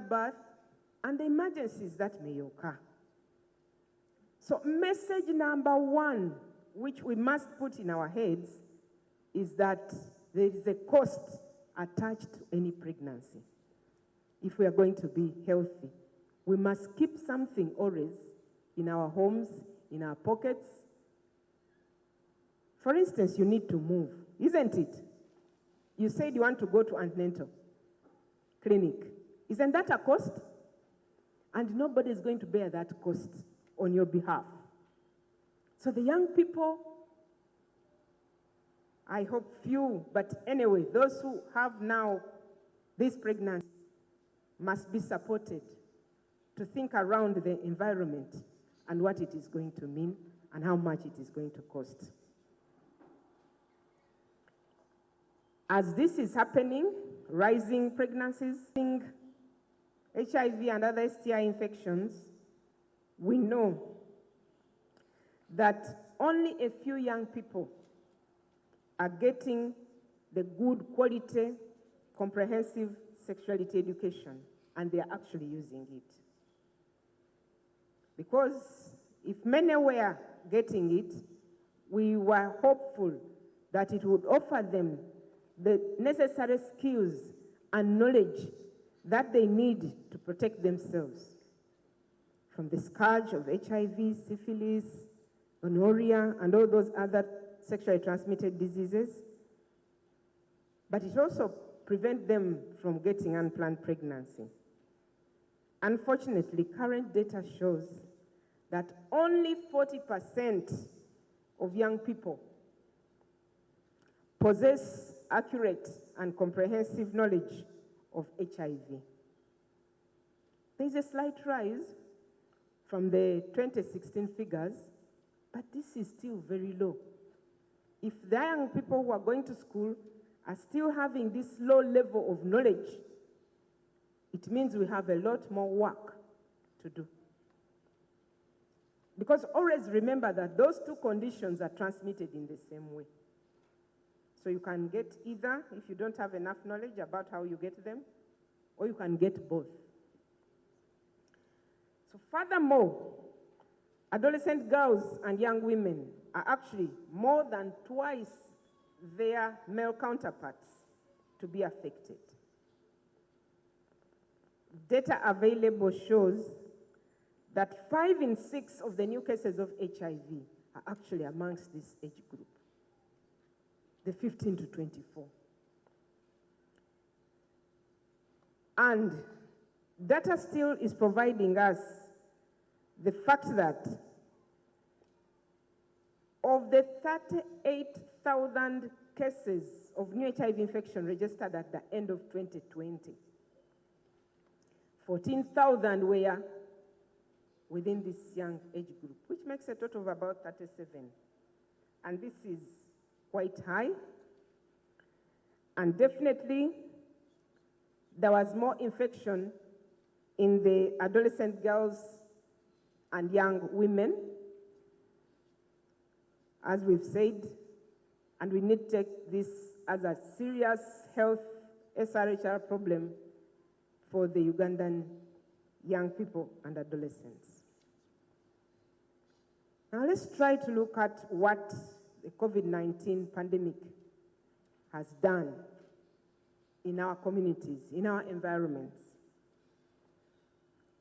childbirth, and the emergencies that may occur. So message number one, which we must put in our heads, is that there is a cost attached to any pregnancy. If we are going to be healthy, we must keep something always in our homes, in our pockets. For instance, you need to move, isn't it? You said you want to go to antenatal clinic. Isn't that a cost? And nobody is going to bear that cost on your behalf. So the young people, I hope few, but anyway, those who have now this pregnancy must be supported to think around the environment and what it is going to mean and how much it is going to cost. As this is happening, rising pregnancies, HIV and other STI infections, we know that only a few young people are getting the good quality, comprehensive sexuality education, and they are actually using it. Because if many were getting it, we were hopeful that it would offer them the necessary skills and knowledge that they need to protect themselves from the scourge of HIV, syphilis, gonorrhea, and all those other sexually transmitted diseases. But it also prevents them from getting unplanned pregnancy. Unfortunately, current data shows that only 40% of young people possess accurate and comprehensive knowledge of HIV. There is a slight rise from the 2016 figures, but this is still very low. If the young people who are going to school are still having this low level of knowledge, it means we have a lot more work to do. Because always remember that those two conditions are transmitted in the same way. So you can get either if you don't have enough knowledge about how you get them, or you can get both. So furthermore, adolescent girls and young women are actually more than twice their male counterparts to be affected. Data available shows that 5 in 6 of the new cases of HIV are actually amongst this age group, the 15 to 24. And data still is providing us the fact that of the 38,000 cases of new HIV infection registered at the end of 2020, 14,000 were within this young age group, which makes a total of about 37. And this is quite high. And definitely, there was more infection in the adolescent girls and young women, as we've said, and we need to take this as a serious health SRHR problem for the Ugandan young people and adolescents. Now let's try to look at what the COVID-19 pandemic has done in our communities, in our environments.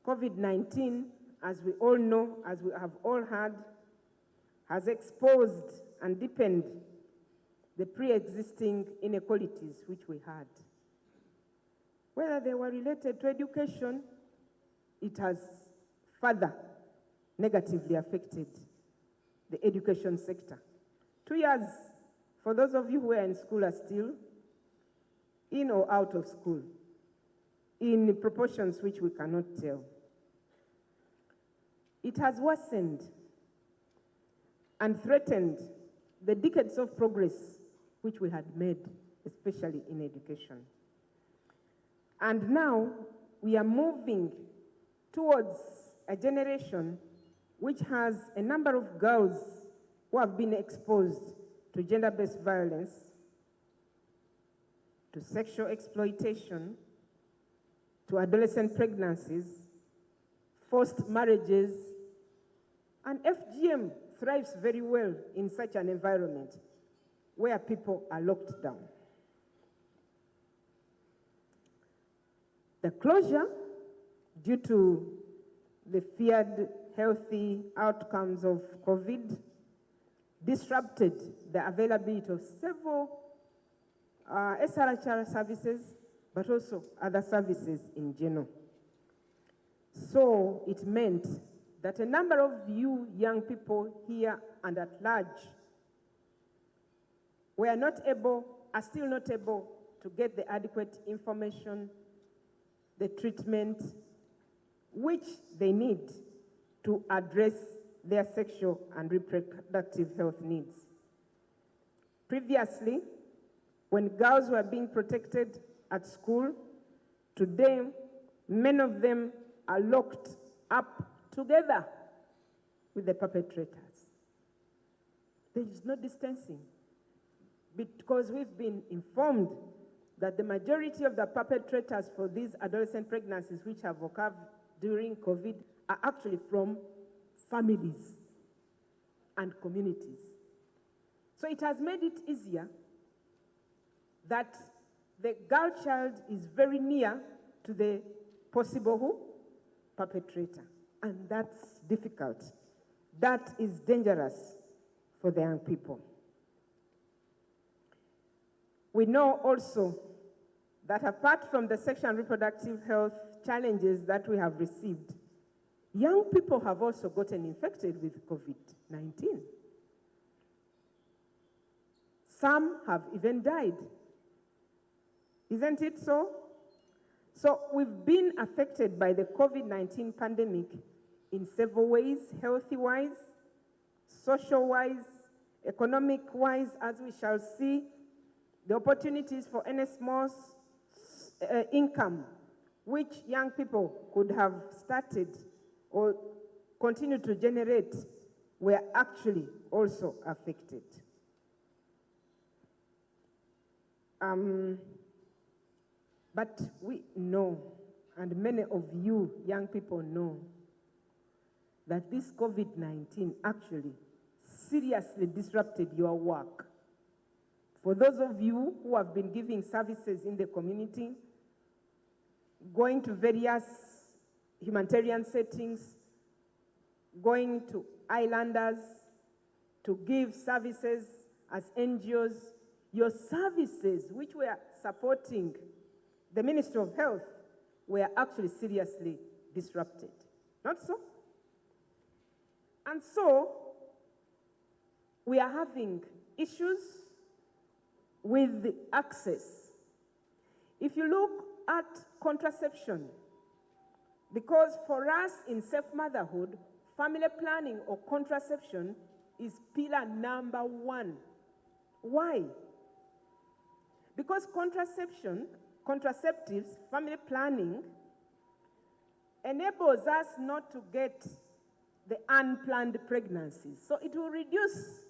COVID-19, as we all know, as we have all heard, has exposed and deepened the pre-existing inequalities which we had. Whether they were related to education, it has further negatively affected the education sector. 2 years, for those of you who are in school, are still in or out of school, in proportions which we cannot tell. It has worsened and threatened the decades of progress which we had made, especially in education. And now we are moving towards a generation which has a number of girls who have been exposed to gender-based violence, to sexual exploitation, to adolescent pregnancies, forced marriages, and FGM thrives very well in such an environment where people are locked down. The closure, due to the feared healthy outcomes of COVID, disrupted the availability of several SRHR services, but also other services in general. So it meant that a number of you young people here and at large are still not able to get the adequate information, the treatment, which they need to address their sexual and reproductive health needs. Previously, when girls were being protected at school, today, many of them are locked up together with the perpetrators. There is no distancing, because we've been informed that the majority of the perpetrators for these adolescent pregnancies which have occurred during COVID are actually from families and communities. So it has made it easier that the girl child is very near to the possible perpetrator, and that's difficult. That is dangerous for the young people. We know also that apart from the sexual and reproductive health challenges that we have received, young people have also gotten infected with COVID-19. Some have even died. Isn't it so? So we've been affected by the COVID-19 pandemic in several ways, healthy-wise, social-wise, economic-wise, as we shall see. The opportunities for any small income, which young people could have started or continue to generate, were actually also affected. But we know, and many of you young people know, that this COVID-19 actually seriously disrupted your work. For those of you who have been giving services in the community, going to various humanitarian settings, going to islanders to give services as NGOs, your services which were supporting the Ministry of Health were actually seriously disrupted. Not so? And so, we are having issues with the access. If you look at contraception, because for us in safe motherhood, family planning or contraception is pillar number one. Why? Because contraceptives, family planning, enables us not to get the unplanned pregnancies. So it will reduce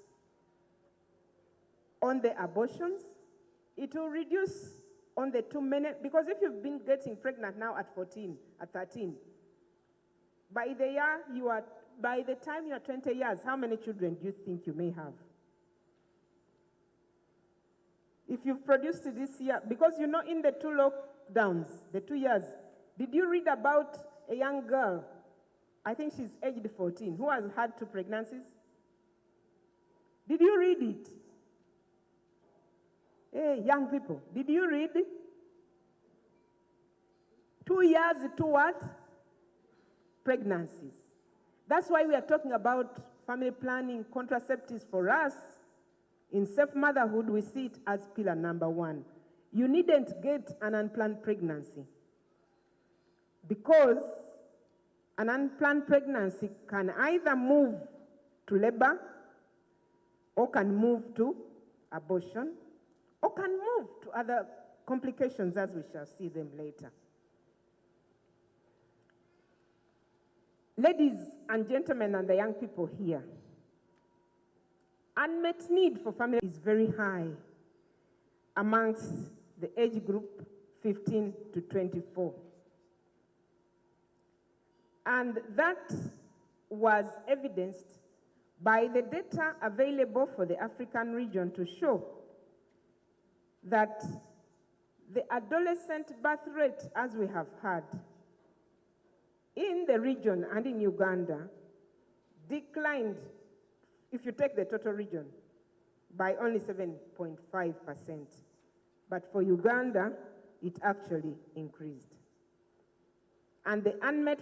on the abortions, it will reduce on the too many, because if you've been getting pregnant now at 14, at 13, by the time you are 20 years, how many children do you think you may have? If you've produced this year, because you know in the 2 lockdowns, the 2 years, did you read about a young girl, I think she's aged 14, who has had 2 pregnancies? Did you read it? Hey, young people, did you read it? 2 years to what? Pregnancies. That's why we are talking about family planning, contraceptives for us. In safe motherhood, we see it as pillar number one. You needn't get an unplanned pregnancy, because an unplanned pregnancy can either move to labor, or can move to abortion, or can move to other complications, as we shall see them later. Ladies and gentlemen and the young people here, unmet need for family is very high amongst the age group 15 to 24. And that was evidenced by the data available for the African region to show that the adolescent birth rate, as we have heard, in the region and in Uganda declined, if you take the total region, by only 7.5%. But for Uganda, it actually increased. And the unmet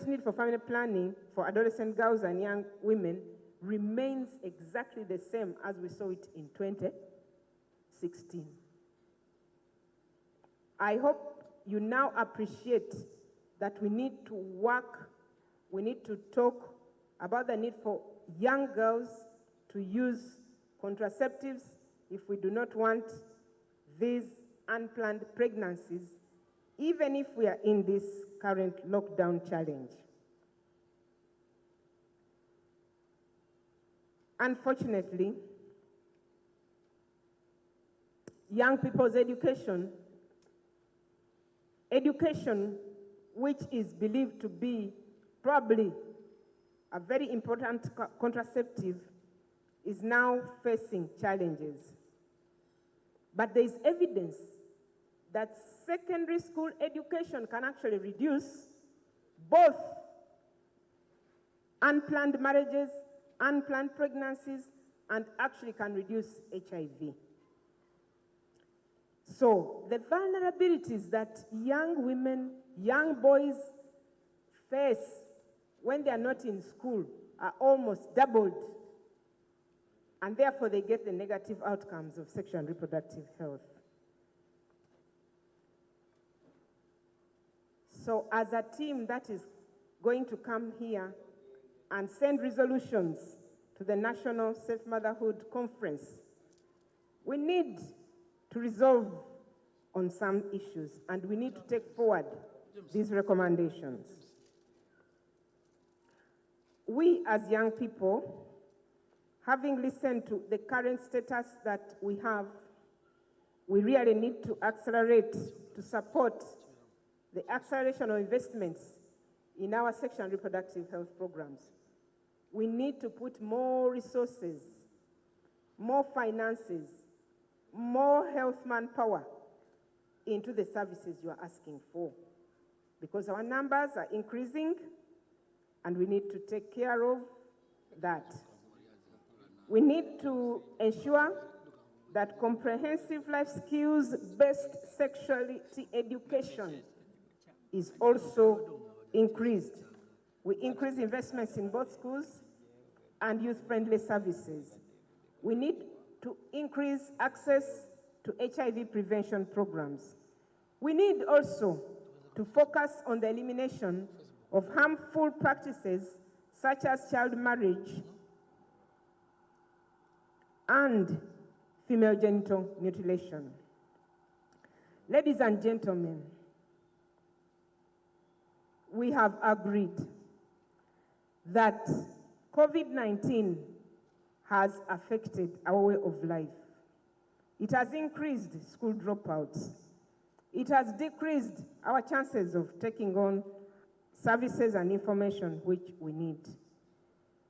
need for family planning for adolescent girls and young women remains exactly the same as we saw it in 2016. I hope you now appreciate that we need to work, we need to talk about the need for young girls to use contraceptives if we do not want these unplanned pregnancies, even if we are in this current lockdown challenge. Unfortunately, young people's education, which is believed to be probably a very important contraceptive, is now facing challenges. But there is evidence that secondary school education can actually reduce both unplanned marriages, unplanned pregnancies, and actually can reduce HIV. So the vulnerabilities that young women, young boys face when they are not in school are almost doubled, and therefore they get the negative outcomes of sexual and reproductive health. So as a team that is going to come here and send resolutions to the National Safe Motherhood Conference, we need to resolve on some issues, and we need to take forward these recommendations. We as young people, having listened to the current status that we have, we really need to accelerate to support the acceleration of investments in our sexual and reproductive health programs. We need to put more resources, more finances, more health manpower into the services you are asking for, because our numbers are increasing and we need to take care of that. We need to ensure that comprehensive life skills-based sexuality education is also increased. We increase investments in both schools and youth-friendly services. We need to increase access to HIV prevention programs. We need also to focus on the elimination of harmful practices such as child marriage and female genital mutilation. Ladies and gentlemen, we have agreed that COVID-19 has affected our way of life. It has increased school dropouts. It has decreased our chances of taking on services and information which we need.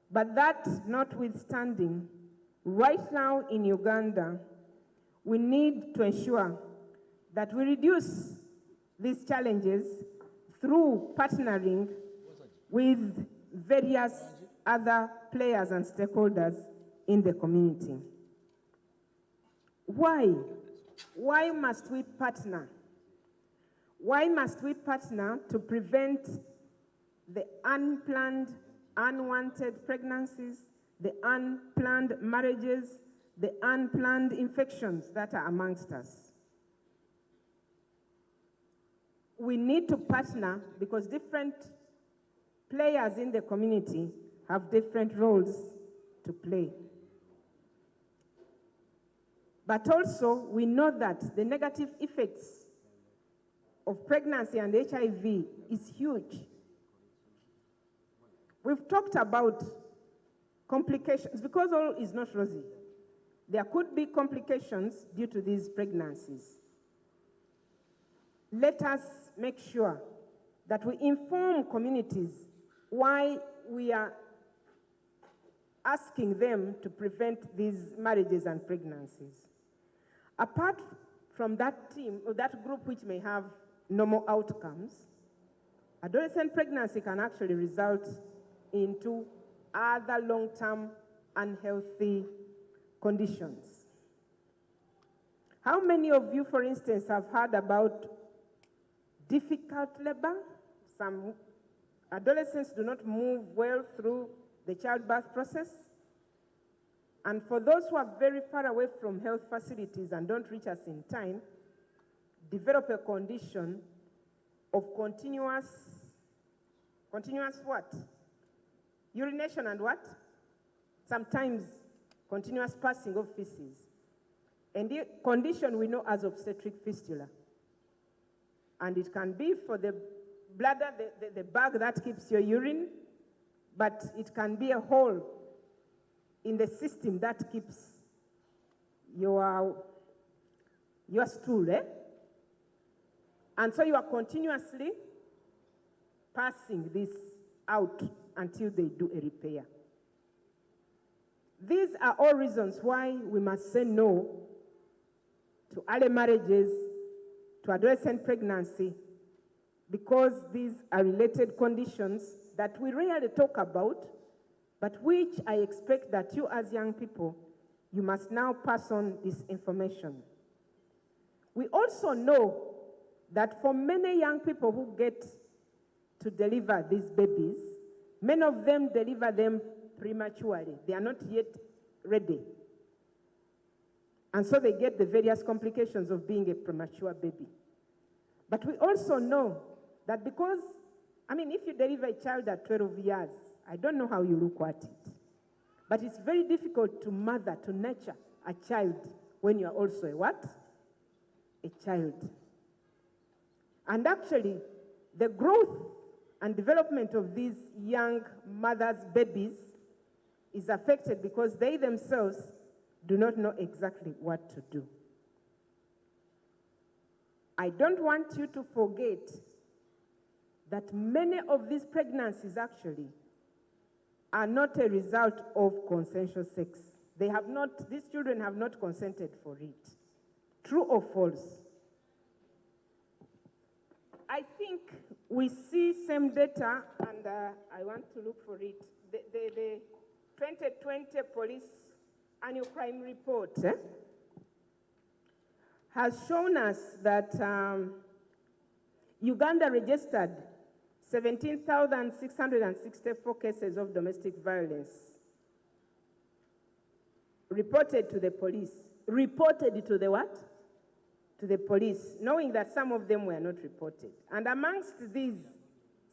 But that notwithstanding, right now in Uganda, we need to ensure that we reduce these challenges through partnering with various other players and stakeholders in the community. Why? Why must we partner? Why must we partner to prevent the unplanned, unwanted pregnancies, the unplanned marriages, the unplanned infections that are amongst us? We need to partner because different players in the community have different roles to play. But also, we know that the negative effects of pregnancy and HIV is huge. We've talked about complications, because all is not rosy. There could be complications due to these pregnancies. Let us make sure that we inform communities why we are asking them to prevent these marriages and pregnancies. Apart from that team, or that group which may have normal outcomes, adolescent pregnancy can actually result into other long-term unhealthy conditions. How many of you, for instance, have heard about difficult labor? Some adolescents do not move well through the childbirth process. And for those who are very far away from health facilities and don't reach us in time, develop a condition of continuous what? Urination and what? Sometimes continuous passing of feces. And the condition we know as obstetric fistula. And it can be for the bladder, the bag that keeps your urine, but it can be a hole in the system that keeps your stool, eh? And so you are continuously passing this out until they do a repair. These are all reasons why we must say no to early marriages, to adolescent pregnancy, because these are related conditions that we rarely talk about, but which I expect that you as young people, you must now pass on this information. We also know that for many young people who get to deliver these babies, many of them deliver them prematurely. They are not yet ready. And so they get the various complications of being a premature baby. But we also know that because, if you deliver a child at 12 years, I don't know how you look at it. But it's very difficult to mother, to nurture a child when you are also a what? A child. And actually, the growth and development of these young mothers' babies is affected because they themselves do not know exactly what to do. I don't want you to forget that many of these pregnancies actually are not a result of consensual sex. These children have not consented for it. True or false? I think we see same data, and I want to look for it. The 2020 police annual crime report has shown us that Uganda registered 17,664 cases of domestic violence reported to the police. Reported to the what? To the police, knowing that some of them were not reported. And amongst these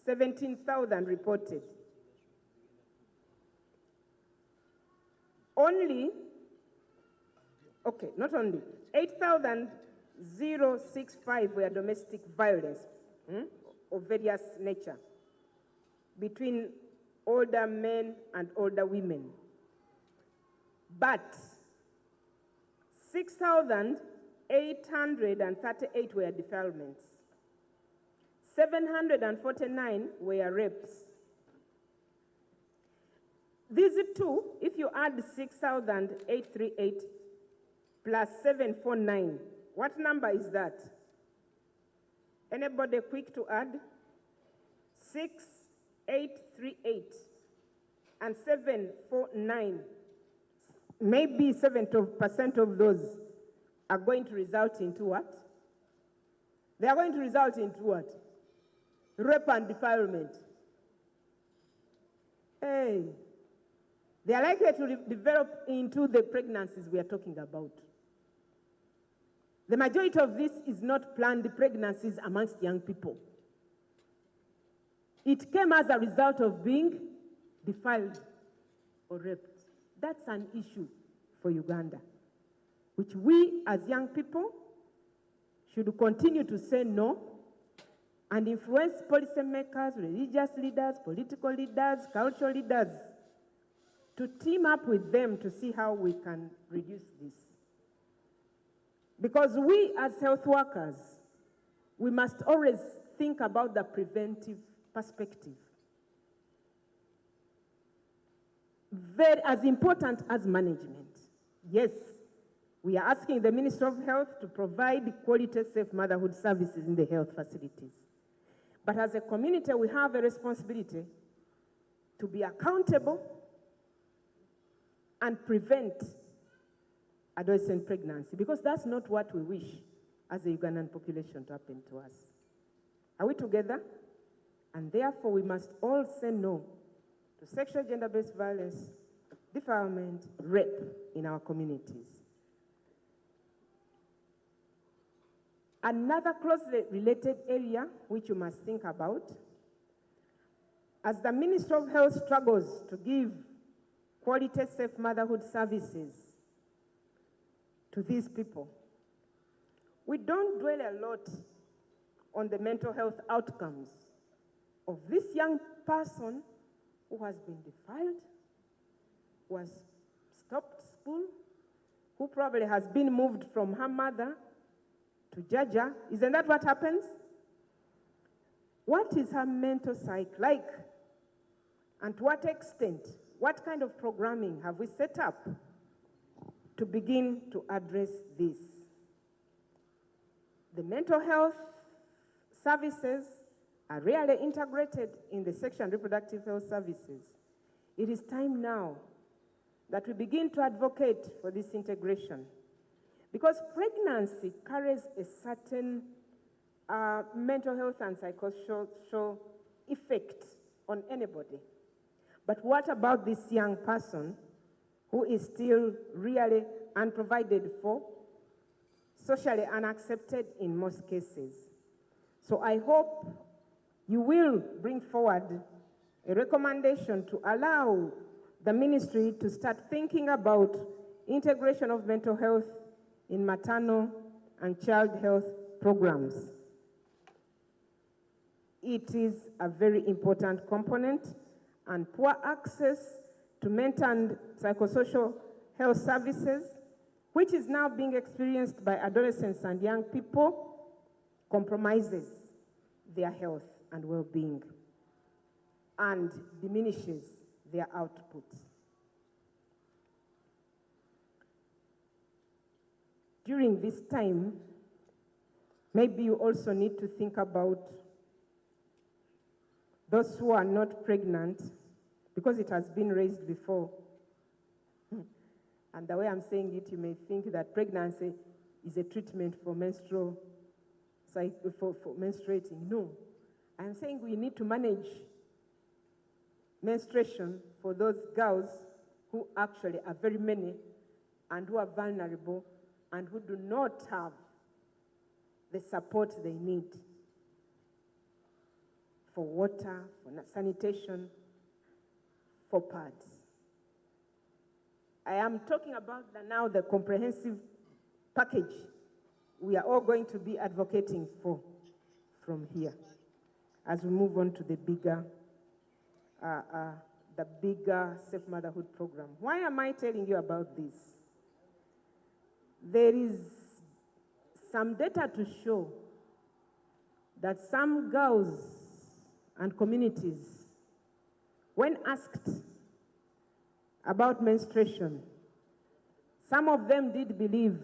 17,000 reported, not only, 8,065 were domestic violence of various nature between older men and older women. But 6,838 were defilements. 749 were rapes. These two, if you add 6,838 plus 749, what number is that? Anybody quick to add? 6,838 and 749. Maybe 70% of those are going to result into what? They are going to result into what? Rape and defilement. Hey. They are likely to develop into the pregnancies we are talking about. The majority of this is not planned pregnancies amongst young people. It came as a result of being defiled or raped. That's an issue for Uganda, which we as young people should continue to say no and influence policymakers, religious leaders, political leaders, cultural leaders to team up with them to see how we can reduce this. Because we as health workers, we must always think about the preventive perspective. Very as important as management. Yes, we are asking the Ministry of Health to provide quality, safe motherhood services in the health facilities. But as a community, we have a responsibility to be accountable and prevent adolescent pregnancy, because that's not what we wish as a Ugandan population to happen to us. Are we together? And therefore, we must all say no to sexual gender-based violence, defilement, rape in our communities. Another closely related area which you must think about, as the Ministry of Health struggles to give quality, safe motherhood services to these people, we don't dwell a lot on the mental health outcomes of this young person who has been defiled, who has stopped school, who probably has been moved from her mother to Jaja. Isn't that what happens? What is her mental psyche like? And to what extent, what kind of programming have we set up to begin to address this? The mental health services are rarely integrated in the sexual and reproductive health services. It is time now that we begin to advocate for this integration, because pregnancy carries a certain mental health and psychosocial effect on anybody. But what about this young person who is still really unprovided for, socially unaccepted in most cases? So I hope you will bring forward a recommendation to allow the ministry to start thinking about integration of mental health in maternal and child health programs. It is a very important component, and poor access to mental and psychosocial health services, which is now being experienced by adolescents and young people, compromises their health and well-being and diminishes their output. During this time, maybe you also need to think about those who are not pregnant, because it has been raised before. And the way I'm saying it, you may think that pregnancy is a treatment for menstruating. No. I'm saying we need to manage menstruation for those girls who actually are very many and who are vulnerable and who do not have the support they need for water, for sanitation, for pads. I am talking about now the comprehensive package we are all going to be advocating for from here as we move on to the bigger Safe Motherhood Program. Why am I telling you about this? There is some data to show that some girls and communities, when asked about menstruation, some of them did believe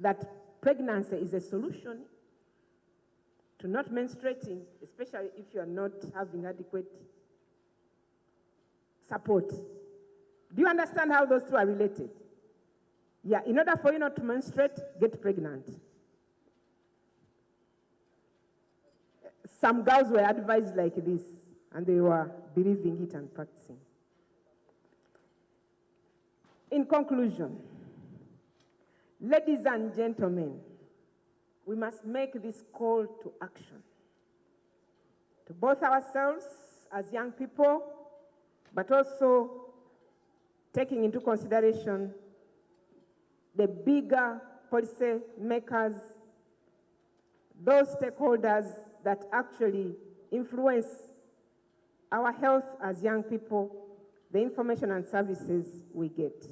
that pregnancy is a solution to not menstruating, especially if you are not having adequate support. Do you understand how those two are related? Yeah, in order for you not to menstruate, get pregnant. Some girls were advised like this, and they were believing it and practicing. In conclusion, ladies and gentlemen, we must make this call to action to both ourselves as young people, but also taking into consideration the bigger policy makers, those stakeholders that actually influence our health as young people, the information and services we get.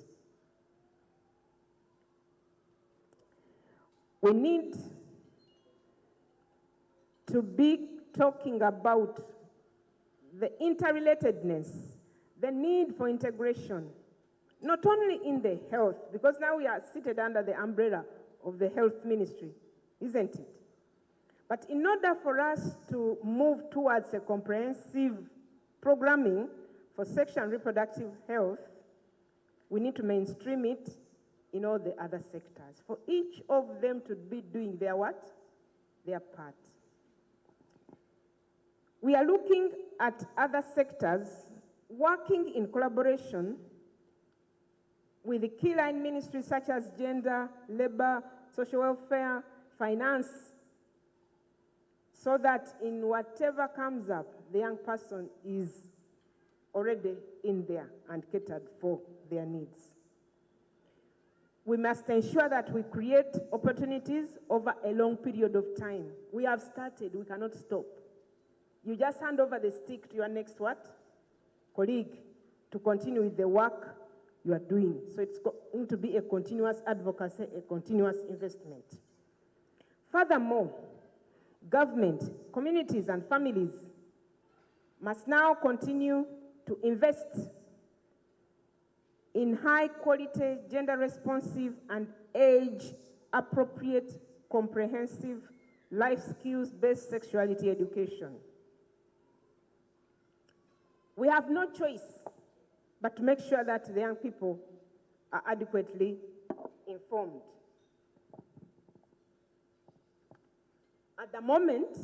We need to be talking about the interrelatedness, the need for integration, not only in the health, because now we are seated under the umbrella of the health ministry, isn't it? But in order for us to move towards a comprehensive programming for sexual and reproductive health, we need to mainstream it in all the other sectors. For each of them to be doing their what? Their part. We are looking at other sectors working in collaboration with the key line ministries such as gender, labor, social welfare, finance, so that in whatever comes up, the young person is already in there and catered for their needs. We must ensure that we create opportunities over a long period of time. We have started, we cannot stop. You just hand over the stick to your next what? Colleague to continue with the work you are doing. So it's going to be a continuous advocacy, a continuous investment. Furthermore, government, communities, and families must now continue to invest in high-quality, gender-responsive, and age-appropriate, comprehensive, life skills-based sexuality education. We have no choice but to make sure that the young people are adequately informed. At the moment,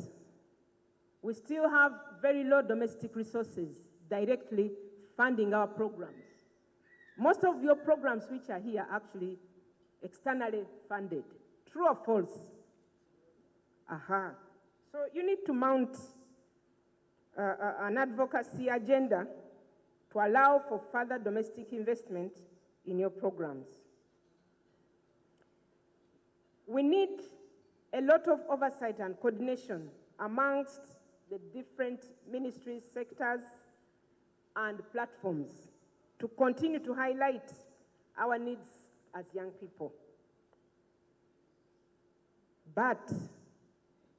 we still have very low domestic resources directly funding our programs. Most of your programs which are here are actually externally funded. True or false? Aha. So you need to mount an advocacy agenda to allow for further domestic investment in your programs. We need a lot of oversight and coordination amongst the different ministries, sectors, and platforms to continue to highlight our needs as young people. But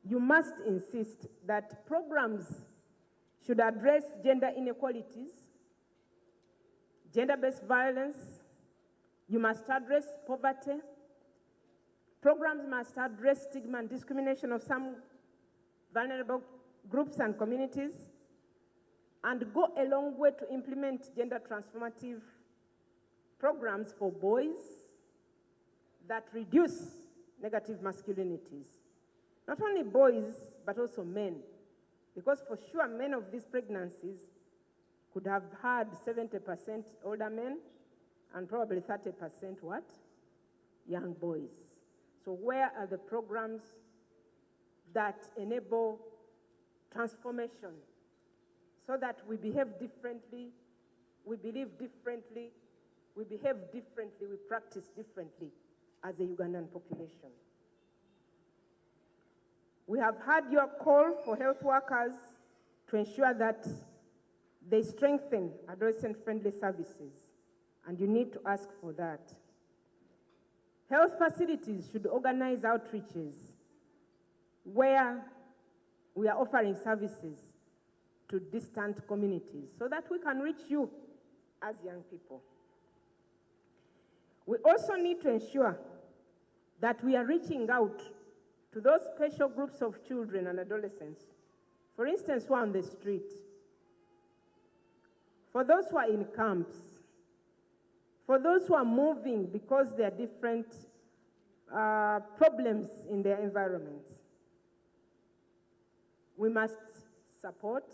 you must insist that programs should address gender inequalities, gender-based violence. You must address poverty. Programs must address stigma and discrimination of some vulnerable groups and communities, and go a long way to implement gender transformative programs for boys that reduce negative masculinities. Not only boys, but also men. Because for sure, many of these pregnancies could have had 70% older men and probably 30% what? Young boys. So where are the programs that enable transformation so that we behave differently, we believe differently, we behave differently, we practice differently as a Ugandan population? We have had your call for health workers to ensure that they strengthen adolescent-friendly services, and you need to ask for that. Health facilities should organize outreaches where we are offering services to distant communities so that we can reach you as young people. We also need to ensure that we are reaching out to those special groups of children and adolescents, for instance, who are on the street, for those who are in camps, for those who are moving because there are different problems in their environments. We must support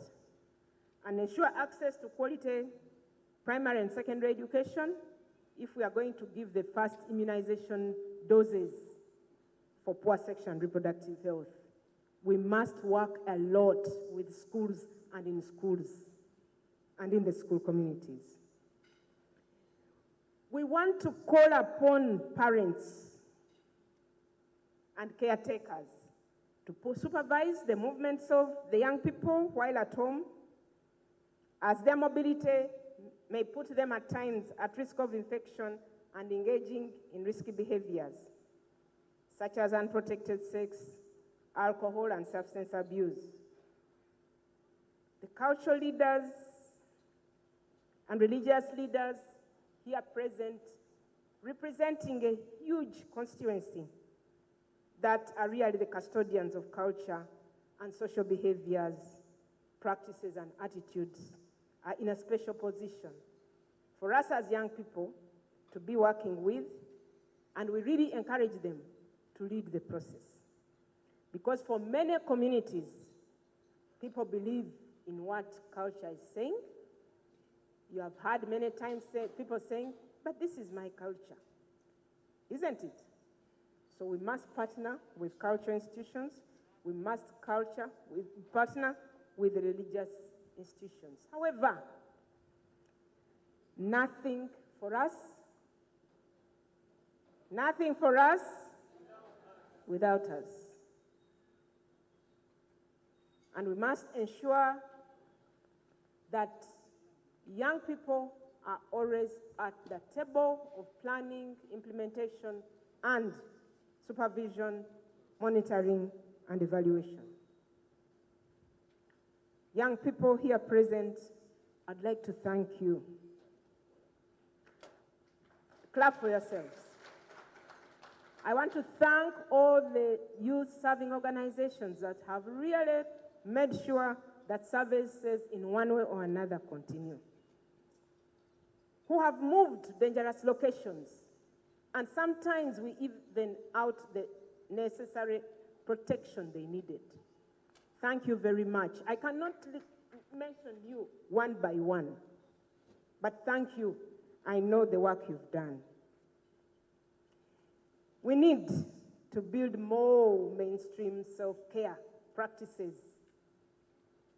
and ensure access to quality primary and secondary education if we are going to give the first immunization doses for poor sexual and reproductive health. We must work a lot with schools and in schools and in the school communities. We want to call upon parents and caretakers to supervise the movements of the young people while at home, as their mobility may put them at times at risk of infection and engaging in risky behaviors, such as unprotected sex, alcohol and substance abuse. The cultural leaders and religious leaders here present, representing a huge constituency that are really the custodians of culture and social behaviors, practices, and attitudes, are in a special position for us as young people to be working with, and we really encourage them to lead the process. Because for many communities, people believe in what culture is saying. You have heard many times people saying, but this is my culture, isn't it? So we must partner with cultural institutions. We must partner with the religious institutions. However, nothing for us without us. And we must ensure that young people are always at the table of planning, implementation, and supervision, monitoring, and evaluation. Young people here present, I'd like to thank you. Clap for yourselves. I want to thank all the youth serving organizations that have really made sure that services in one way or another continue, who have moved to dangerous locations, and sometimes we even out the necessary protection they needed. Thank you very much. I cannot mention you one by one, but thank you. I know the work you've done. We need to build more mainstream self-care practices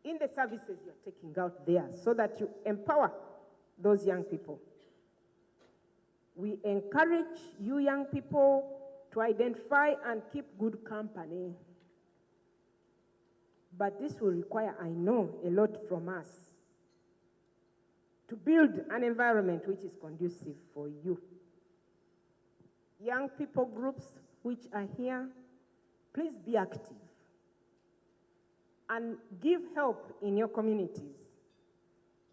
in the services you're taking out there so that you empower those young people. We encourage you young people to identify and keep good company. But this will require, I know, a lot from us to build an environment which is conducive for you. Young people groups which are here, please be active and give help in your communities.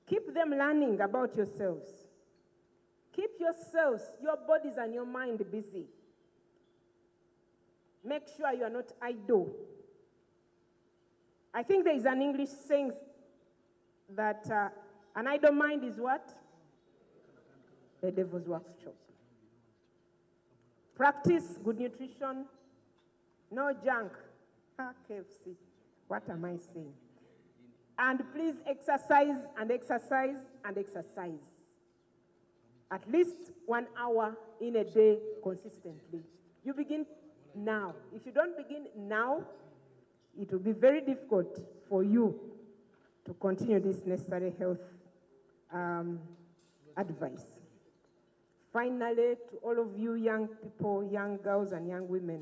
Keep them learning about yourselves. Keep yourselves, your bodies and your mind busy. Make sure you are not idle. I think there is an English saying that an idle mind is what? The devil's workshop. Practice good nutrition, no junk. KFC, what am I saying? And please exercise and exercise and exercise. At least 1 hour in a day consistently. You begin now. If you don't begin now, it will be very difficult for you to continue this necessary health advice. Finally, to all of you young people, young girls and young women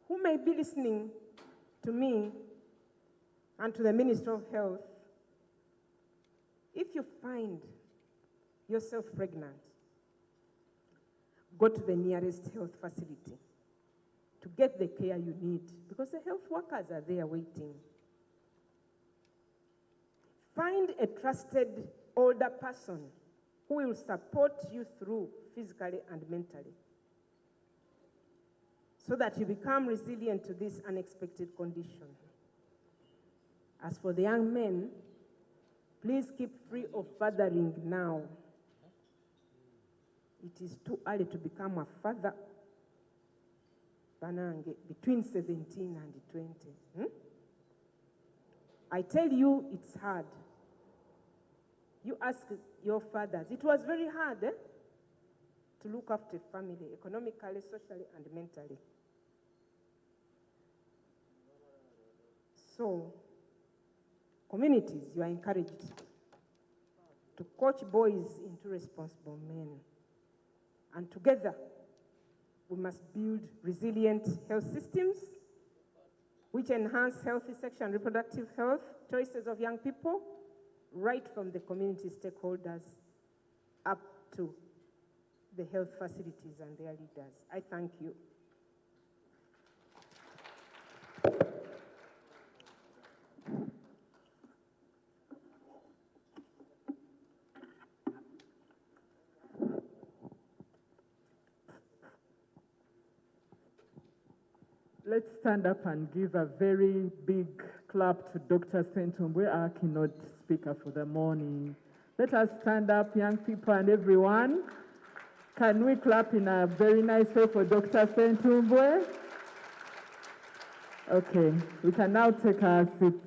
who may be listening to me and to the Minister of Health, if you find yourself pregnant, go to the nearest health facility to get the care you need, because the health workers are there waiting. Find a trusted older person who will support you through physically and mentally, so that you become resilient to this unexpected condition. As for the young men, please keep free of fathering now. It is too early to become a father. Between 17 and 20. I tell you, it's hard. You ask your fathers. It was very hard to look after family, economically, socially, and mentally. So, communities, you are encouraged to coach boys into responsible men. And together, we must build resilient health systems which enhance healthy sexual and reproductive health choices of young people, right from the community stakeholders up to the health facilities and their leaders. I thank you. let's stand up and give a very big clap to Dr. Sentumbwe, our keynote speaker for the morning. Let us stand up, young people and everyone. Can we clap in a very nice way for Dr. Sentumbwe? Okay, we can now take our seats.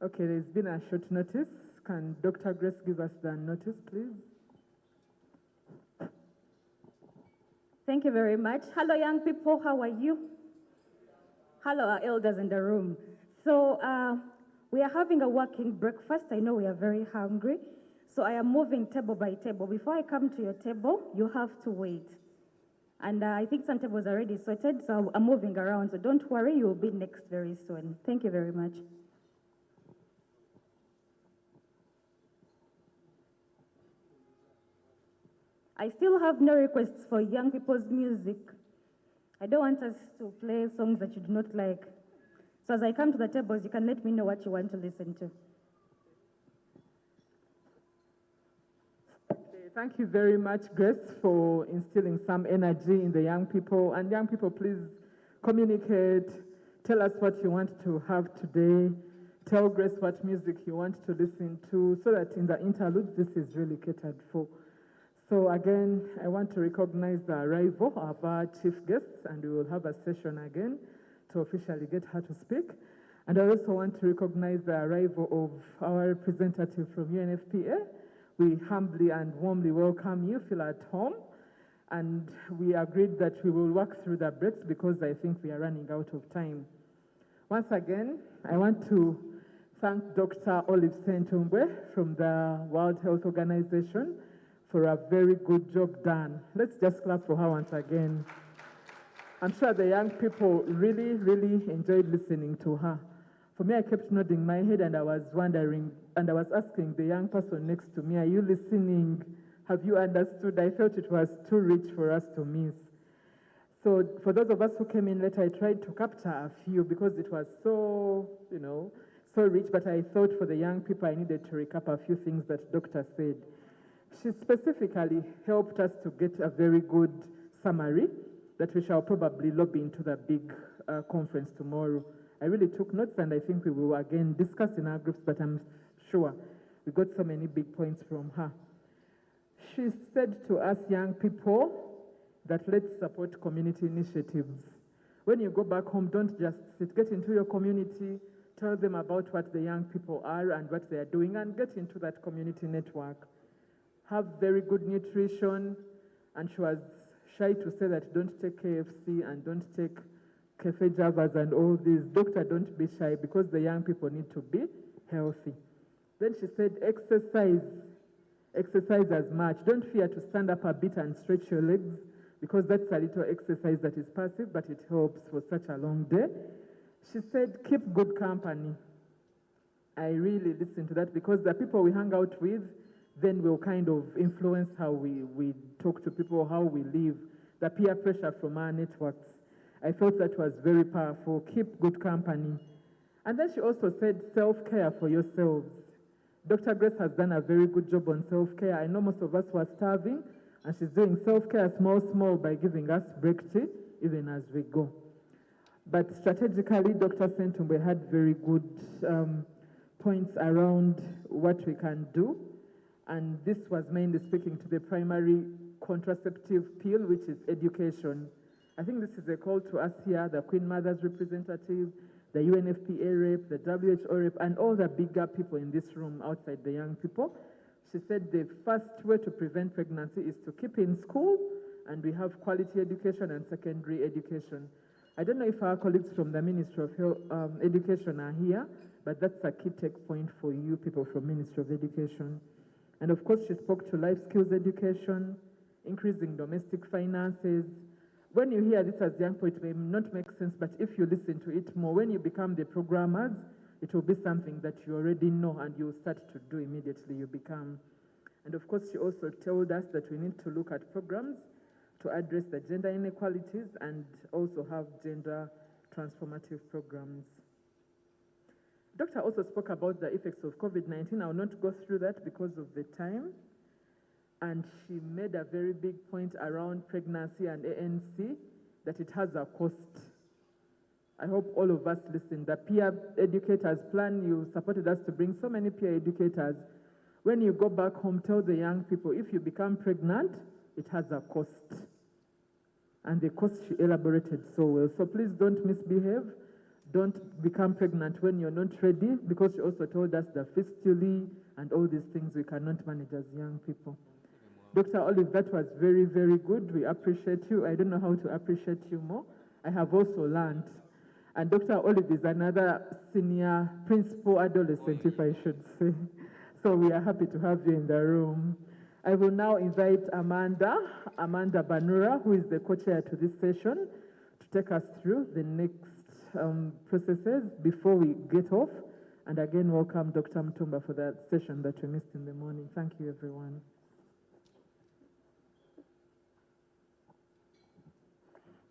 Okay, there's been a short notice. Can Dr. Grace give us the notice, please? Thank you very much. Hello, young people. How are you? Hello, our elders in the room. So we are having a working breakfast. I know we are very hungry. So I am moving table by table. Before I come to your table, you have to wait. And I think some tables are already sorted, so I'm moving around. So don't worry, you will be next very soon. Thank you very much. I still have no requests for young people's music. I don't want us to play songs that you do not like. So as I come to the tables, you can let me know what you want to listen to. Okay, thank you very much, Grace, for instilling some energy in the young people. And young people, please communicate. Tell us what you want to have today. Tell Grace what music you want to listen to, so that in the interludes, this is really catered for. So again, I want to recognize the arrival of our chief guests, and we will have a session again to officially get her to speak. And I also want to recognize the arrival of our representative from UNFPA. We humbly and warmly welcome you, feel at home. And we agreed that we will work through the breaks because I think we are running out of time. Once again, I want to thank Dr. Olive Sentumbwe from the World Health Organization for a very good job done. Let's just clap for her once again. I'm sure the young people really, really enjoyed listening to her. For me, I kept nodding my head and I was wondering, and I was asking the young person next to me, are you listening? Have you understood? I felt it was too rich for us to miss. So for those of us who came in later, I tried to capture a few because it was so, so rich, but I thought for the young people, I needed to recap a few things that Doctor said. She specifically helped us to get a very good summary that we shall probably lobby into the big conference tomorrow. I really took notes, and I think we will again discuss in our groups, but I'm sure we got so many big points from her. She said to us young people that let's support community initiatives. When you go back home, don't just sit, get into your community, tell them about what the young people are and what they are doing, and get into that community network. Have very good nutrition, and she was shy to say that don't take KFC and don't take cafe javas and all these. Doctor, don't be shy because the young people need to be healthy. Then she said exercise as much. Don't fear to stand up a bit and stretch your legs because that's a little exercise that is passive, but it helps for such a long day. She said keep good company. I really listened to that because the people we hang out with then will kind of influence how we talk to people, how we live, the peer pressure from our networks. I thought that was very powerful. Keep good company. And then she also said self-care for yourselves. Dr. Grace has done a very good job on self-care. I know most of us were starving, and she's doing self-care small by giving us break tea even as we go. But strategically, Dr. Sentumbwe had very good points around what we can do. And this was mainly speaking to the primary contraceptive pill, which is education. I think this is a call to us here, the Queen Mother's representative, the UNFPA rep, the WHO rep, and all the bigger people in this room outside the young people. She said the first way to prevent pregnancy is to keep in school, and we have quality education and secondary education. I don't know if our colleagues from the Ministry of Health, Education are here, but that's a key take point for you people from Ministry of Education. And of course, she spoke to life skills education, increasing domestic finances. When you hear this as young people, it may not make sense, but if you listen to it more, when you become the programmers, it will be something that you already know and you'll start to do immediately you become. And of course, she also told us that we need to look at programs to address the gender inequalities and also have gender transformative programs. Doctor also spoke about the effects of COVID-19. I will not go through that because of the time. And she made a very big point around pregnancy and ANC, that it has a cost. I hope all of us listen. The peer educators plan, you supported us to bring so many peer educators. When you go back home, tell the young people, if you become pregnant, it has a cost. And the cost she elaborated so well. So please don't misbehave. Don't become pregnant when you're not ready, because she also told us the fistulae and all these things we cannot manage as young people. Dr. Olive, that was very, very good. We appreciate you. I don't know how to appreciate you more. I have also learned. And Dr. Olive is another senior principal adolescent, if I should say. So we are happy to have you in the room. I will now invite Amanda Banura, who is the co-chair to this session, to take us through the next processes before we get off. And again, welcome Dr. Mtumba for that session that we missed in the morning. Thank you, everyone.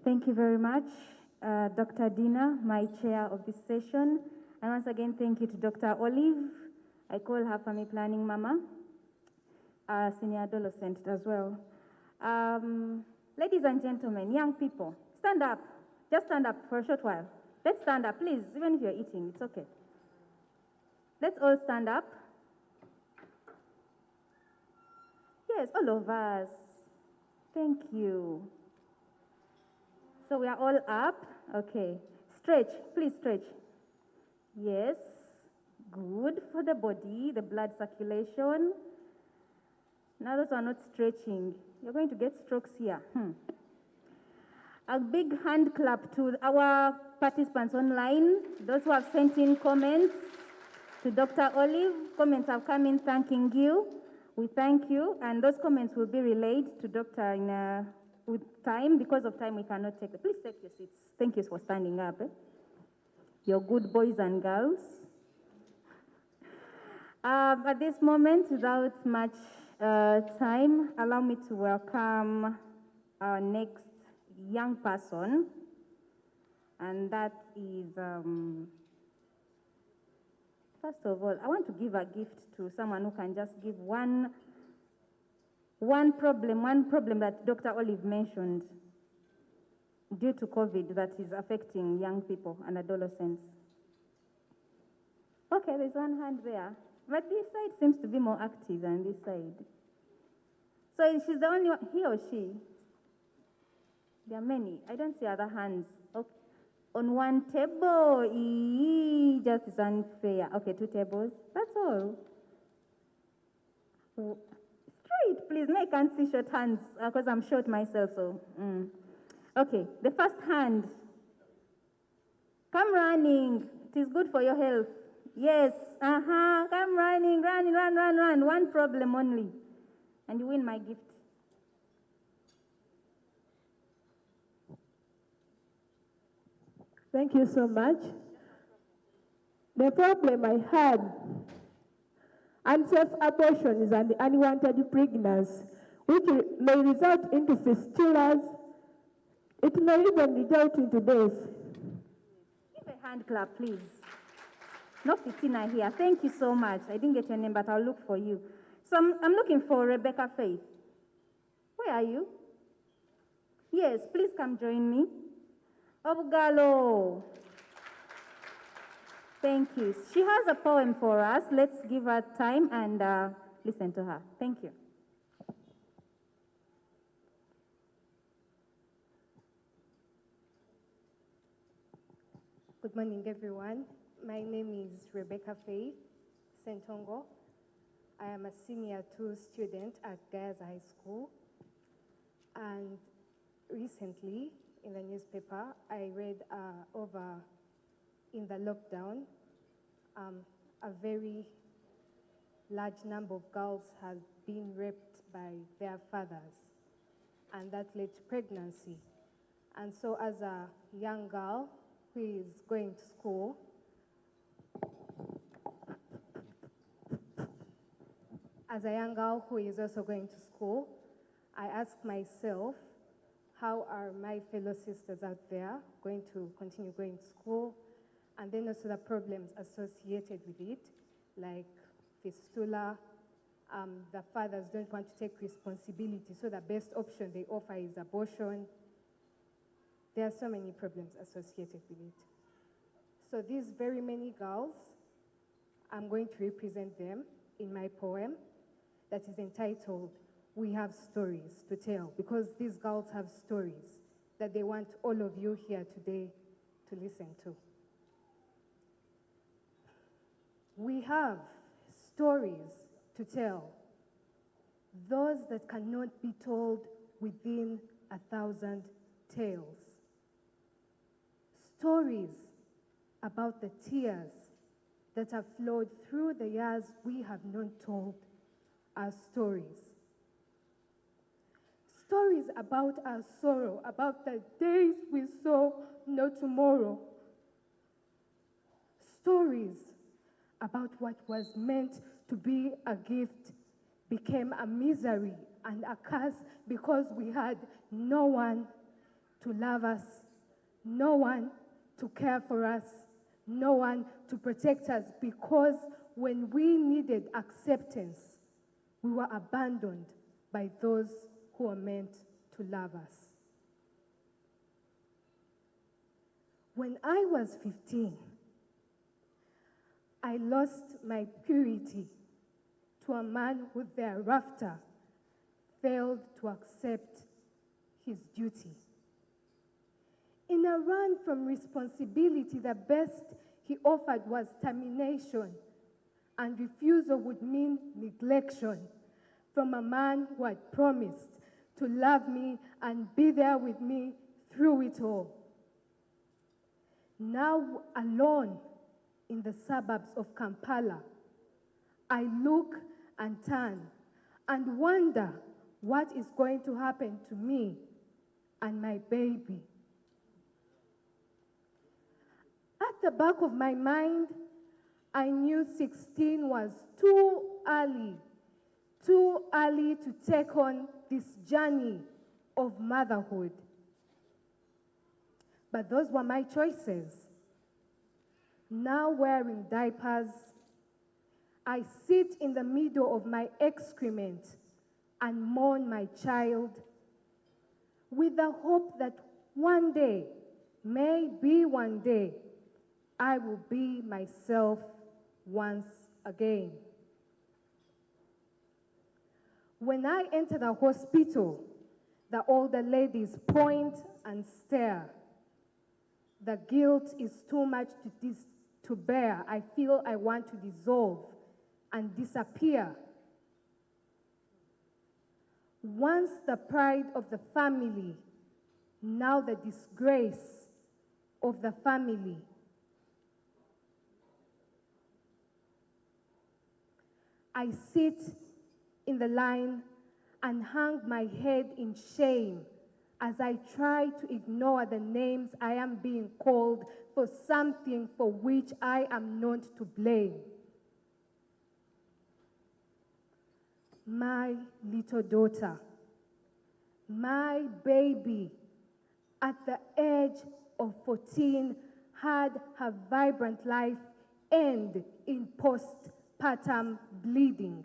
Thank you very much, Dr. Dina, my chair of this session. And once again, thank you to Dr. Olive. I call her family planning mama, senior adolescent as well. Ladies and gentlemen, young people, stand up. Just stand up for a short while. Let's stand up, please, even if you're eating, it's okay. Let's all stand up. Yes, all of us. Thank you. So we are all up. Okay. Stretch. Please stretch. Yes. Good for the body, the blood circulation. Now those who are not stretching, you're going to get strokes here. A big hand clap to our participants online, those who have sent in comments to Dr. Olive. Comments have come in thanking you. We thank you, and those comments will be relayed to Dr. in with time. Because of time, we cannot take them. Please take your seats. Thank you for standing up. You're good boys and girls. At this moment, without much time, allow me to welcome our next young person, and that is, first of all, I want to give a gift to someone who can just give one problem that Dr. Olive mentioned due to COVID that is affecting young people and adolescents. Okay, there's one hand there, but this side seems to be more active than this side. So she's the only one, he or she? There are many. I don't see other hands. Okay. On one table, just is unfair. Okay, 2 tables. That's all. Straight, please. No, I can't see short hands because I'm short myself. So, okay. The first hand. Come running. It is good for your health. Yes. Come running, run. One problem only, and you win my gift. Thank you so much. The problem I had, unsafe abortions and unwanted pregnancy, which may result into fistulas. It may even result into death. Give a hand clap, please. No fitina here. Thank you so much. I didn't get your name, but I'll look for you. So I'm looking for Rebecca Faith. Where are you? Yes, please come join me. Obugalo. Thank you. She has a poem for us. Let's give her time and listen to her. Thank you. Good morning, everyone. My name is Rebecca Faith Sentongo. I am a senior 2 student at Gaza High School. And recently, in the newspaper, I read over in the lockdown, a very large number of girls have been raped by their fathers, and that led to pregnancy. And so as a young girl who is going to school, also going to school, I ask myself, how are my fellow sisters out there going to continue going to school? and then also the problems associated with it, like fistula. The fathers don't want to take responsibility, so the best option they offer is abortion. There are so many problems associated with it. So these very many girls, I'm going to represent them in my poem that is entitled, We Have Stories to Tell, because these girls have stories that they want all of you here today to listen to. We have stories to tell, those that cannot be told within 1,000 tales. Stories about the tears that have flowed through the years we have not told our stories. Stories about our sorrow, about the days we saw no tomorrow. Stories about what was meant to be a gift became a misery and a curse because we had no one to love us, no one to care for us, no one to protect us, because when we needed acceptance, we were abandoned by those who were meant to love us. When I was 15, I lost my purity to a man who thereafter failed to accept his duty. In a run from responsibility, the best he offered was termination, and refusal would mean neglection from a man who had promised to love me and be there with me through it all. Now alone in the suburbs of Kampala, I look and turn and wonder what is going to happen to me and my baby. At the back of my mind, I knew 16 was too early to take on this journey of motherhood. But those were my choices. Now wearing diapers, I sit in the middle of my excrement and mourn my child with the hope that one day, maybe one day, I will be myself once again. When I enter the hospital, the older ladies point and stare. The guilt is too much to bear. I feel I want to dissolve and disappear. Once the pride of the family, now the disgrace of the family. I sit in the line and hang my head in shame as I try to ignore the names I am being called for something for which I am not to blame. My little daughter, my baby, at the age of 14, had her vibrant life end in postpartum bleeding.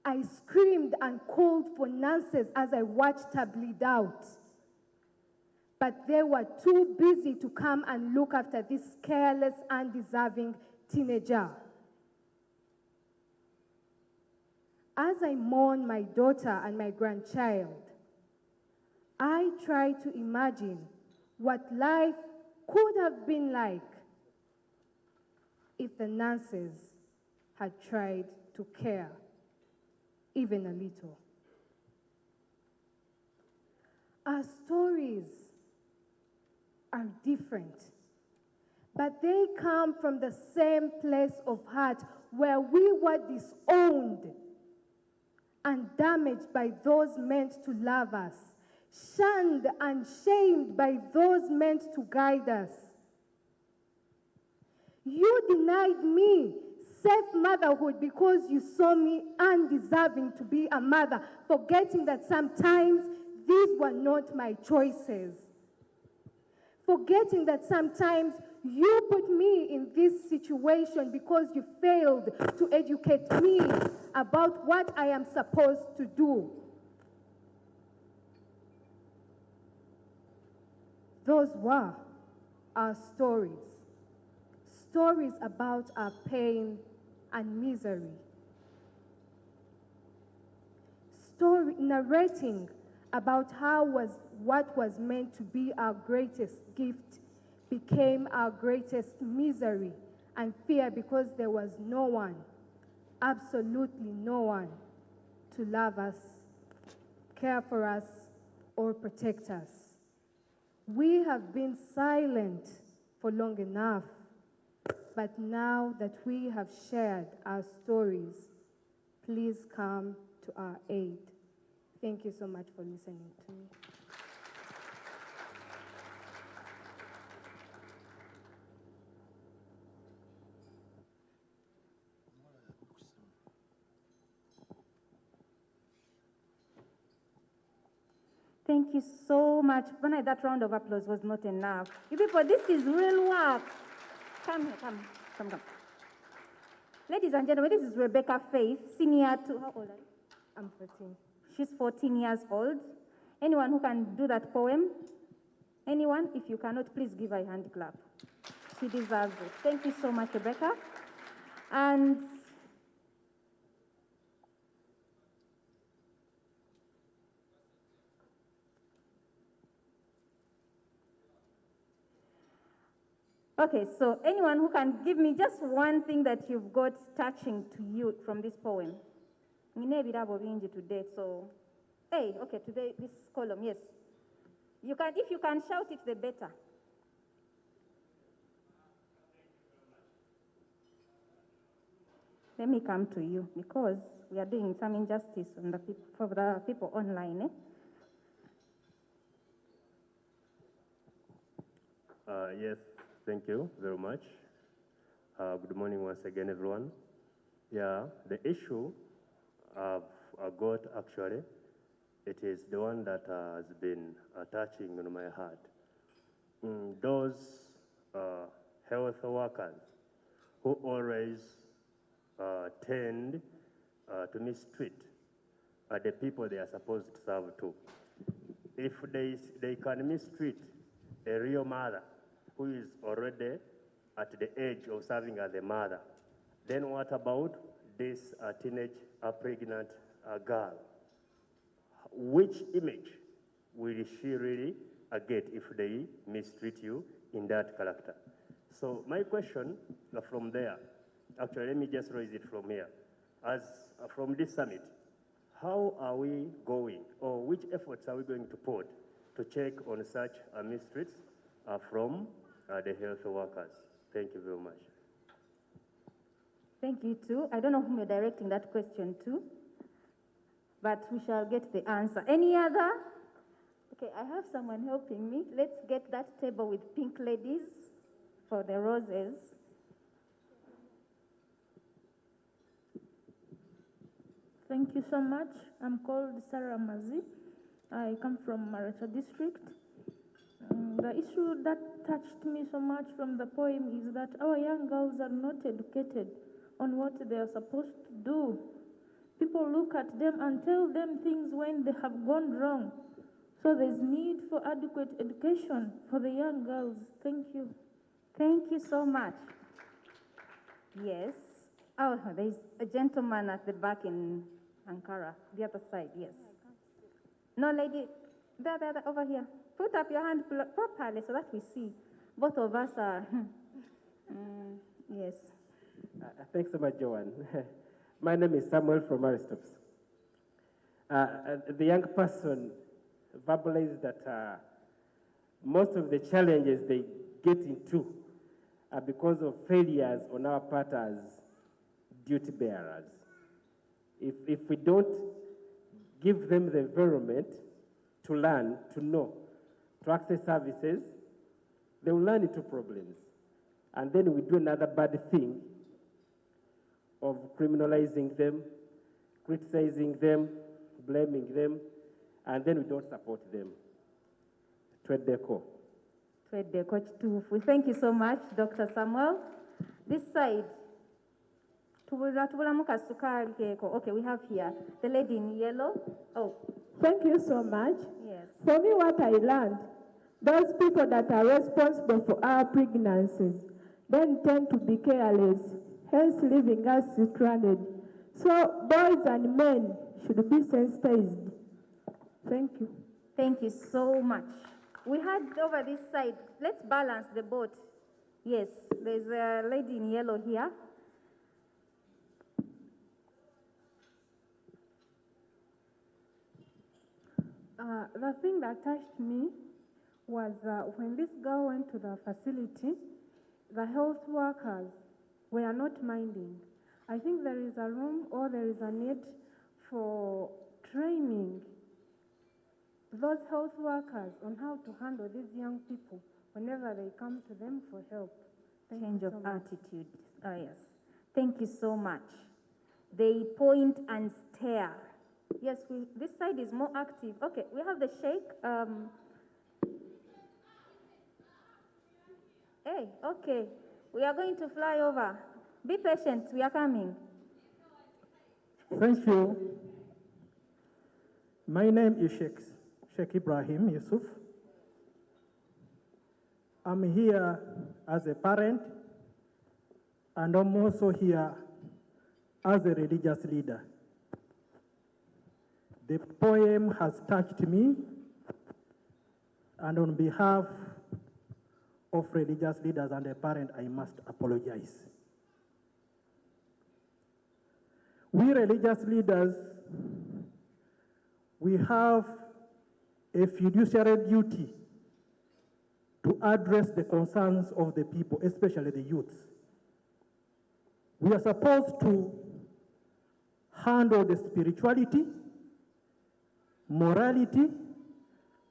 I screamed and called for nurses as I watched her bleed out. But they were too busy to come and look after this careless, undeserving teenager. As I mourn my daughter and my grandchild, I try to imagine what life could have been like if the nurses had tried to care even a little. Our stories are different, but they come from the same place of heart where we were disowned and damaged by those meant to love us, shunned and shamed by those meant to guide us. You denied me safe motherhood because you saw me undeserving to be a mother, forgetting that sometimes these were not my choices. forgetting that sometimes you put me in this situation because you failed to educate me about what I am supposed to do. Those were our stories. Stories about our pain and misery. Narrating about how what was meant to be our greatest gift became our greatest misery and fear because there was no one, absolutely no one, to love us, care for us, or protect us. We have been silent for long enough, but now that we have shared our stories, please come to our aid. Thank you so much for listening to me. Thank you so much. Bonai, that round of applause was not enough. You people, this is real work. Come here, come. Ladies and gentlemen, this is Rebecca Faith, senior to, how old are you? I'm 14. She's 14 years old. Anyone who can do that poem? Anyone? If you cannot, please give her a hand clap. She deserves it. Thank you so much, Rebecca. And okay, so anyone who can give me just one thing that you've got touching to you from this poem. Today, so, hey, okay, today, this column, yes. You can, if you can shout it, the better. Let me come to you because we are doing some injustice on the for the people online. Yes, thank you very much. Good morning once again, everyone. Yeah, the issue I've got actually, it is the one that has been touching on my heart. Those health workers who always tend to mistreat the people they are supposed to serve to. If they can mistreat a real mother who is already at the age of serving as a mother, then what about this teenage pregnant girl? Which image will she really get if they mistreat you in that character? So my question from there, actually let me just raise it from here. As from this summit, how are we going, or which efforts are we going to put to check on such mistreats from the health workers? Thank you very much. Thank you too. I don't know whom you're directing that question to, but we shall get the answer. Any other? Okay, I have someone helping me. Let's get that table with pink ladies for the roses. Thank you so much. I'm called Sarah Mazi. I come from Maracha district. The issue that touched me so much from the poem is that our young girls are not educated on what they are supposed to do. People look at them and tell them things when they have gone wrong. So there's need for adequate education for the young girls. Thank you. Thank you so much. Yes. Oh, there's a gentleman at the back in Ankara, the other side, yes. No, lady, there, over here. Put up your hand properly so that we see. Both of us are, yes. Thanks so much, Joanne. My name is Samuel from Aristops. The young person verbalized that most of the challenges they get into are because of failures on our part as duty bearers. If we don't give them the environment to learn, to know, to access services, they will run into problems. And then we do another bad thing of criminalizing them, criticizing them, blaming them, and then we don't support them. Trade deco. Twede Coach Tufu. Thank you so much, Dr. Samuel. This side. Okay, we have here the lady in yellow. Oh, Thank you so much. yes. For me, what I learned, those people that are responsible for our pregnancies then tend to be careless, hence leaving us stranded. So boys and men should be sensitized. Thank you. Thank you so much. We had over this side. Let's balance the boat. Yes, there's a lady in yellow here. The thing that touched me was when this girl went to the facility, the health workers were not minding. I think there is a room or there is a need for training those health workers on how to handle these young people whenever they come to them for help. Change of attitude. Oh, yes. Thank you so much. They point and stare. Yes, this side is more active. Okay, we have the sheikh. Hey, okay. We are going to fly over. Be patient, we are coming. Thank you. My name is Sheikh Ibrahim Yusuf. I'm here as a parent, and I'm also here as a religious leader. The poem has touched me, and on behalf of religious leaders and a parent, I must apologize. We religious leaders, we have a fiduciary duty to address the concerns of the people, especially the youths. We are supposed to handle the spirituality, morality,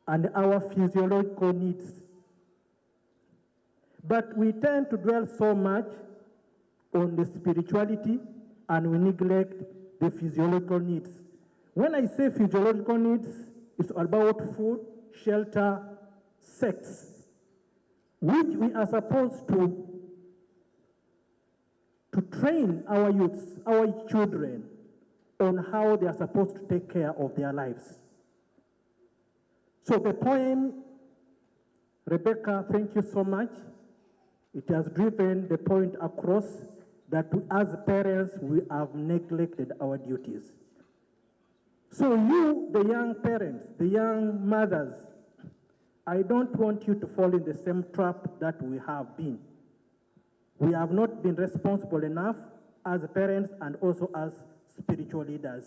and our physiological needs. But we tend to dwell so much on the spirituality and we neglect the physiological needs. When I say physiological needs, it's about food, shelter, sex, which we are supposed to train our youths, our children, on how they are supposed to take care of their lives. So the poem, Rebecca, thank you so much. It has driven the point across that as parents, we have neglected our duties. So you, the young parents, the young mothers, I don't want you to fall in the same trap that we have been. We have not been responsible enough as parents and also as spiritual leaders.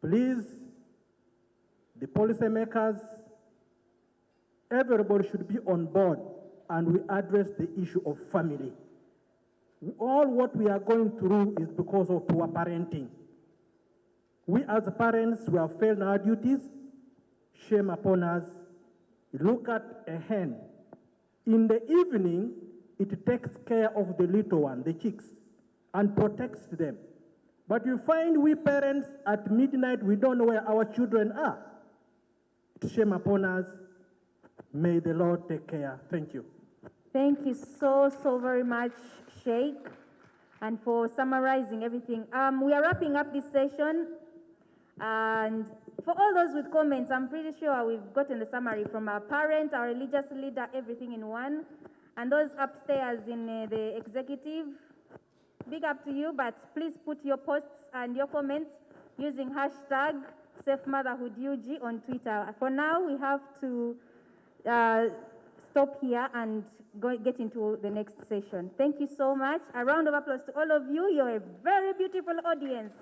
Please, the policymakers, everybody should be on board and we address the issue of family. All what we are going through is because of poor parenting. We as parents, we have failed our duties. Shame upon us. Look at a hen. In the evening, it takes care of the little one, the chicks, and protects them. But you find we parents at midnight, we don't know where our children are. It's shame upon us. May the Lord take care. Thank you. Thank you so very much, Sheikh, and for summarizing everything. We are wrapping up this session, and for all those with comments, I'm pretty sure we've gotten the summary from our parent, our religious leader, everything in one, and those upstairs in the executive. Big up to you, but please put your posts and your comments using hashtag SafeMotherhoodUG on Twitter. For now, we have to stop here and get into the next session. Thank you so much. A round of applause to all of you. You're a very beautiful audience,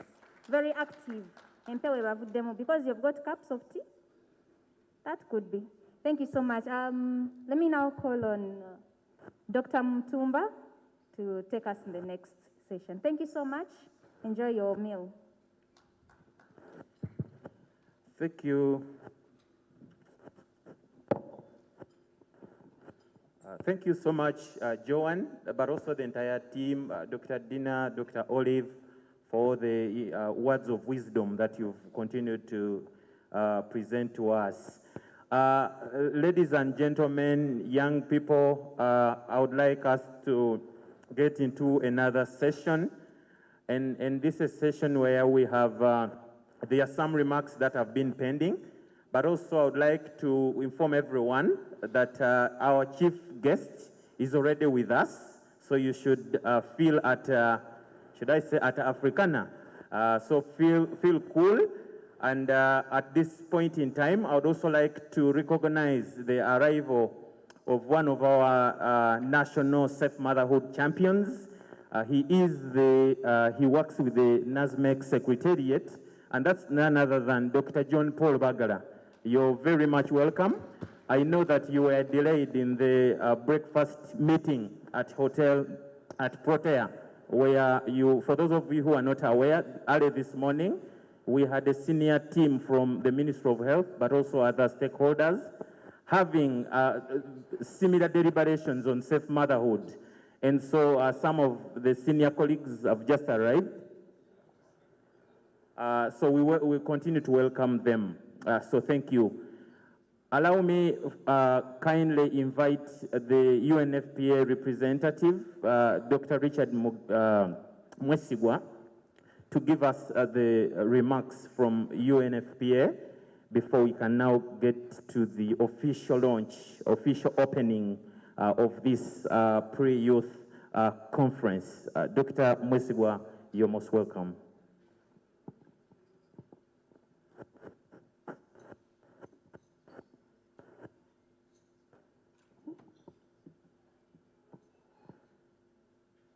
very active. Because you've got cups of tea? That could be. Thank you so much. Let me now call on Dr. Mutumba to take us in the next session. Thank you so much. Enjoy your meal. Thank you. Thank you so much, Joanne, but also the entire team, Dr. Dina, Dr. Olive, for the words of wisdom that you've continued to present to us. Ladies and gentlemen, young people, I would like us to get into another session. And this is a session where we have, there are some remarks that have been pending, but also I would like to inform everyone that our chief guest is already with us. So you should feel at, should I say, at Africana. So feel cool. And at this point in time, I would also like to recognize the arrival of one of our national safe motherhood champions. He works with the NASMEC Secretariat, and that's none other than Dr. John Paul Bagala. You're very much welcome. I know that you were delayed in the breakfast meeting at hotel at Protea, where you, for those of you who are not aware, early this morning, we had a senior team from the Ministry of Health, but also other stakeholders, having similar deliberations on safe motherhood. And so some of the senior colleagues have just arrived. So we continue to welcome them. So thank you. Allow me kindly invite the UNFPA representative, Dr. Richard Mwesigwa, to give us the remarks from UNFPA before we can now get to the official launch, official opening of this pre-youth conference. Dr. Mwesigwa, you're most welcome.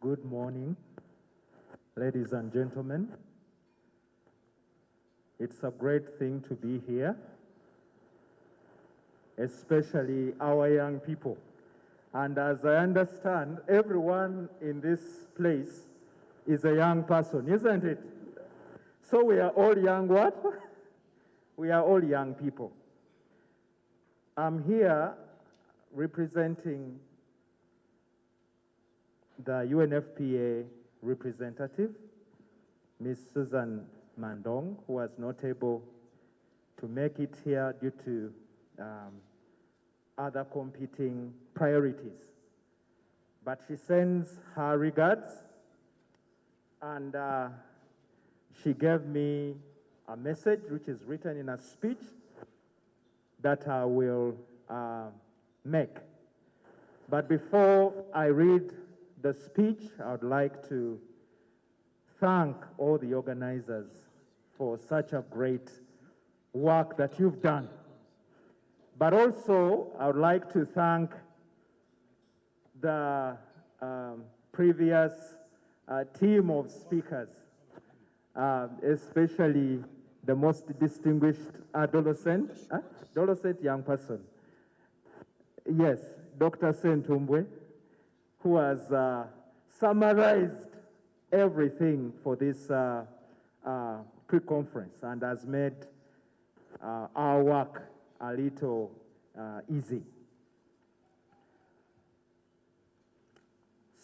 Good morning, ladies and gentlemen. It's a great thing to be here, especially our young people. And as I understand, everyone in this place is a young person, isn't it? So we are all young what? We are all young people. I'm here representing the UNFPA representative, Ms. Susan Mandong, who was not able to make it here due to other competing priorities. But she sends her regards, and she gave me a message which is written in a speech that I will make. But before I read the speech, I would like to thank all the organizers for such a great work that you've done. But also, I would like to thank the previous team of speakers, especially the most distinguished adolescent young person. Yes, Dr. Sentumbwe, who has summarized everything for this pre-conference and has made our work a little easy.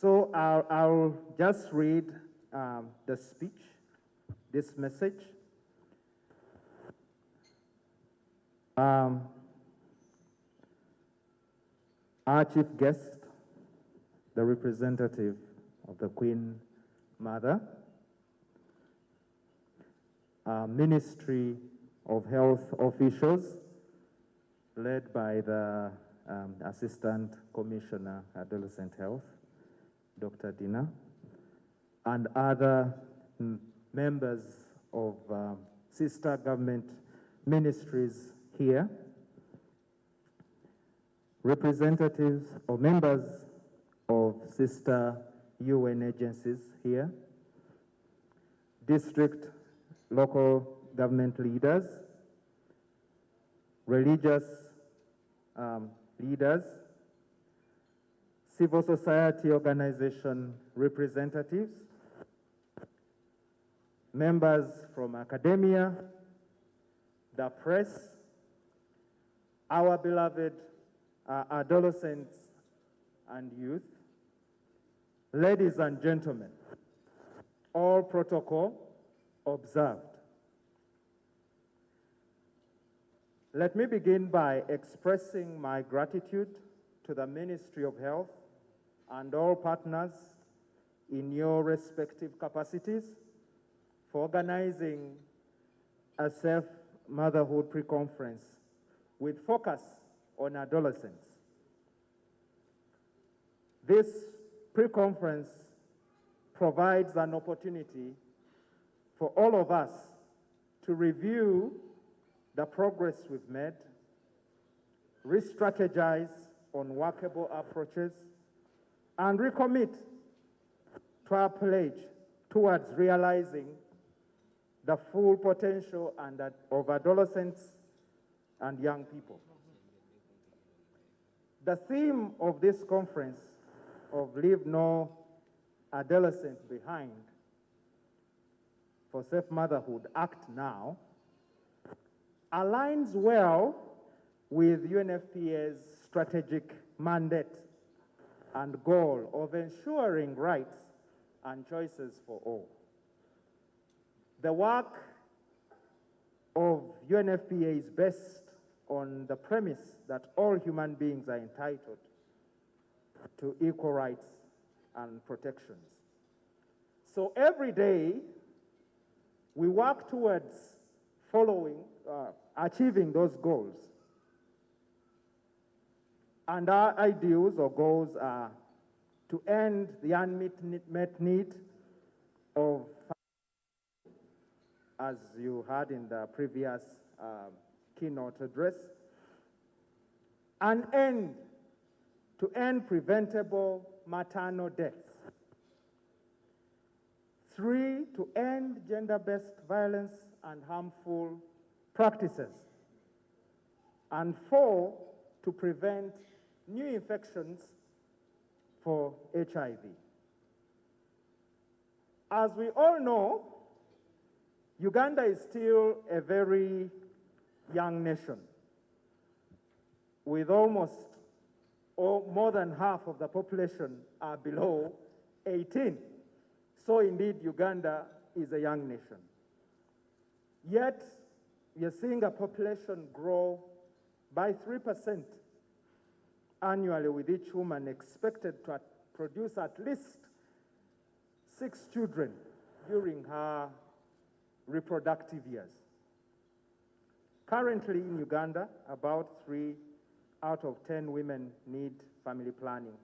So I'll just read the speech, this message. Our chief guest, the representative of the Queen Mother, Ministry of Health officials, led by the Assistant Commissioner, Adolescent Health, Dr. Dina, and other members of sister government ministries here, representatives or members of sister UN agencies here, district, local government leaders, religious leaders, civil society organization representatives, members from academia, the press, our beloved adolescents and youth, ladies and gentlemen, all protocol observed. Let me begin by expressing my gratitude to the Ministry of Health and all partners in your respective capacities for organizing a safe motherhood pre-conference with focus on adolescents. This pre-conference provides an opportunity for all of us to review the progress we've made, re-strategize on workable approaches, and recommit to our pledge towards realizing the full potential of adolescents and young people. The theme of this conference of Leave No Adolescent Behind for Safe Motherhood, Act Now, aligns well with UNFPA's strategic mandate and goal of ensuring rights and choices for all. The work of UNFPA is based on the premise that all human beings are entitled to equal rights and protections. So every day, we work towards achieving those goals. And our ideals or goals are to end the unmet need of, as you heard in the previous keynote address, and to end preventable maternal deaths. 3, to end gender-based violence and harmful practices. And 4, to prevent new infections for HIV. As we all know, Uganda is still a very young nation, with almost or more than half of the population are below 18. So indeed, Uganda is a young nation. Yet, we are seeing a population grow by 3% annually, with each woman expected to produce at least 6 children during her reproductive years. Currently in Uganda, about 3 out of 10 women need family planning,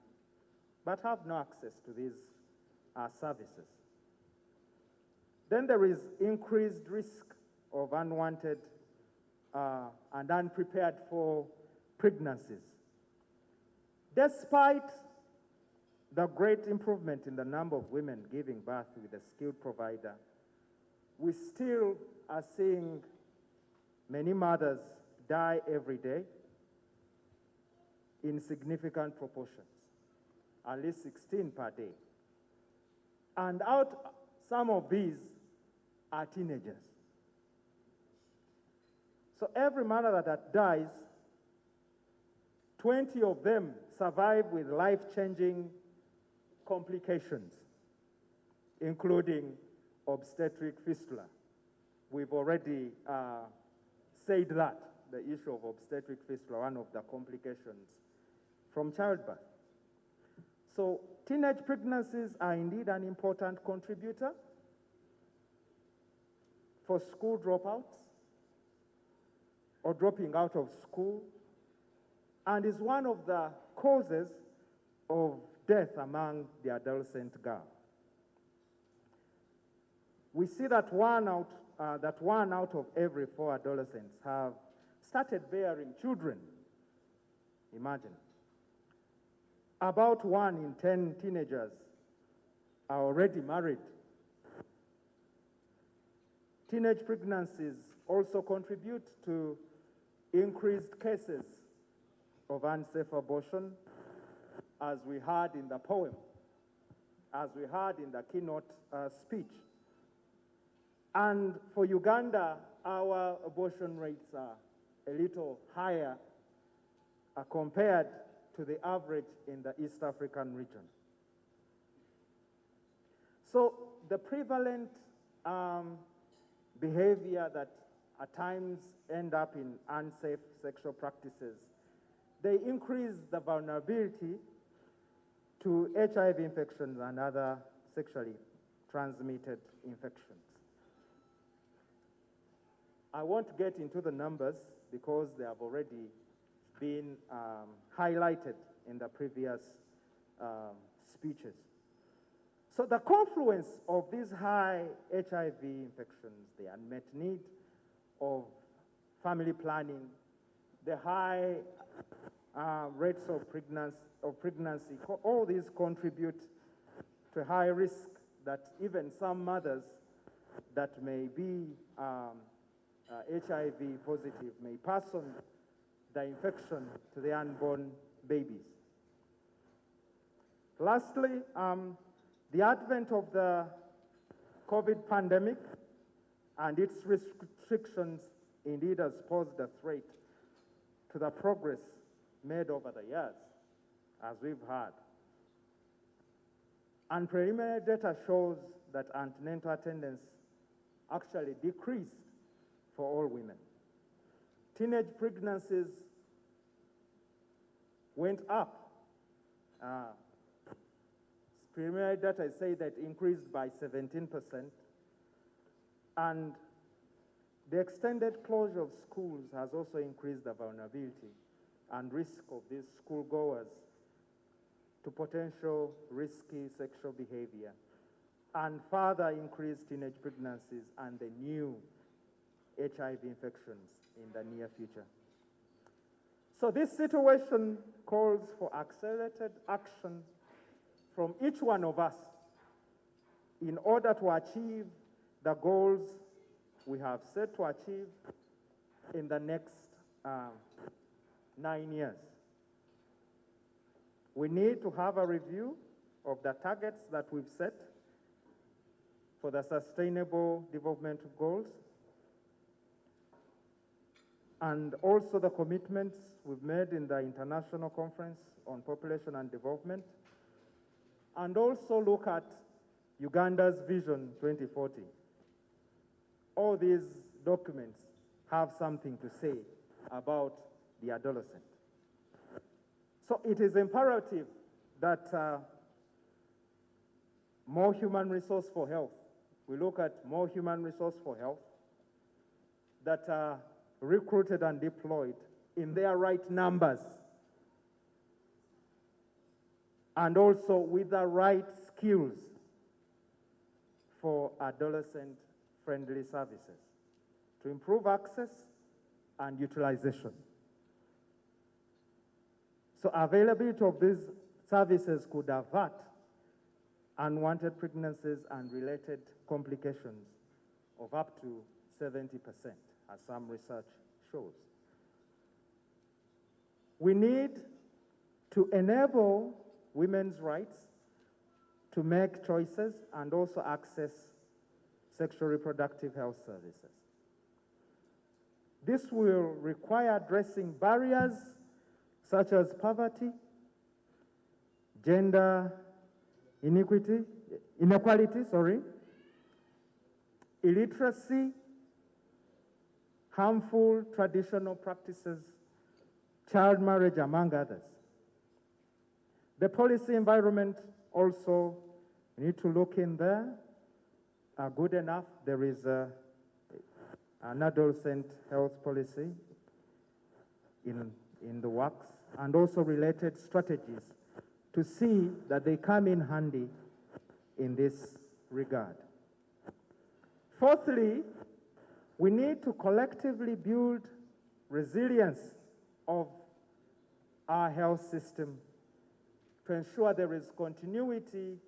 but have no access to these services. Then there is increased risk of unwanted and unprepared for pregnancies. Despite the great improvement in the number of women giving birth with a skilled provider, we still are seeing many mothers die every day in significant proportions, at least 16 per day. And some of these are teenagers. So every mother that dies, 20 of them survive with life-changing complications, including obstetric fistula. We've already said that, the issue of obstetric fistula, one of the complications from childbirth. So teenage pregnancies are indeed an important contributor for school dropouts or dropping out of school, and is one of the causes of death among the adolescent girl. We see that one out of every 4 adolescents have started bearing children. Imagine. About 1 in 10 teenagers are already married. Teenage pregnancies also contribute to increased cases of unsafe abortion, as we heard in the poem, as we heard in the keynote speech. And for Uganda, our abortion rates are a little higher compared to the average in the East African region. So the prevalent behavior that at times end up in unsafe sexual practices. They increase the vulnerability to HIV infections and other sexually transmitted infections. I won't get into the numbers because they have already been highlighted in the previous speeches. So the confluence of these high HIV infections, the unmet need of family planning, the high rates of pregnancy, all these contribute to high risk that even some mothers that may be HIV positive may pass on the infection to the unborn babies. Lastly, the advent of the COVID pandemic and its restrictions indeed has posed a threat to the progress made over the years, as we've heard. And preliminary data shows that antenatal attendance actually decreased for all women. Teenage pregnancies went up. Preliminary data say that increased by 17%. And the extended closure of schools has also increased the vulnerability and risk of these schoolgoers to potential risky sexual behavior, and further increased teenage pregnancies and the new HIV infections in the near future. So this situation calls for accelerated action from each one of us in order to achieve the goals we have set to achieve in the next 9 years. We need to have a review of the targets that we've set for the Sustainable Development Goals, and also the commitments we've made in the International Conference on Population and Development, and also look at Uganda's Vision 2040. All these documents have something to say about the adolescent. So it is imperative that more human resource for health. We look at more human resource for health that are recruited and deployed in their right numbers, and also with the right skills for adolescent-friendly services to improve access and utilization. So availability of these services could avert unwanted pregnancies and related complications of up to 70%, as some research shows. We need to enable women's rights to make choices and also access sexual reproductive health services. This will require addressing barriers such as poverty, gender inequality, illiteracy, harmful traditional practices, child marriage, among others. The policy environment also, we need to look in there. Good enough, there is an adolescent health policy in the works, and also related strategies to see that they come in handy in this regard. Fourthly, we need to collectively build resilience of our health system to ensure there is continuity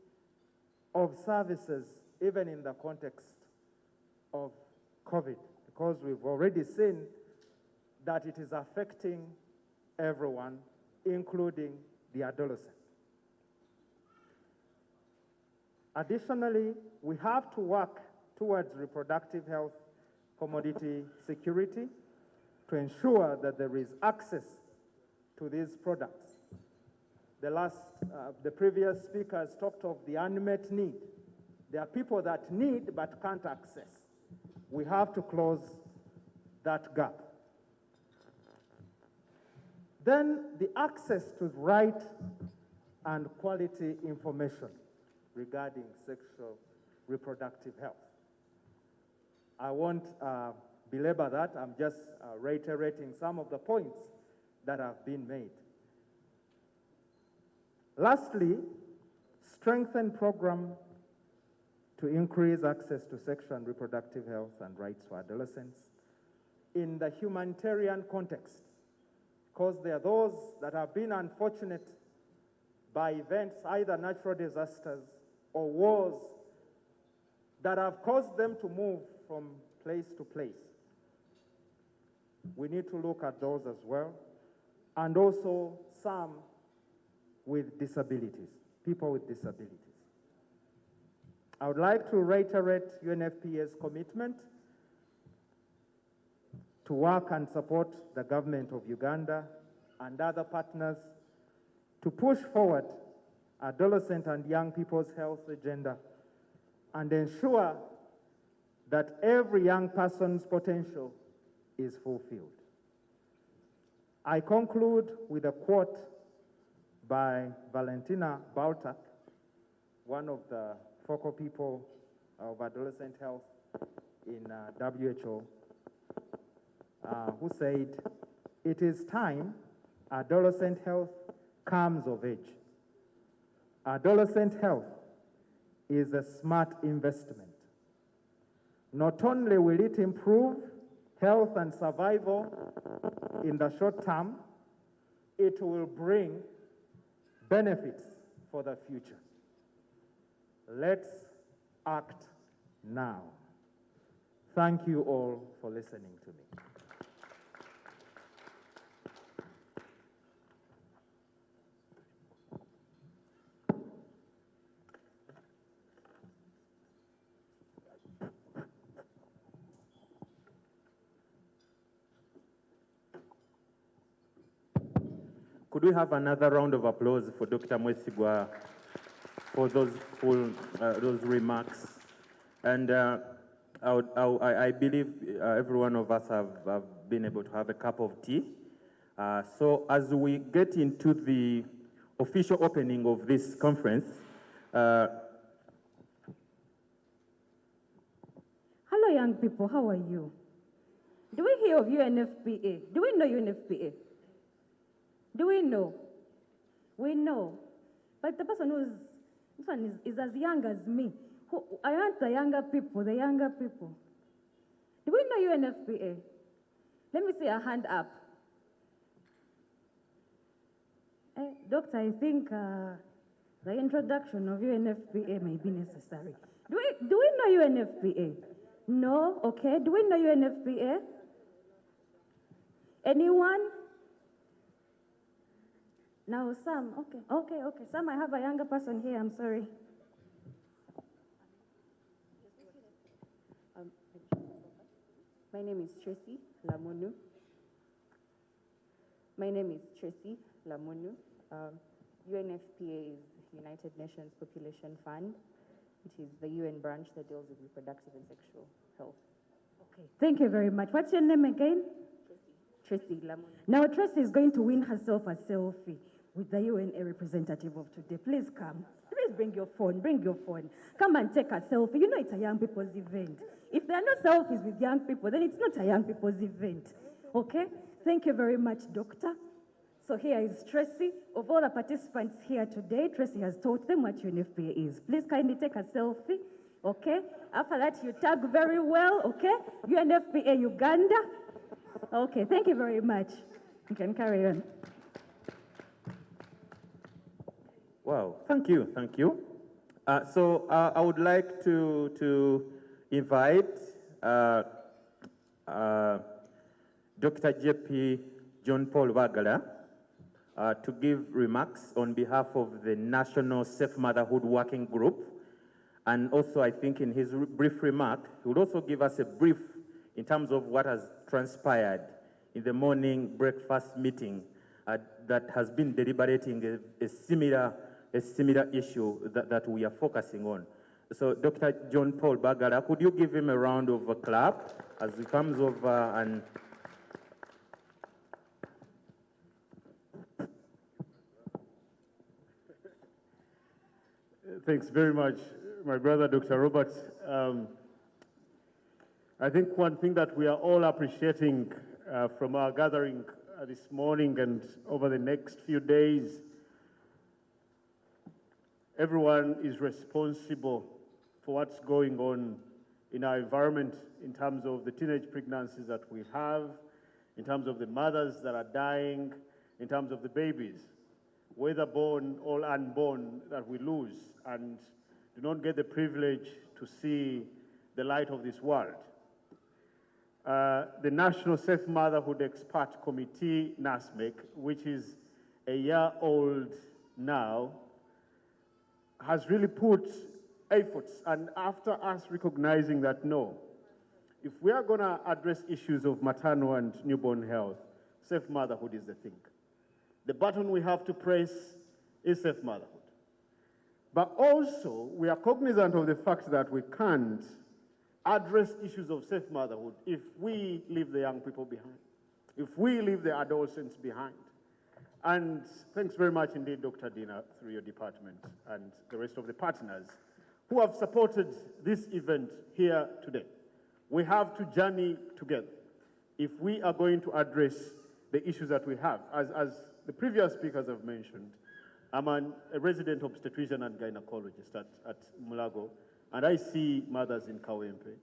of services even in the context of COVID, because we've already seen that it is affecting everyone, including the adolescent. Additionally, we have to work towards reproductive health commodity security to ensure that there is access to these products. The previous speakers talked of the unmet need. There are people that need but can't access. We have to close that gap. Then the access to right and quality information regarding sexual reproductive health. I won't belabor that. I'm just reiterating some of the points that have been made. Lastly, strengthen program to increase access to sexual and reproductive health and rights for adolescents in the humanitarian context, because there are those that have been unfortunate by events, either natural disasters or wars, that have caused them to move from place to place. We need to look at those as well, and also some with disabilities, people with disabilities. I would like to reiterate UNFPA's commitment to work and support the government of Uganda and other partners to push forward adolescent and young people's health agenda and ensure that every young person's potential is fulfilled. I conclude with a quote by Valentina Baltak, one of the focal people of adolescent health in WHO, who said, "It is time adolescent health comes of age. Adolescent health is a smart investment. Not only will it improve health and survival in the short term, it will bring benefits for the future. Let's act now." Thank you all for listening to me. Could we have another round of applause for Dr. Mwesigwa for those those remarks? And I believe every one of us have been able to have a cup of tea. So as we get into the official opening of this conference, hello, young people. How are you? Do we hear of UNFPA? Do we know UNFPA? Do we know? We know. But the person this one is as young as me. I want the younger people, the younger people. Do we know UNFPA? Let me see a hand up. Doctor, I think the introduction of UNFPA may be necessary. Do we know UNFPA? No? Okay. Do we know UNFPA? Anyone? Now, Sam, okay. Sam, I have a younger person here, I'm sorry. My name is Tracy Lamunu. UNFPA is United Nations Population Fund. It is the UN branch that deals with reproductive and sexual health. Okay, thank you very much. What's your name again? Tracy Lamunu. Now, Tracy is going to win herself a selfie with the UNA representative of today. Please come. Please bring your phone. Come and take a selfie. You know it's a young people's event. If there are no selfies with young people, then it's not a young people's event. Okay? Thank you very much, Doctor. So here is Tracy. Of all the participants here today, Tracy has taught them what UNFPA is. Please kindly take a selfie. Okay? After that, you tag very well. Okay? UNFPA Uganda. Okay, thank you very much. You can carry on. Wow, thank you. So I would like to invite Dr. JP John Paul Bagala to give remarks on behalf of the National Safe Motherhood Working Group. And also, I think in his brief remark, he would also give us a brief in terms of what has transpired in the morning breakfast meeting that has been deliberating a similar issue that we are focusing on. So Dr. John Paul Bagala, could you give him a round of applause as he comes over and Thanks very much, my brother, Dr. Robert. I think one thing that we are all appreciating from our gathering this morning and over the next few days, everyone is responsible for what's going on in our environment in terms of the teenage pregnancies that we have, in terms of the mothers that are dying, in terms of the babies, whether born or unborn, that we lose and do not get the privilege to see the light of this world. The National Safe Motherhood Expert Committee, NASMEC, which is a year old now, has really put efforts, and after us recognizing that, no, if we are going to address issues of maternal and newborn health, safe motherhood is the thing. The button we have to press is safe motherhood. But also, we are cognizant of the fact that we can't address issues of safe motherhood if we leave the young people behind, if we leave the adolescents behind. And thanks very much indeed, Dr. Dina, through your department and the rest of the partners who have supported this event here today. We have to journey together if we are going to address the issues that we have. As the previous speakers have mentioned, I'm a resident obstetrician and gynecologist at Mulago, and I see mothers in Kawempe.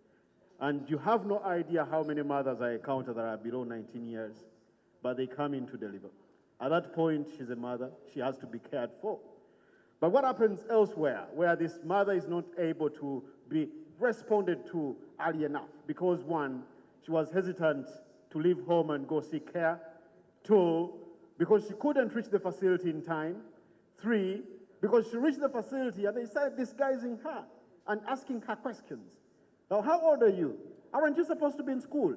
And you have no idea how many mothers I encounter that are below 19 years, but they come in to deliver. At that point, she's a mother. She has to be cared for. But what happens elsewhere, where this mother is not able to be responded to early enough? Because one, she was hesitant to leave home and go seek care. Two, because she couldn't reach the facility in time. Three, because she reached the facility and they started disguising her and asking her questions. Now, how old are you? Aren't you supposed to be in school?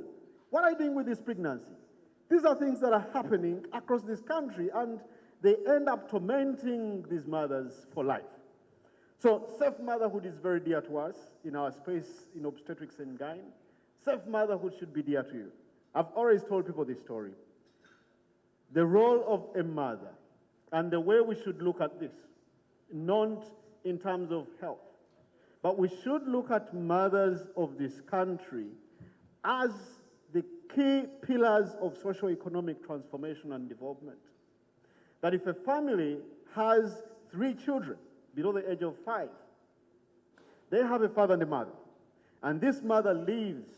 What are you doing with this pregnancy? These are things that are happening across this country, and they end up tormenting these mothers for life. So safe motherhood is very dear to us in our space in obstetrics and gyne. Safe motherhood should be dear to you. I've always told people this story. The role of a mother and the way we should look at this, not in terms of health, but we should look at mothers of this country as the key pillars of socio-economic transformation and development. That if a family has 3 children below the age of 5, they have a father and a mother, and this mother leaves,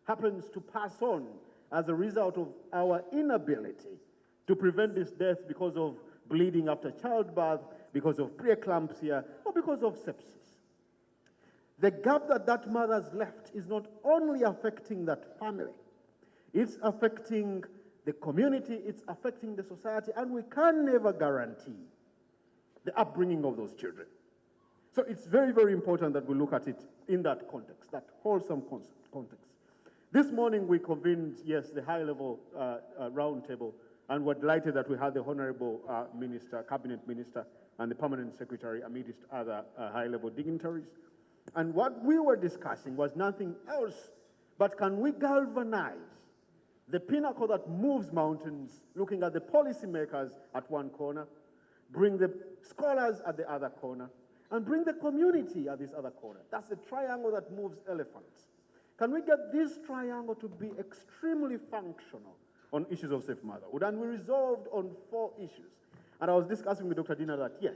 happens to pass on as a result of our inability to prevent this death because of bleeding after childbirth, because of preeclampsia, or because of sepsis. The gap that that mother's left is not only affecting that family, it's affecting the community, it's affecting the society, and we can never guarantee the upbringing of those children. So it's very, very important that we look at it in that context, that wholesome context. This morning we convened, yes, the high-level roundtable, and we're delighted that we had the Honorable Minister, Cabinet Minister, and the Permanent Secretary amidst other high-level dignitaries. And what we were discussing was nothing else but can we galvanize the pinnacle that moves mountains, looking at the policymakers at one corner, bring the scholars at the other corner, and bring the community at this other corner. That's the triangle that moves elephants. Can we get this triangle to be extremely functional on issues of safe motherhood? And we resolved on 4 issues. And I was discussing with Dr. Dina that, yes,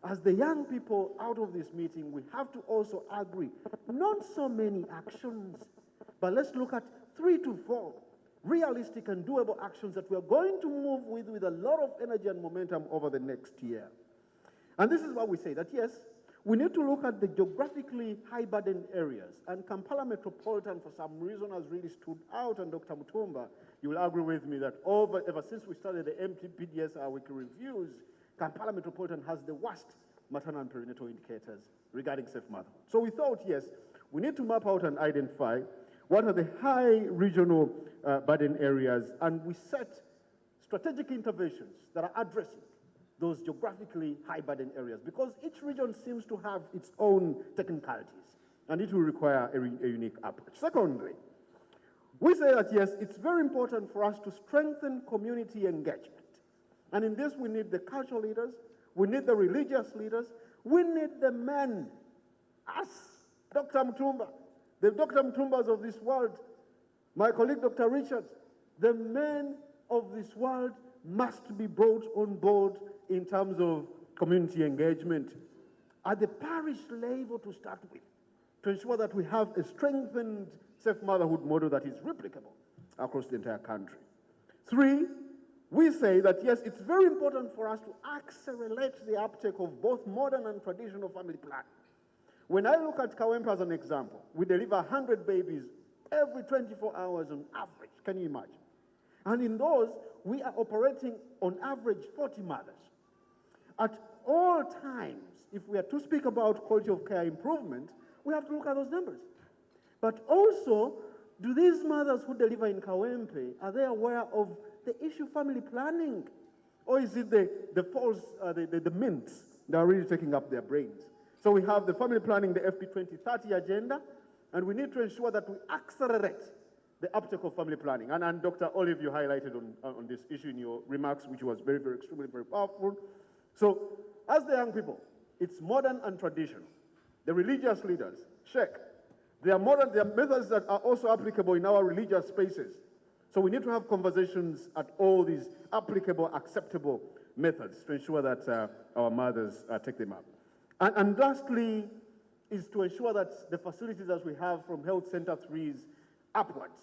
as the young people out of this meeting, we have to also agree, not so many actions, but let's look at 3 to 4 realistic and doable actions that we are going to move with a lot of energy and momentum over the next year. And this is what we say, that yes, we need to look at the geographically high burden areas, and Kampala Metropolitan for some reason has really stood out, and Dr. Mutumba, you will agree with me that ever since we started the MTPDS, our weekly reviews, Kampala Metropolitan has the worst maternal and perinatal indicators regarding safe motherhood. So we thought, yes, we need to map out and identify what are the high regional burden areas, and we set strategic interventions that are addressing those geographically high burden areas, because each region seems to have its own technicalities, and it will require a unique approach. Secondly, we say that yes, it's very important for us to strengthen community engagement. And in this, we need the cultural leaders, we need the religious leaders, we need the men, us, Dr. Mtumba, the Dr. Mtumbas of this world, my colleague Dr. Richards, the men of this world must be brought on board in terms of community engagement at the parish level to start with, to ensure that we have a strengthened safe motherhood model that is replicable across the entire country. 3, we say that yes, it's very important for us to accelerate the uptake of both modern and traditional family planning. When I look at Kawempe as an example, we deliver 100 babies every 24 hours on average. Can you imagine? And in those, we are operating on average 40 mothers. At all times, if we are to speak about quality of care improvement, we have to look at those numbers. But also, do these mothers who deliver in Kawempe, are they aware of the issue of family planning? Or is it the false, the mints that are really taking up their brains? So we have the family planning, the FP 2030 agenda, and we need to ensure that we accelerate the uptake of family planning. And Dr. Olive, you highlighted on this issue in your remarks, which was very, very, extremely, very powerful. So as the young people, it's modern and traditional. The religious leaders, Sheikh, they are methods that are also applicable in our religious spaces. So we need to have conversations at all these applicable, acceptable methods to ensure that our mothers take them up. And lastly, is to ensure that the facilities that we have from Health Center 3s upwards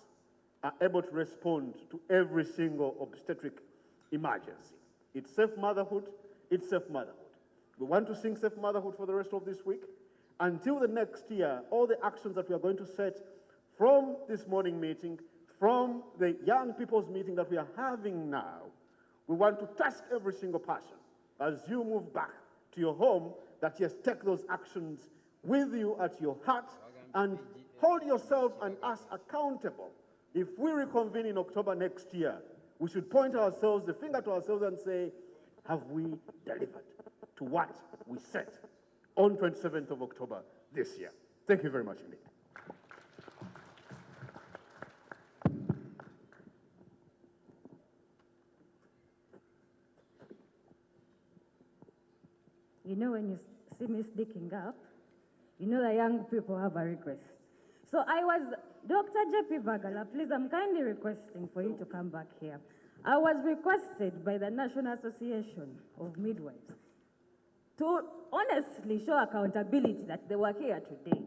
are able to respond to every single obstetric emergency. It's safe motherhood, it's safe motherhood. We want to sing safe motherhood for the rest of this week. Until the next year, all the actions that we are going to set from this morning meeting, from the young people's meeting that we are having now, we want to task every single person as you move back to your home that yes, take those actions with you at your heart and hold yourself and us accountable. If we reconvene in October next year, we should point ourselves, the finger to ourselves and say, have we delivered to what we set on 27th of October this year? Thank you very much indeed. You know, when you see me sticking up, you know the young people have a request. So Dr. JP Bagala, please, I'm kindly requesting for you to come back here. I was requested by the National Association of Midwives to honestly show accountability that they were here today.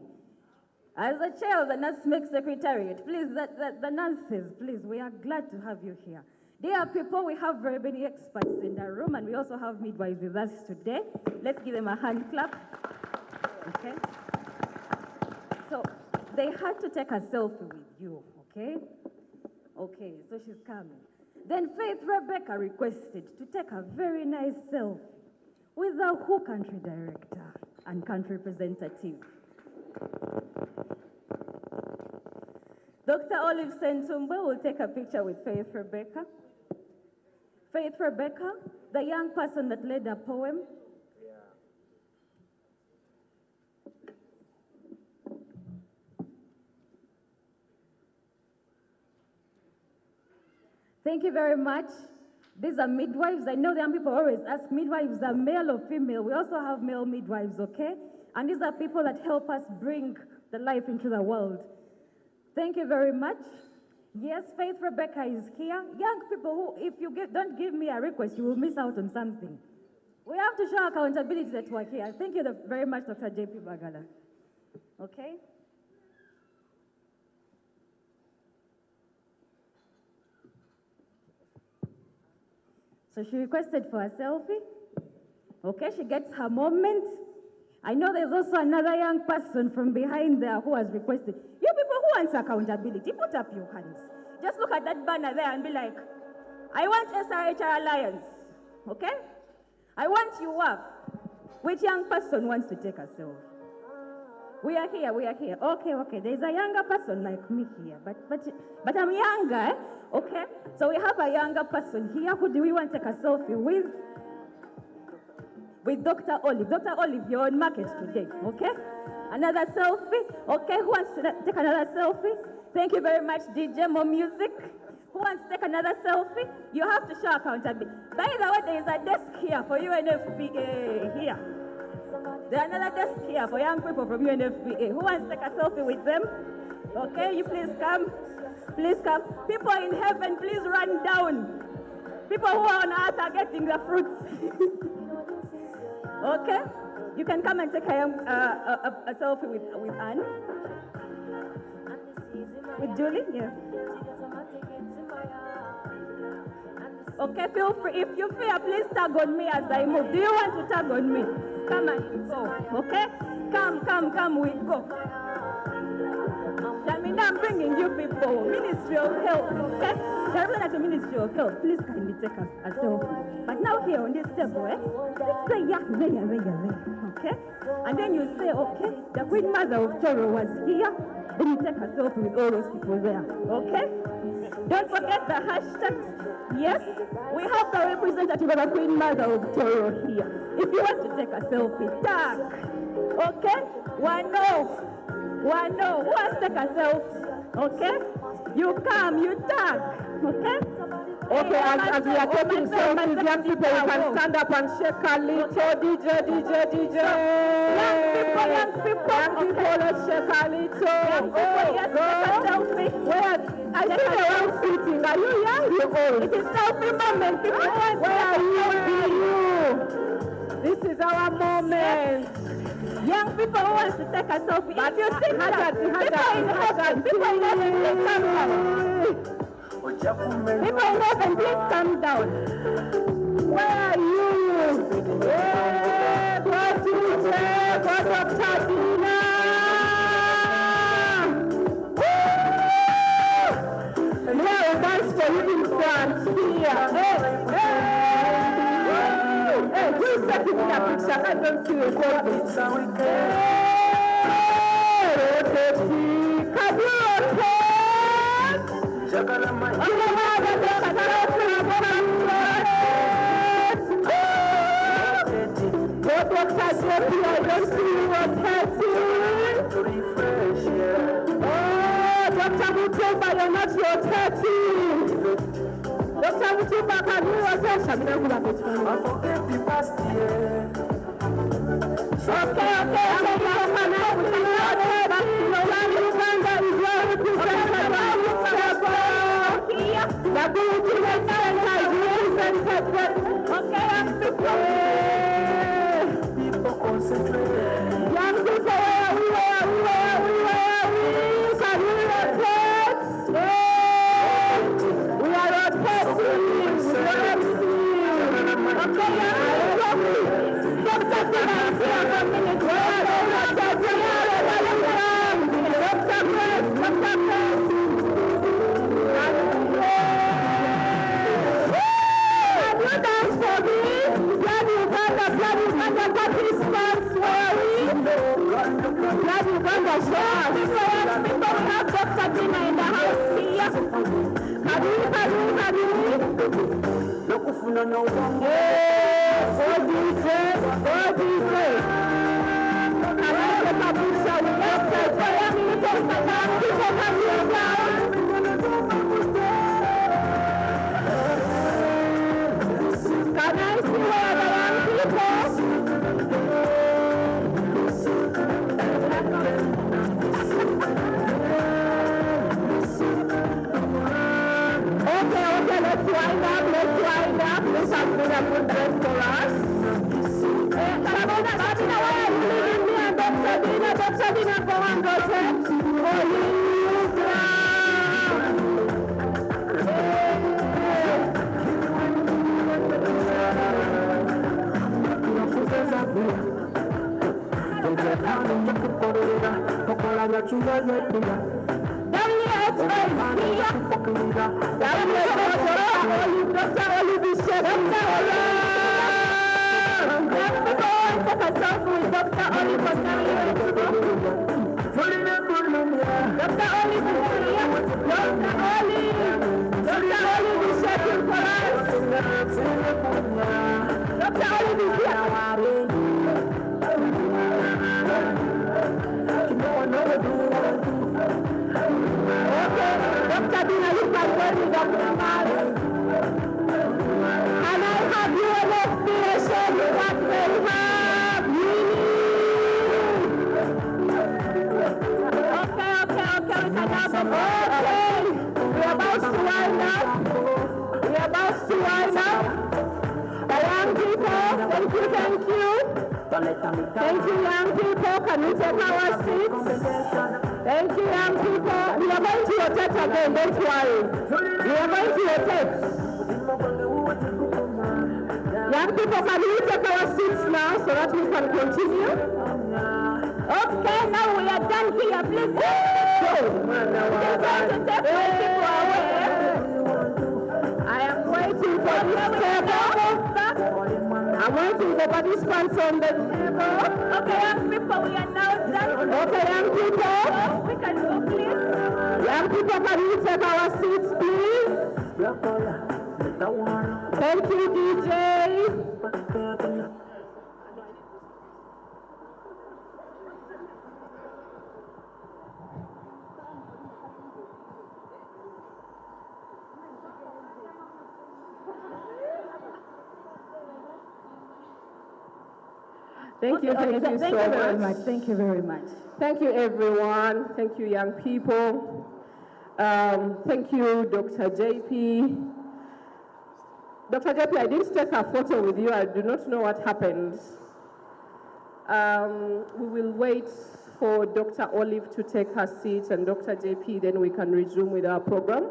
As the chair of the NASMEC Secretariat, please, the nurses, please, we are glad to have you here. Dear people, we have very many experts in the room, and we also have midwives with us today. Let's give them a hand clap. Okay? So they had to take a selfie with you, okay? Okay, so she's coming. Then Faith Rebecca requested to take a very nice selfie with the WHO country director and country representative. Dr. Olive Sentumbe will take a picture with Faith Rebecca. Faith Rebecca, the young person that led a poem. Thank you very much. These are midwives. I know the young people always ask, midwives are male or female? We also have male midwives, okay? And these are people that help us bring the life into the world. Thank you very much. Yes, Faith Rebecca is here. Young people who, if you don't give me a request, you will miss out on something. We have to show accountability that we're here. Thank you very much, Dr. JP Bagala. Okay? So she requested for a selfie. Okay, she gets her moment. I know there's also another young person from behind there who has requested. You people who want accountability, put up your hands. Just look at that banner there and be like, I want SRHR Alliance, okay? I want you up. Which young person wants to take a selfie? We are here, we are here. Okay, there's a younger person like me here, but I'm younger, eh? Okay? So we have a younger person here. Who do we want to take a selfie with? with Dr. Olive. Dr. Olive, you're on market today, okay? Another selfie. Okay, who wants to take another selfie? Thank you very much, DJ. More music. Who wants to take another selfie? You have to show accountability. By the way, there is a desk here for UNFPA here. There's another desk here for young people from UNFPA. Who wants to take a selfie with them? Okay, you please come. Please come. People in heaven, please run down. People who are on earth are getting the fruits. Okay? You can come and take a selfie with Anne. With Julie? Yes. Okay, feel free. If you fear, please tag on me as I move. Do you want to tag on me? Come and go. Okay? Come, we go. I'm bringing you people. Ministry of Health. Okay? The representative Ministry of Health, please kindly take a selfie. But now here on this table, let's say yeah, there. Okay? And then you say, okay, the Queen Mother of Toro was here. Then you take a selfie with all those people there. Okay? Don't forget the hashtags. Yes, we have the representative of the Queen Mother of Toro here. If you want to take a selfie, tag. Okay? One no. Who wants to take a selfie? Okay? You come, you tag. Okay? Okay, as we are taking selfies, young people, you can stand up and shake a little. DJ. Young people, let's shake a little. Young people, yes, take a selfie. Where? I see the one sitting. Are you young? You're old. It is selfie moment. People want to Where are you? This is our moment. Young people who want to take a selfie. If you sit down, people in heaven, please come down. People in heaven, please come down. Where are you? Hey, go Dr. Dina. And here a dance for you in front. Here. Hey, who's taking a picture? I don't see a photo. Can you rotate? I don't see you rotating. Oh, Dr. Mutumba, you're not rotating. Dr. Mutumba, can you rotate? I forget the past year. Okay. Uganda is well represented. The Bulletin Center is represented. People concentrate. Young people, where can we rotate? We are rotating. Dr. Uganda, people have Dr. Dina in the house here. Can I see where the young people? Okay, let's wind up. This has been a good day for us. Dr. why are you leaving me and Dr. Dina? Dr. Dina, go and rotate. Dr. Olive is shaking for us. Dr. Olive is here. Thank you, young people. Can we take our seats? Thank you, young people. We are going to rotate again, don't worry. We are going to rotate. Young people, can we take our seats now so that we can continue? Okay, now we are done here. Please go. Just trying to take my people away. I am waiting for this table. I'm waiting for participants on the table. Okay, young people, we are now done. Okay, young people. We can go, please. Young people, can we take our seats, please? Thank you, DJ. Thank you, thank you so very much. much. Thank you very much. Thank you, everyone. Thank you, young people. Thank you, Dr. JP. Dr. JP, I didn't take a photo with you. I do not know what happened. We will wait for Dr. Olive to take her seat and Dr. JP, then we can resume with our program.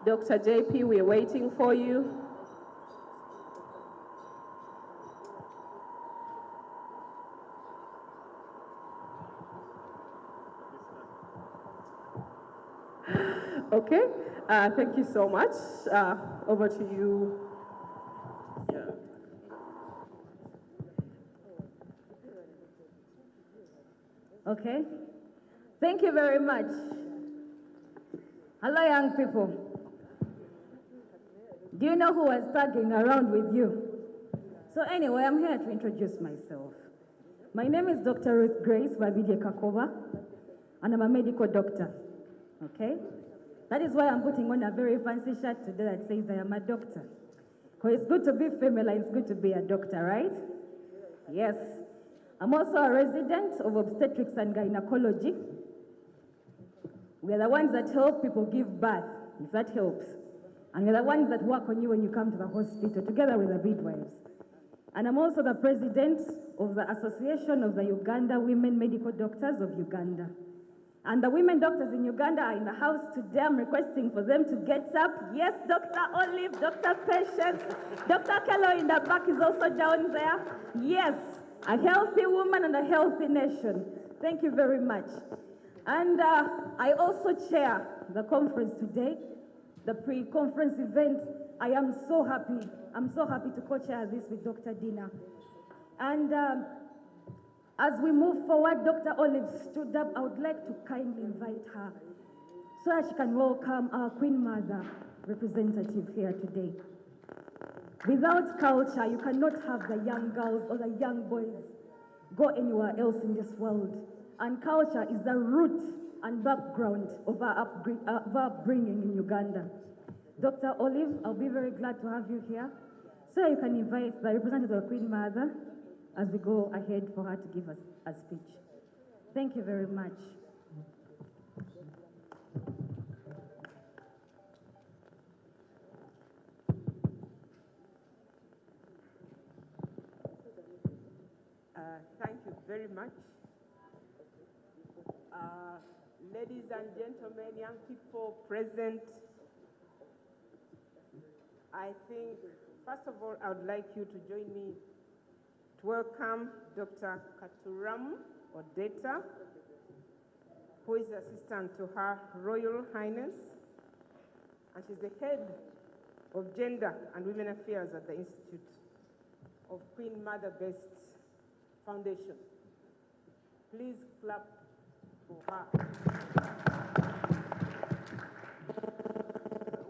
Dr. JP, we're waiting for you. Okay, thank you so much. Over to you. Okay. Thank you very much. Hello, young people. Do you know who was tagging around with you? So anyway, I'm here to introduce myself. My name is Dr. Ruth Grace Babide Kakova, and I'm a medical doctor. Okay? That is why I'm putting on a very fancy shirt today that says I am a doctor. Because it's good to be female and it's good to be a doctor, right? Yes. I'm also a resident of obstetrics and gynecology. We are the ones that help people give birth, if that helps. And we're the ones that work on you when you come to the hospital, together with the midwives. And I'm also the president of the Association of the Uganda Women Medical Doctors of Uganda. And the women doctors in Uganda are in the house today. I'm requesting for them to get up. Yes, Dr. Olive, Dr. Patience, Dr. Kello in the back is also down there. Yes, a healthy woman and a healthy nation. Thank you very much. And I also chair the conference today, the pre-conference event. I am so happy. I'm so happy to co-chair this with Dr. Dina. And as we move forward, Dr. Olive stood up. I would like to kindly invite her so that she can welcome our Queen Mother representative here today. Without culture, you cannot have the young girls or the young boys go anywhere else in this world. And culture is the root and background of our upbringing in Uganda. Dr. Olive, I'll be very glad to have you here. So you can invite the representative of the Queen Mother as we go ahead for her to give us a speech. Thank you very much. Thank you very much. Ladies and gentlemen, young people present, I think, first of all, I would like you to join me to welcome Dr. Katuram Odeta, who is assistant to Her Royal Highness, and she's the head of Gender and Women Affairs at the Institute of Queen Mother Best Foundation. Please clap for her.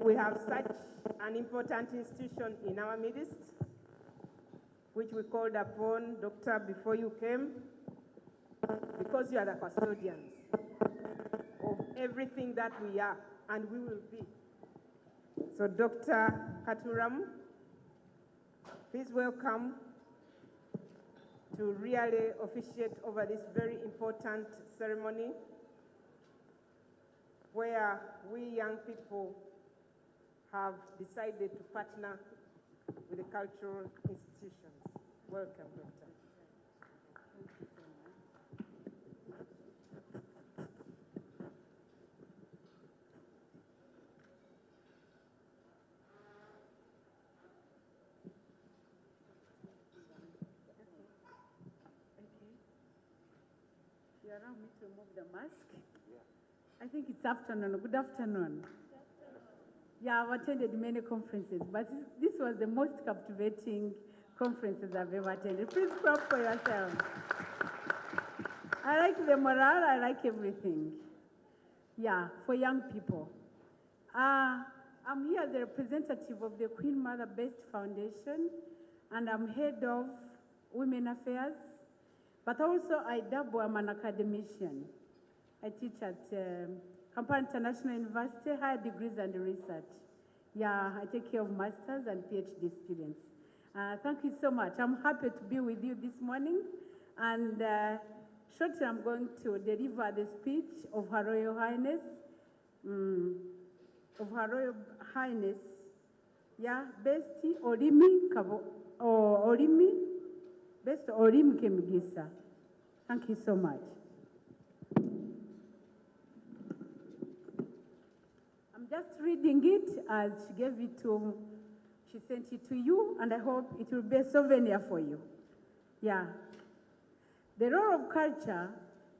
We have such an important institution in our midst, which we called upon, Doctor, before you came, because you are the custodians of everything that we are and we will be. So Dr. Katuram, please welcome to really officiate over this very important ceremony. where we young people have decided to partner with the cultural institutions. Welcome, Doctor. You allow me to remove the mask? I think it's afternoon. Good afternoon. Yeah, I've attended many conferences, but this was the most captivating conferences I've ever attended. Please clap for yourselves. I like the morale, I like everything. Yeah, for young people. I'm here as the representative of the Queen Mother Best Foundation, and I'm head of Women Affairs, but also I'm an academician. I teach at Kampala International University, higher degrees and research. Yeah, I take care of masters and PhD students. Thank you so much. I'm happy to be with you this morning. And shortly I'm going to deliver the speech of Her Royal Highness, Besti Orimi Kemigisa. Thank you so much. I'm just reading it as she sent it to you, and I hope it will be a souvenir for you. Yeah. The role of culture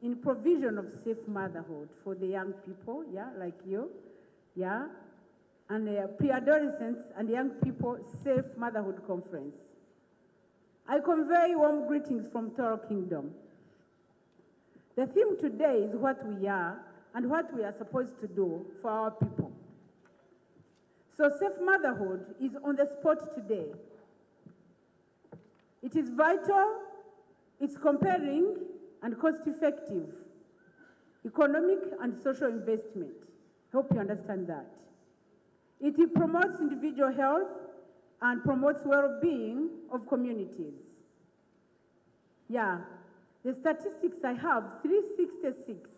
in provision of safe motherhood for the young people, yeah, like you, yeah, and pre-adolescents and young people safe motherhood conference. I convey warm greetings from Toro Kingdom. The theme today is what we are and what we are supposed to do for our people. So safe motherhood is on the spot today. It is vital, it's compelling and cost-effective, economic and social investment. Hope you understand that. It promotes individual health and promotes well-being of communities. Yeah, the statistics I have, 366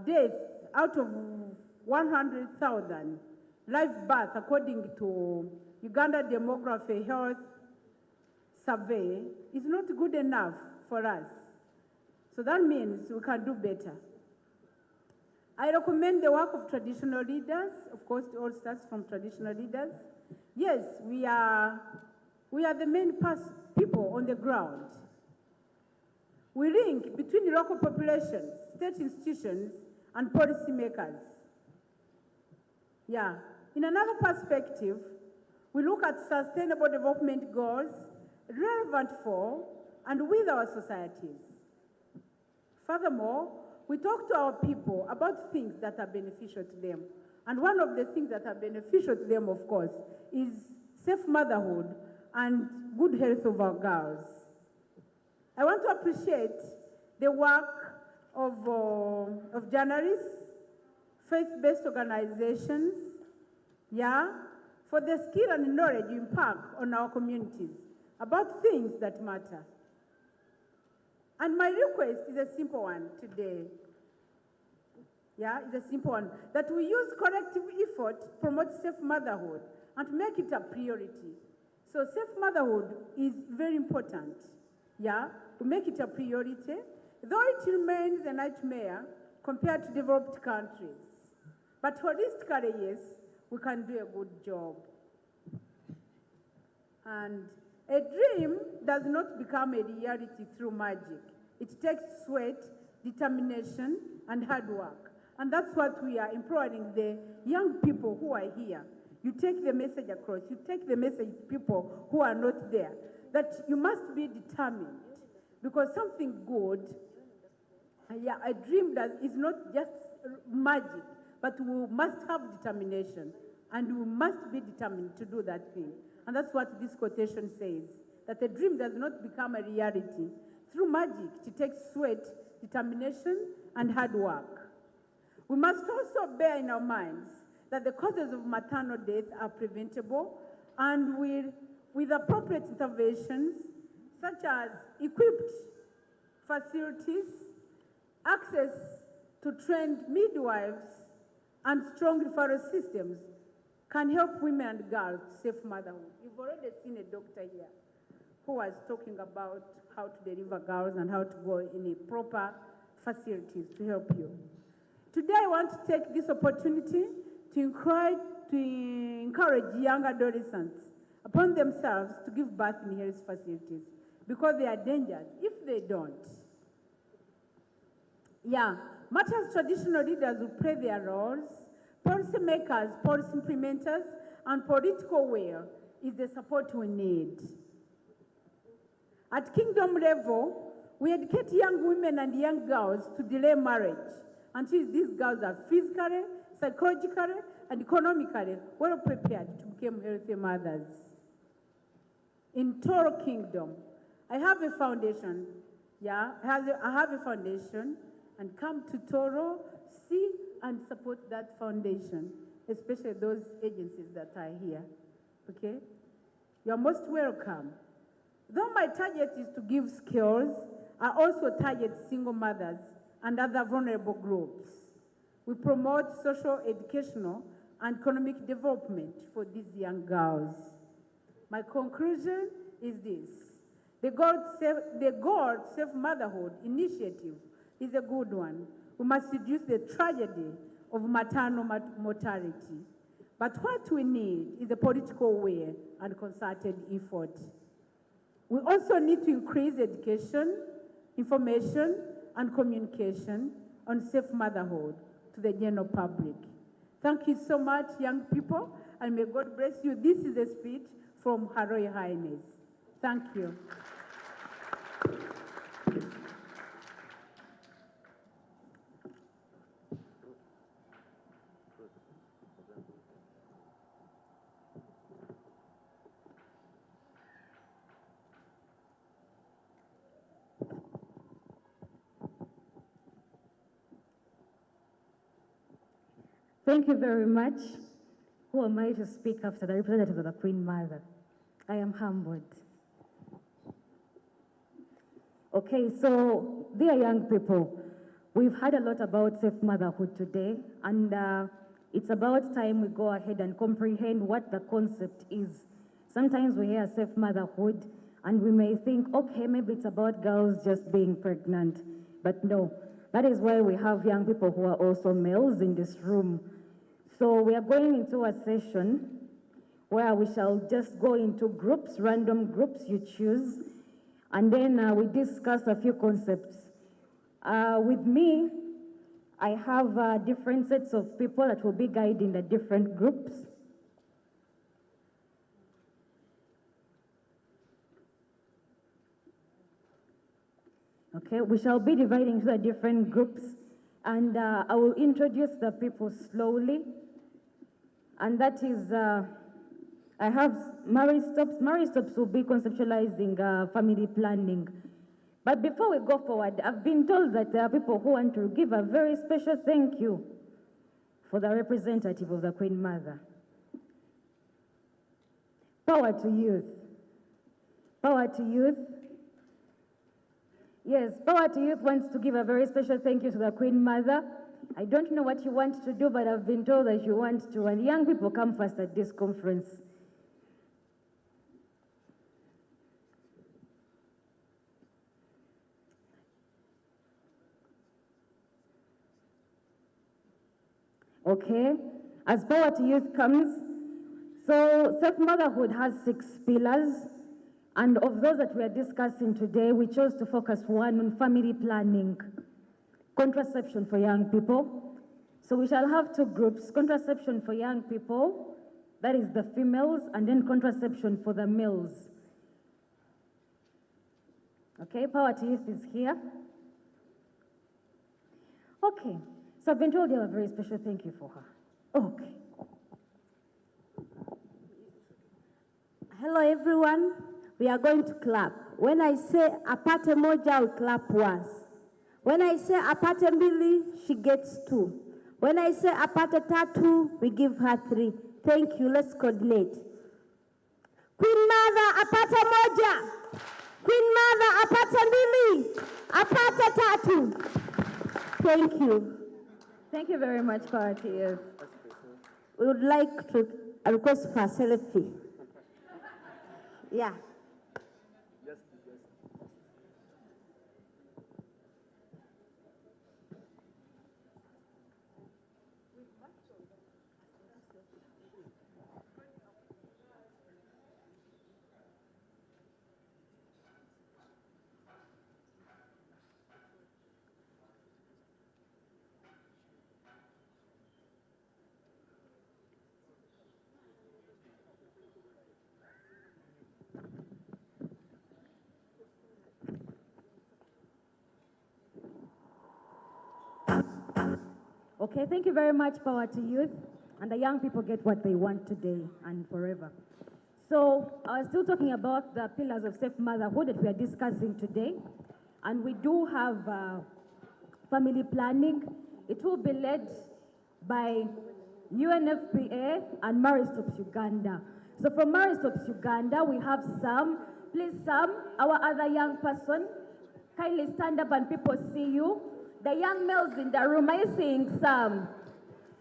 deaths out of 100,000 live births according to Uganda Demography Health Survey is not good enough for us. So that means we can do better. I recommend the work of traditional leaders. Of course, it all starts from traditional leaders. Yes, we are the main people on the ground. We link between local populations, state institutions, and policymakers. Yeah. In another perspective, we look at sustainable development goals relevant for and with our societies. Furthermore, we talk to our people about things that are beneficial to them. And one of the things that are beneficial to them, of course, is safe motherhood and good health of our girls. I want to appreciate the work of journalists, faith-based organizations, yeah, for the skill and knowledge you impart on our communities about things that matter. And my request is a simple one today. Yeah, it's a simple one. That we use collective effort to promote safe motherhood and to make it a priority. So safe motherhood is very important. Yeah, to make it a priority, though it remains a nightmare compared to developed countries. But holistically, yes, we can do a good job. And a dream does not become a reality through magic. It takes sweat, determination, and hard work. And that's what we are imploring the young people who are here. You take the message across. You take the message to people who are not there. That you must be determined. Because something good, yeah, a dream that is not just magic, but we must have determination. And we must be determined to do that thing. And that's what this quotation says, that a dream does not become a reality. Through magic, it takes sweat, determination, and hard work. We must also bear in our minds that the causes of maternal death are preventable, and with appropriate interventions, such as equipped facilities, access to trained midwives and strong referral systems can help women and girls to safe motherhood. You've already seen a doctor here who was talking about how to deliver girls and how to go in a proper facilities to help you. Today I want to take this opportunity to encourage young adolescents upon themselves to give birth in health facilities because they are dangerous if they don't. Yeah, much as traditional leaders will play their roles, policy makers, policy implementers, and political will is the support we need. At kingdom level, we educate young women and young girls to delay marriage until these girls are physically, psychologically, and economically well prepared to become healthy mothers. In Toro Kingdom, I have a foundation. Yeah, I have a foundation, and come to Toro, see and support that foundation, especially those agencies that are here. Okay? You're most welcome. Though my target is to give skills, I also target single mothers and other vulnerable groups. We promote social, educational, and economic development for these young girls. My conclusion is this. The God Safe Motherhood initiative is a good one. We must reduce the tragedy of maternal mortality. But what we need is a political will and concerted effort. We also need to increase education, information, and communication on safe motherhood to the general public. Thank you so much, young people, and may God bless you. This is a speech from Her Royal Highness. Thank you. Thank you very much. Who am I to speak after the representative of the Queen Mother? I am humbled. Okay, so dear young people, we've heard a lot about safe motherhood today, and it's about time we go ahead and comprehend what the concept is. Sometimes we hear safe motherhood, and we may think, okay, maybe it's about girls just being pregnant, but no. That is why we have young people who are also males in this room. So we are going into a session where we shall just go into groups, random groups you choose, and then we discuss a few concepts. With me, I have different sets of people that will be guiding the different groups. Okay, we shall be dividing into the different groups, and I will introduce the people slowly. And that is, I have Mary Stops. Mary Stops will be conceptualizing family planning. But before we go forward, I've been told that there are people who want to give a very special thank you for the representative of the Queen Mother. Power to youth. Power to youth. Yes, Power to Youth wants to give a very special thank you to the Queen Mother. I don't know what you want to do, but I've been told that you want to, and young people come first at this conference. Okay, as Power to Youth comes, so safe motherhood has 6 pillars. And of those that we are discussing today, we chose to focus one on family planning, contraception for young people. So we shall have 2 groups, contraception for young people, that is the females, and then contraception for the males. Okay, Power to Youth is here. Okay, so I've been told you have a very special thank you for her. Okay. Hello everyone. We are going to clap. When I say apate moja, I'll clap once. When I say apate mbili, she gets 2. When I say apate tatu, we give her 3. Thank you. Let's coordinate. Queen Mother, apate moja. Queen Mother, apate mbili. Apate tatu. Thank you. Thank you very much, Party. Yes. We would like to request for a selfie. Yeah. Okay, thank you very much, Power to Youth. And the young people get what they want today and forever. So I was still talking about the pillars of safe motherhood that we are discussing today. And we do have family planning. It will be led by UNFPA and Marriage Stops Uganda. So from Marriage Stops Uganda, we have Sam. Please, Sam, our other young person, kindly stand up and people see you. The young males in the room, are you seeing Sam?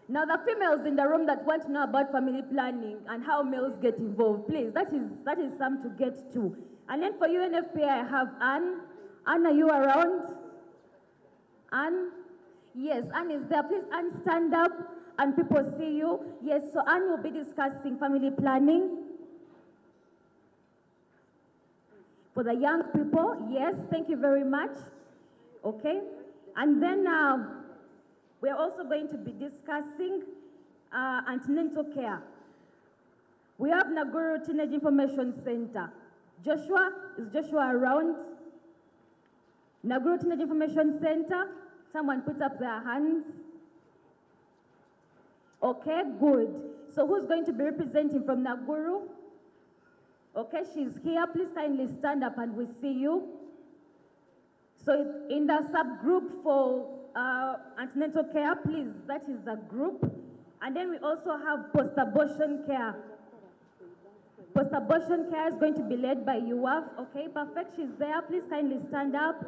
Now the females in the room that want to know about family planning and how males get involved, please, that is Sam to get to. And then for UNFPA, I have Anne. Anne, are you around? Anne? Yes, Anne is there. Please, Anne, stand up and people see you. Yes, so Anne will be discussing family planning. For the young people, yes, thank you very much. Okay, and then we're also going to be discussing antenatal care. We have Naguru Teenage Information Center. Joshua, is Joshua around? Naguru Teenage Information Center, someone put up their hands. Okay, good. So who's going to be representing from Naguru? Okay, she's here. Please kindly stand up and we see you. So in the subgroup for antenatal care, please, that is the group. And then we also have post-abortion care. Post-abortion care is going to be led by UAF. Okay, perfect. She's there. Please kindly stand up.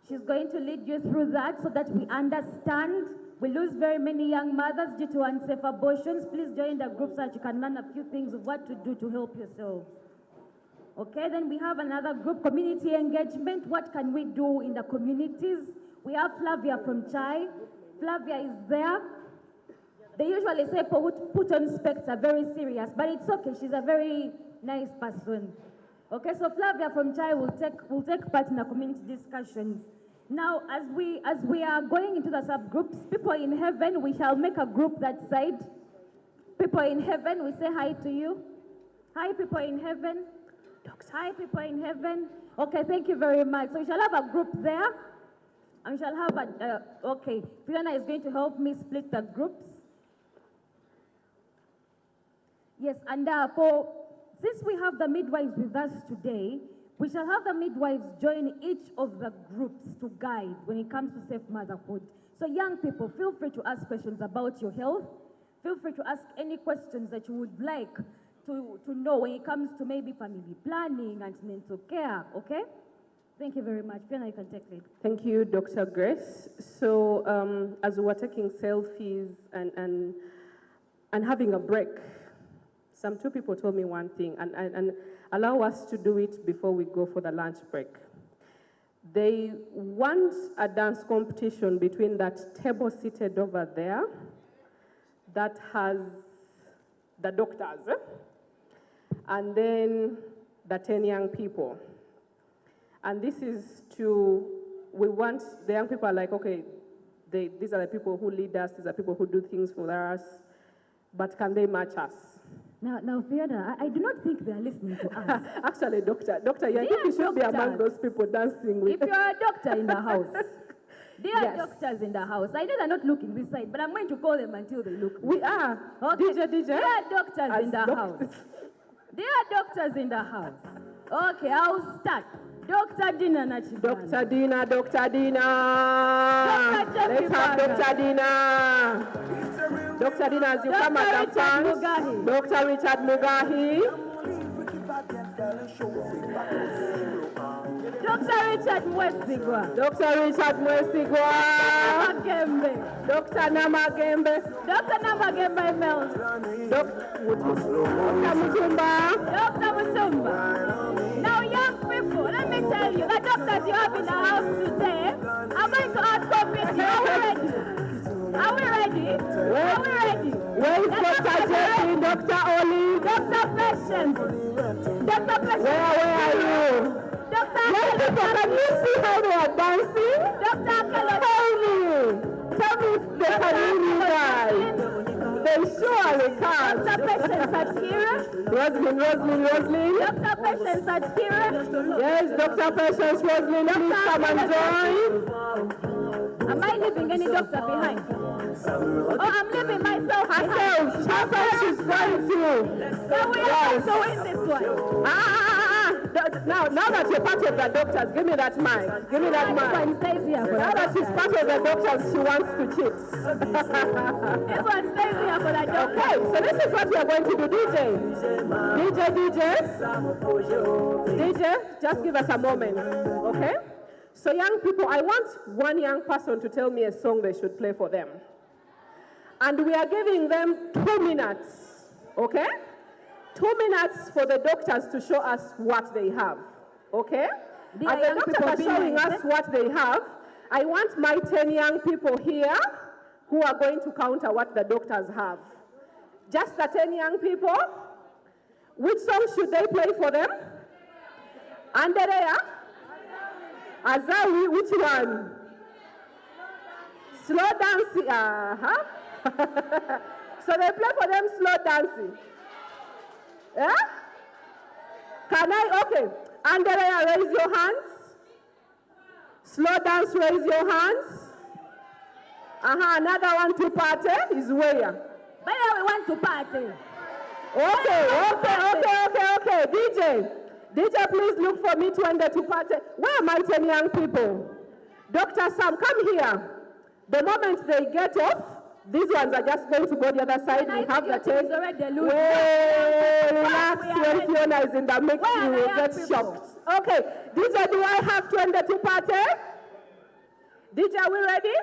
She's going to lead you through that so that we understand. We lose very many young mothers due to unsafe abortions. Please join the group so that you can learn a few things of what to do to help yourselves. Okay, then we have another group, community engagement. What can we do in the communities? We have Flavia from Chai. Flavia is there. They usually say put on specs are very serious, but it's okay. She's a very nice person. Okay, so Flavia from Chai will take part in the community discussions. Now, as we are going into the subgroups, people in heaven, we shall make a group that side. People in heaven, we say hi to you. Hi, people in heaven. Hi, people in heaven. Okay, thank you very much. So we shall have a group there. And we shall have a, okay, Fiona is going to help me split the groups. Yes, and since we have the midwives with us today, we shall have the midwives join each of the groups to guide when it comes to safe motherhood. So young people, feel free to ask questions about your health. Feel free to ask any questions that you would like to know when it comes to maybe family planning and antenatal care, okay? Thank you very much. Fiona, you can take lead. Thank you, Dr. Grace. So as we were taking selfies and having a break, some two people told me one thing, and allow us to do it before we go for the lunch break. They want a dance competition between that table seated over there that has the doctors, and then the 10 young people. And this is we want, the young people are like, okay, these are the people who lead us, these are people who do things for us, but can they match us? Now, Fiona, I do not think they are listening to us. Actually, doctor, I think you should be among those people dancing with. If you're a doctor in the house, there are Yes. doctors in the house. I know they're not looking this side, but I'm going to call them until they look. We are. Okay. DJ. There are doctors As in the house. There are doctors in the house. Okay, I'll start. Dr. Dina Nachibana. Dr. Dina. Let's have Dr. Dina. Dr. Dina, as you come at the front. Dr. Richard Mugahi. Dr. Dr. Richard Mwesigwa. Dr. Richard Mwesigwa. Namagembe. Dr. Namagembe. Dr. Namagembe Mels. Dr. Mutumba. Dr. Mutumba. Now, young people, let me tell you, the doctors you have in the house today are going to ask committee. Are we ready? Are we ready? Are we ready? Where is Dr. Jeffrey, Dr. Oli? Dr. Patience. Dr. Patience. Where are you? Dr. Young people, can you see how they are dancing? Dr. Akelo. Tell me if they can win you guys. They surely can. Dr. Patience Atira. Roslyn. Dr. Patience Atira. Yes, Dr. Patience, Roslyn, please come and join. Am I leaving any doctor behind? Oh, I'm leaving myself behind. She's going to. So we are going to win this one. Now that you're part of the doctors, give me that mic. Give me that mic. This one stays here for Now that she's part of the doctors, she wants to cheat. This one stays here for the doctors. Okay, so this is what we are going to do, DJ, just give us a moment, okay? So young people, I want one young person to tell me a song they should play for them. And we are giving them 2 minutes, okay? 2 minutes for the doctors to show us what they have, okay? As the doctors are showing us what they have, I want my 10 young people here who are going to counter what the doctors have. Just the 10 young people. Which song should they play for them? Anderea? Azawi, which one? Slow dancing, So they play for them slow dancing. Yeah? Can I, okay. Anderea, raise your hands. Slow dance, raise your hands. Another one to party is where? But now we want to party. Okay. DJ, please look for me to enter to party. Where are my 10 young people? Dr. Sam, come here. The moment they get off, these ones are just going to go the other side. We have the 10. Relax, when Fiona is in the mix, you will get shocked. Okay, DJ, do I have to enter to party? DJ, are we ready?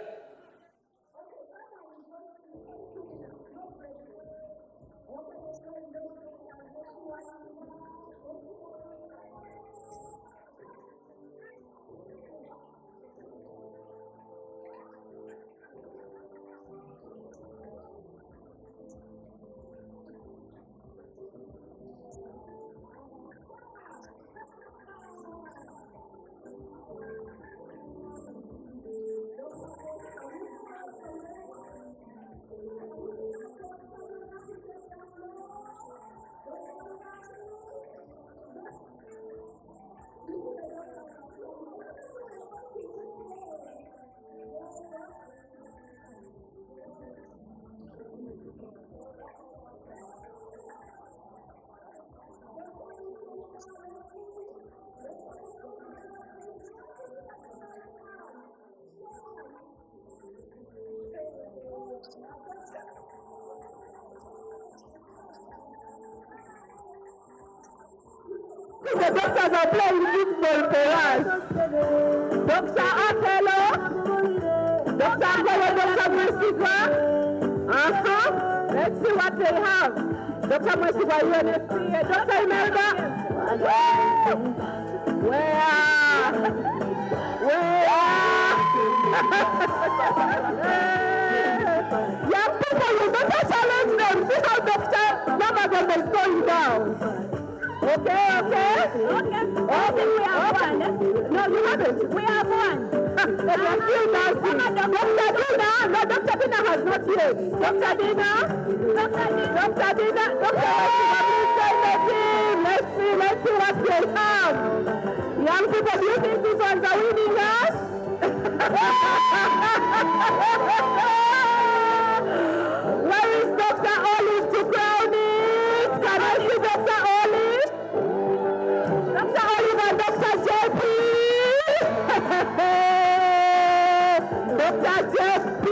The doctors are playing football for us. Dr. Akelo, Dr. Mwesigwa. Let's see what they have. Dr. Mwesigwa, UNFPA. Dr. Imelda. Where? Young people, you better challenge them. See how Dr. Namagembe is going down. Okay. We have one. No, you haven't. We have one. They are still dancing. Dr. Dina. No, Dr. Dina has not yet. Dr. Dina. Let's see what they have. Young people, do you think these ones are winning us? Where is Dr. Olive to crown it? Can I see Dr. Olive? Dr. Olive and Dr. JP. Dr. JP.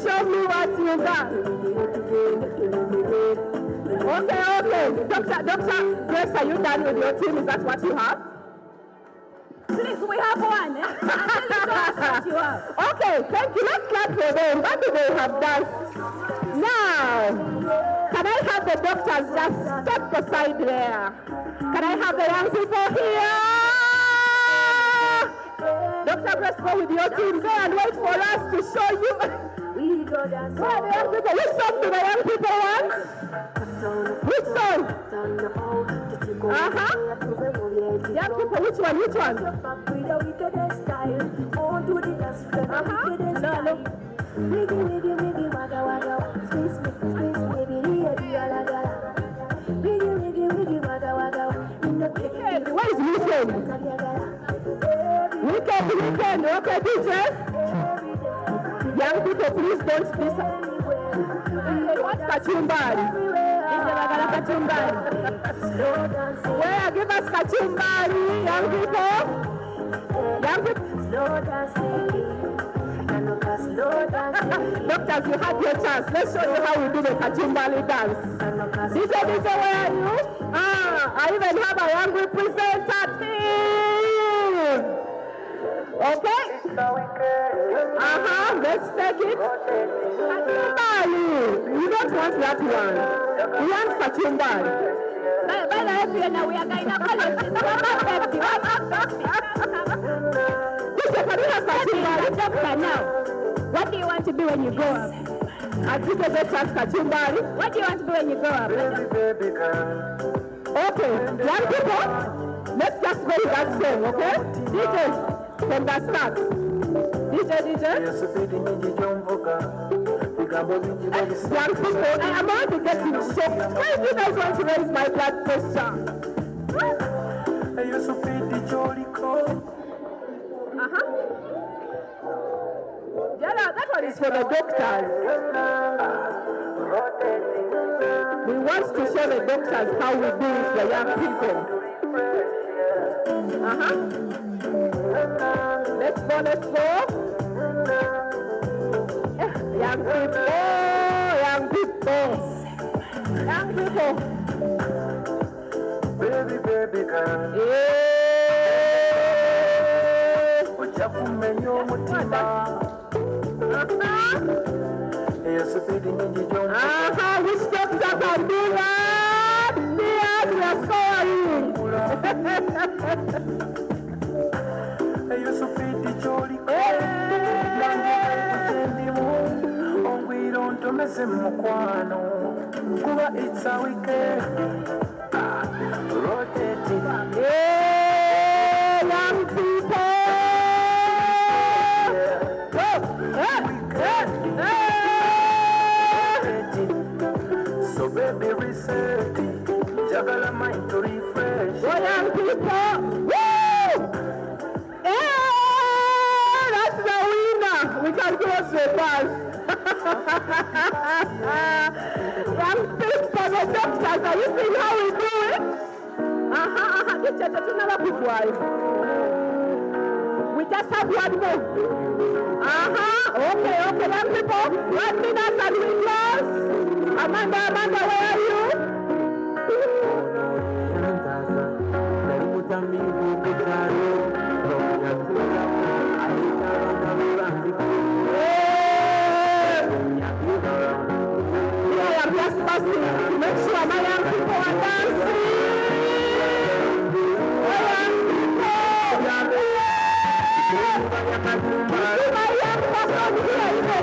Show me what you got. Okay, Dr. Grace, are you done with your team? Is that what you have? Please, we have one. Okay, thank you. Let's clap for them. What do they have done? Now, can I have the doctors just step aside there? Can I have the young people here? Dr. Grace, go with your team there and wait for us to show you. Where are the young people? Which song do the young people want? Which song? Young people, which one? Which one? Where is Weekend? Weekend, okay, DJ? Young people, please don't miss. What's kachumbari? Where? Give us kachumbari, young people. Young people. Doctors, you had your chance. Let's show you how we do the kachumbari dance. DJ, where are you? I even have a young representative. Okay? Let's take it. Kachumbari. We don't want that one. We want kachumbari. By the way, Fiona, we are going to call it. Doctor, now, what do you want to be when you grow up? I think they get kachumbari. What do you want to be when you grow up? Okay, young people, let's just go with that song, okay? DJ, from the start. DJ. Young people, I am already getting shocked. Why do you guys want to raise my blood pressure? Yeah, that one is for the doctors. We want to show the doctors how we do it, the young people. Let's go. Young people. Baby girl. Which doctor can do that? Yes, we are sorry. Kuba it's a weekend. Rotate it. Yeah, young people. So baby, reset it. Jagala mind to refresh. Oh, young people. Woo! Yeah, that's the winner. We can close the bus. Young people, the doctors, are you seeing how we do it? We just have one more. Okay, young people, 1 minute and we close. Amanda, where are you? I am just passing to make sure my young people are dancing. My young person here in the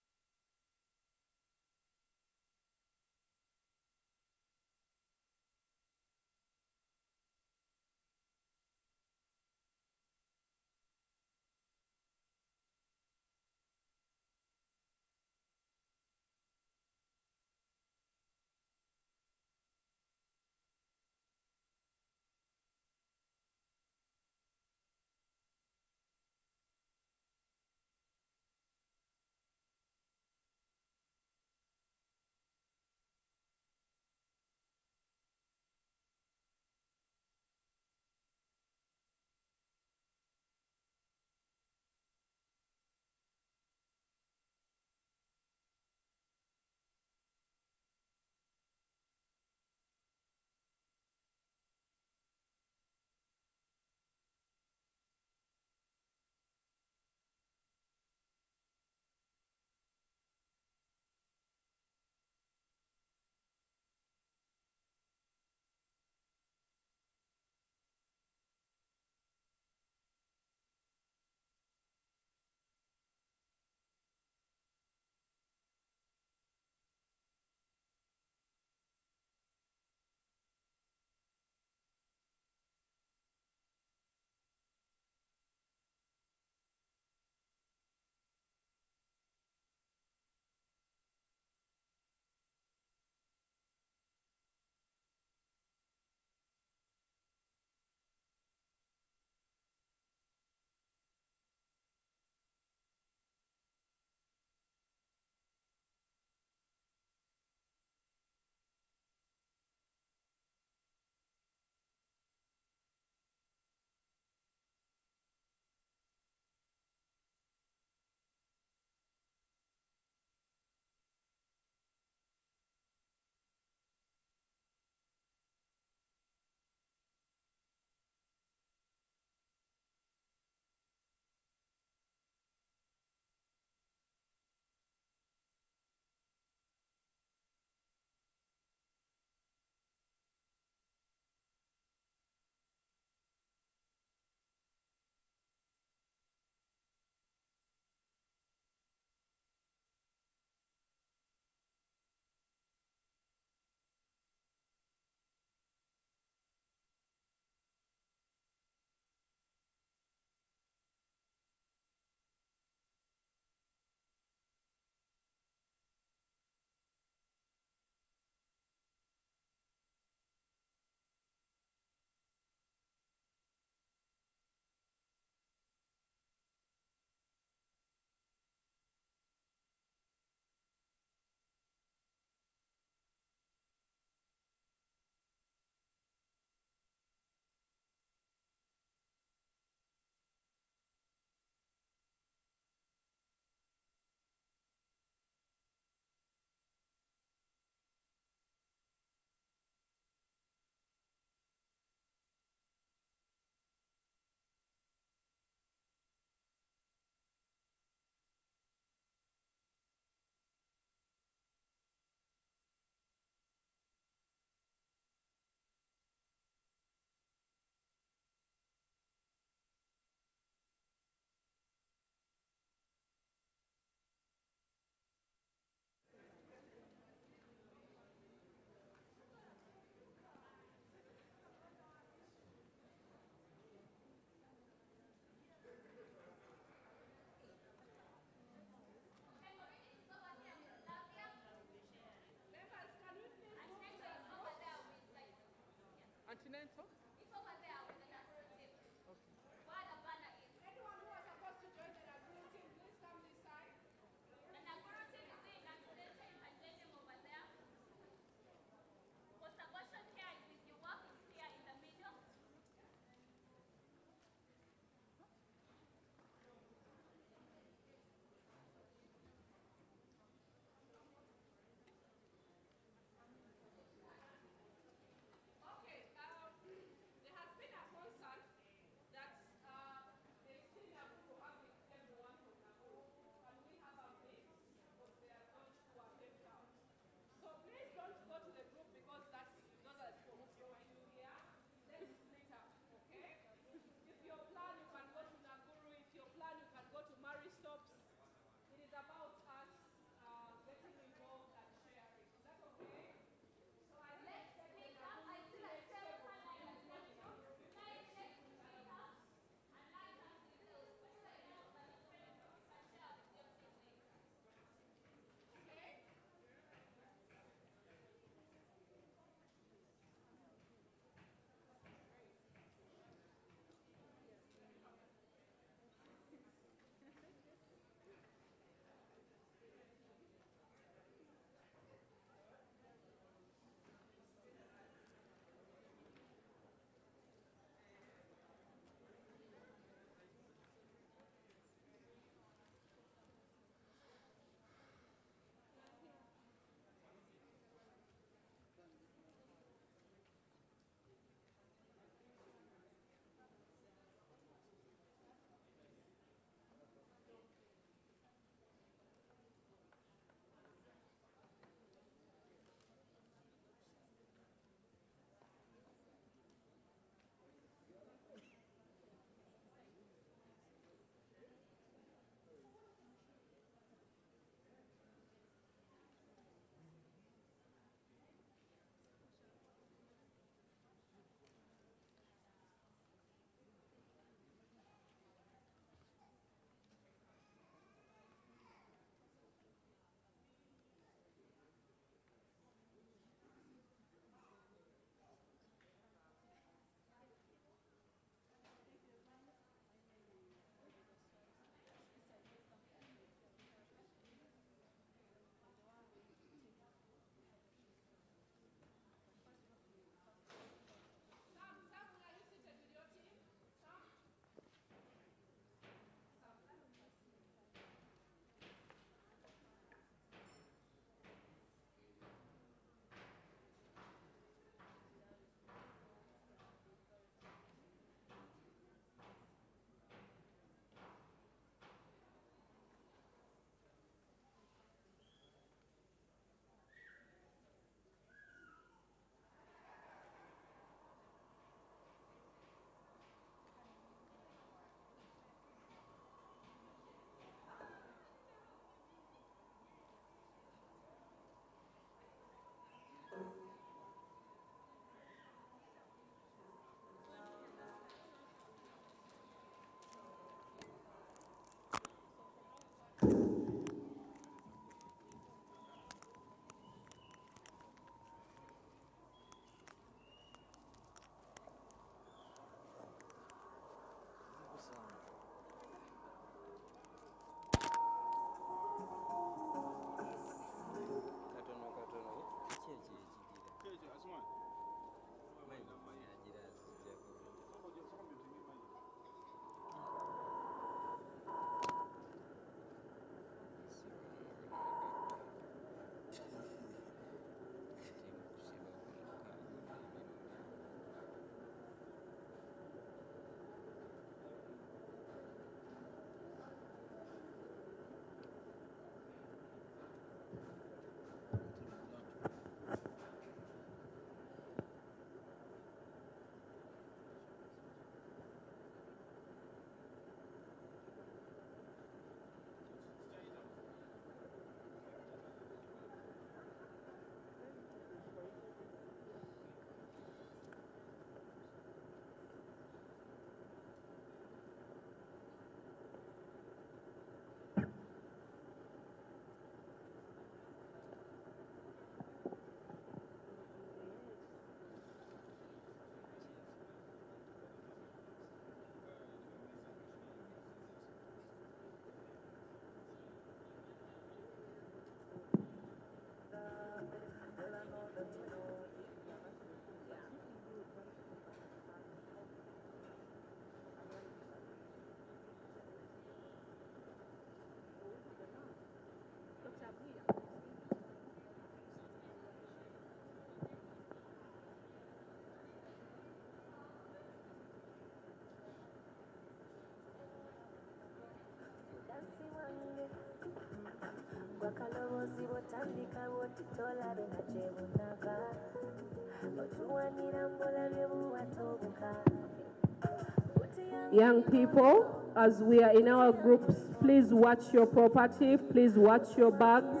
Young people, as we are in our groups, please watch your property, please watch your bags.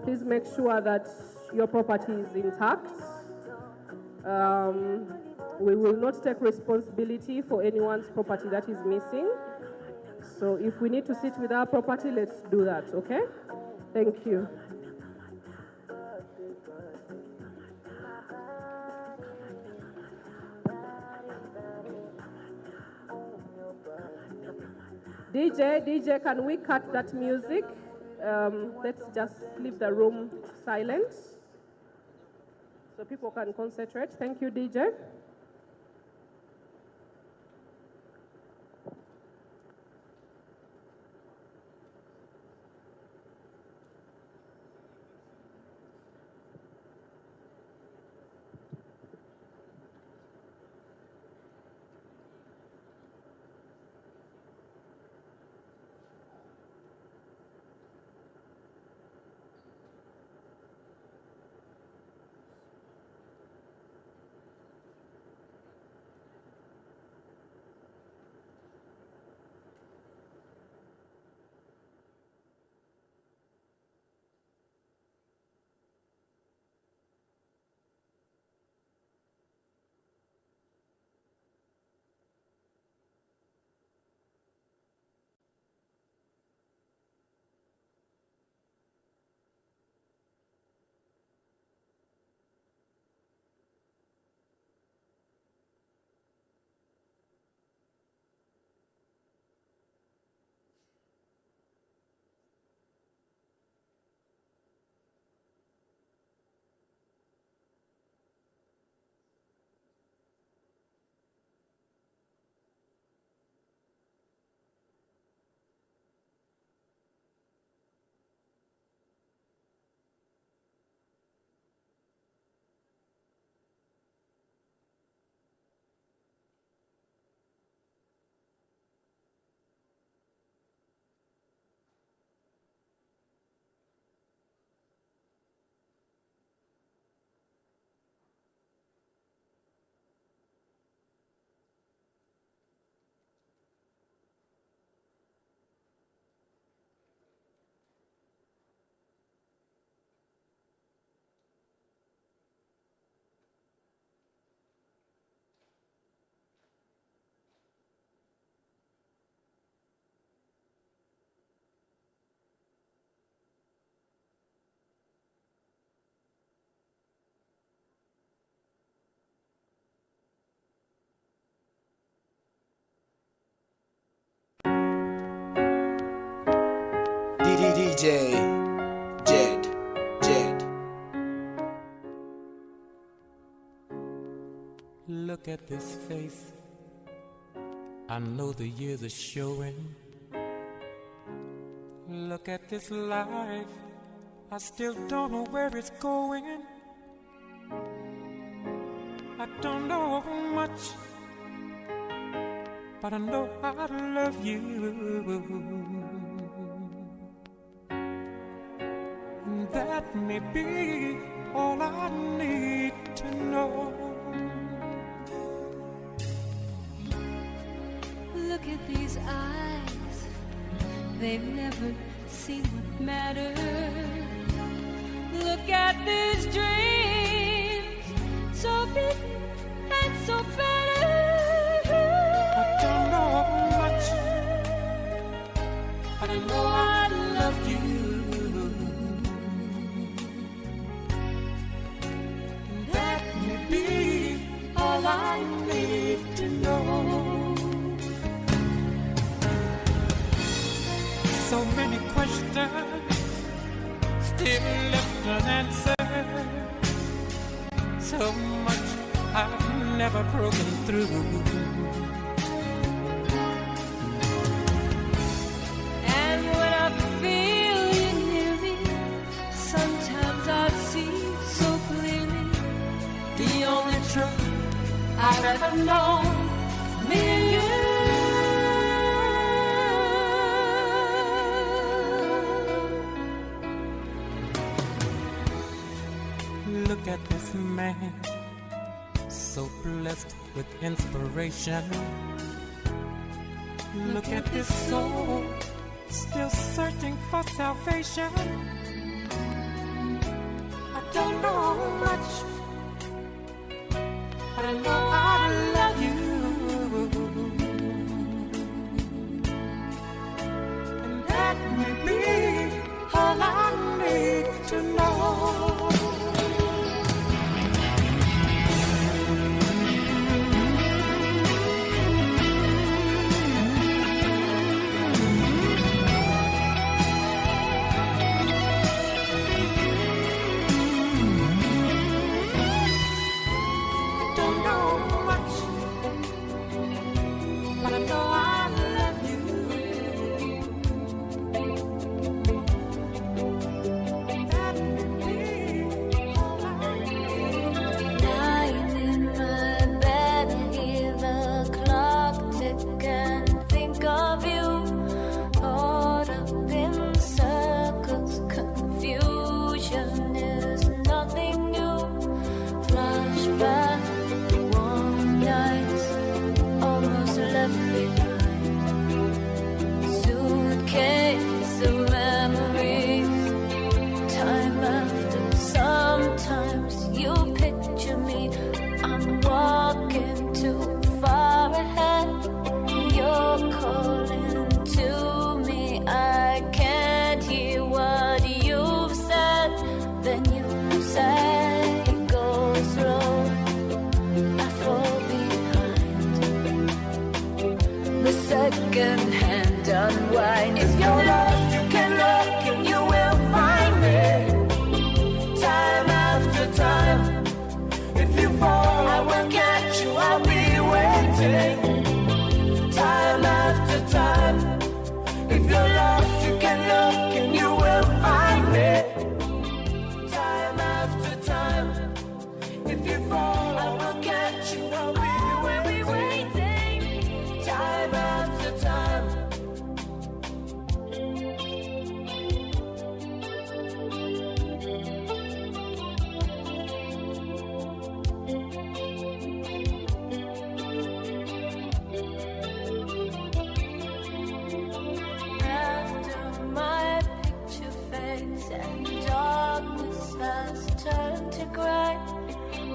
Please make sure that your property is intact. We will not take responsibility for anyone's property that is missing. So if we need to sit with our property, let's do that, okay? Thank you. DJ, can we cut that music? Let's just leave the room silent so people can concentrate. Thank you, DJ. DJ Jed. Look at this face. I know the years are showing. Look at this life. I still don't know where it's going. I don't know much, but I know I love you. And that may be all I need to know. Look at these eyes, they've never seen what matters. Look at these dreams, so big and so better. I don't know much, but I know I love you. And that may be all I need to know. So many questions still left unanswered. So much I've never broken through. And when I feel you near me, sometimes I see so clearly the only truth I've ever known, me and you. at this man, so blessed with inspiration. Look at this soul, still searching for salvation. I don't know much, but I know I love you. And that may be all I need to know. Second-hand unwind. If you're lost, you can look and you will find me. Time after time. If you fall, I will catch you. I'll be waiting. Time after time. If you're lost, you can look and you will find me. Time after time. If you fall, I will catch you. I'll be waiting. Time after time. After my picture fades and darkness has turned to gray,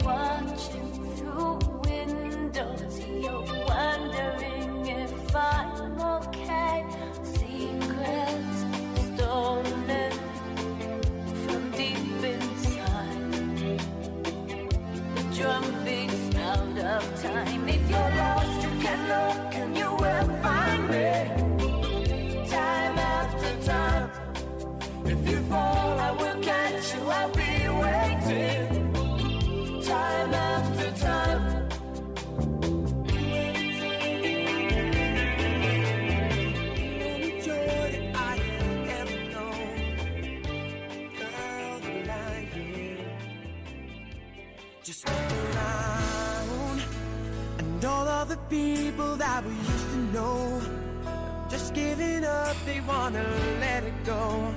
watching through windows, you're wondering if I'm okay. Secrets stolen from deep inside. The drum beats out of time. If you're lost, you can look and you will find me. Time after time. If you fall, I will catch you. I'll be waiting. Time after time. Just look around, and all of the people that we used to know, just giving up, they wanna let it go.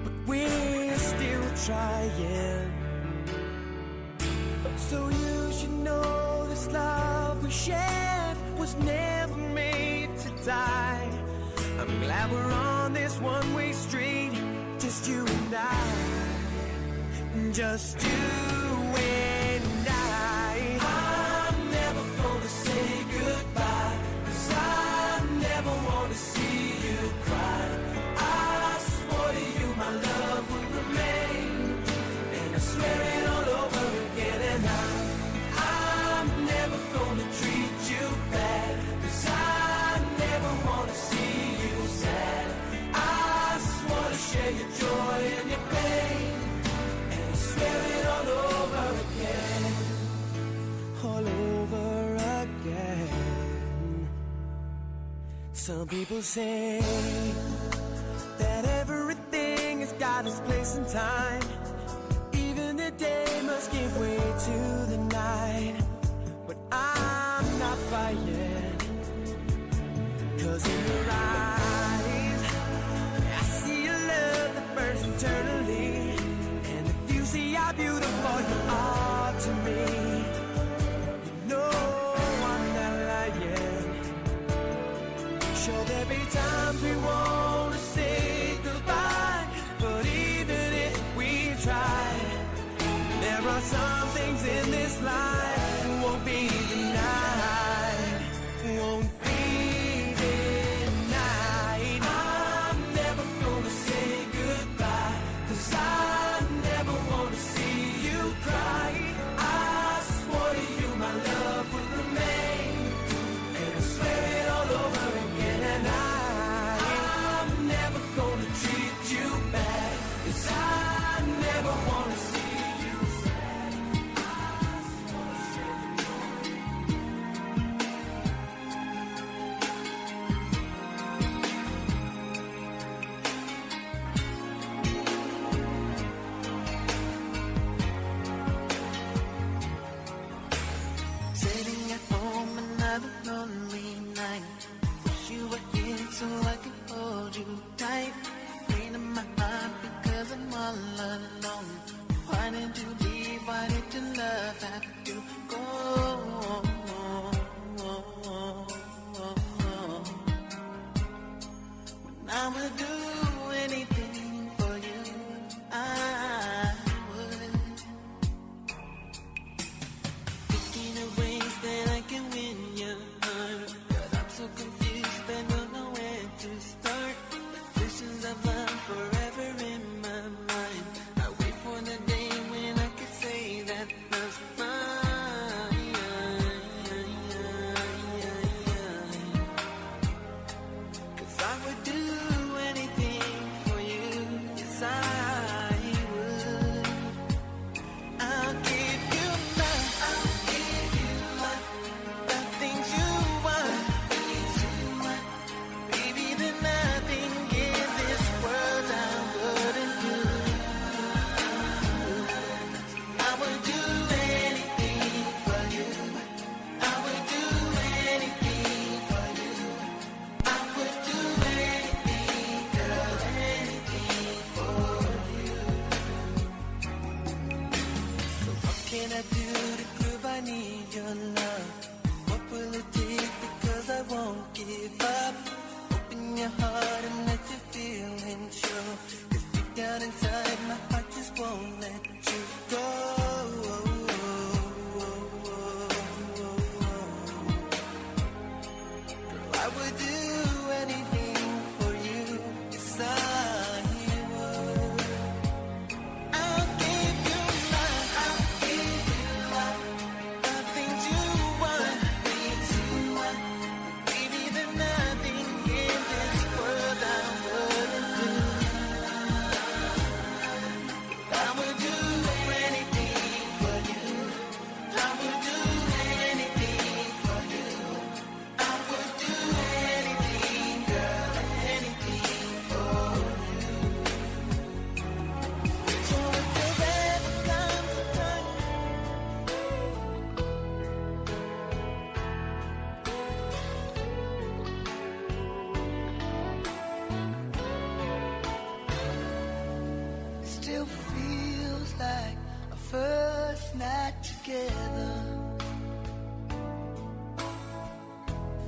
But we're still trying. So you should know this love we shared was never made to die. I'm glad we're on this one-way street, just you and I. Just you and I. I'm never gonna say goodbye, 'cause I never wanna see you cry. I swore to you my love would remain, and I swear it all over again. And I'm never gonna treat you bad, 'cause I never wanna see you sad. I swore to share your joy and your pain, swear it all over again, all over again. Some people say that everything has got its place and time. Even the day must give way to the night. But I'm not buying, 'cause in your eyes I see a love that burns eternally. See how beautiful you Sure, there'll be times we want to say goodbye, but even if we try, there are some things in this life won't be denied, won't be denied. I'm never gonna say goodbye, 'cause I never want to see you cry. I swore to you my love would remain, and I swear it all over again. And I'm never gonna treat you bad, 'cause I never want to see you sad. Sitting at home another lonely night. Wish you were here so I could hold you tight. Pain in my heart because I'm all alone. Why did you leave? Why did your love have to go? When I would do anything for you, I would. Thinking of ways that I can win your heart, but I'm so confused and don't know where to start. Visions of love forever in my mind. I wait for the day when I can say that love's mine. 'Cause I would do anything for you, yes I would. I'll give you love, I'll give you love, the things you want, baby, there's nothing in this world I wouldn't do. I would do anything for you. I would do anything for you. I would do anything, girl, anything for you. So what can I do to prove I need your love? What will it take? Because I won't give up. Open your heart and let your feelings show. 'Cause deep down inside my heart just won't let you go. Girl, I would do anything for you, yes I would. I'll give you love, I'll give you love, the things you want, baby, there's nothing in this world I wouldn't do. I would do anything for you. I would do anything for you. I would do anything, girl, anything for you. So if there ever comes a time, still feels like a first night together.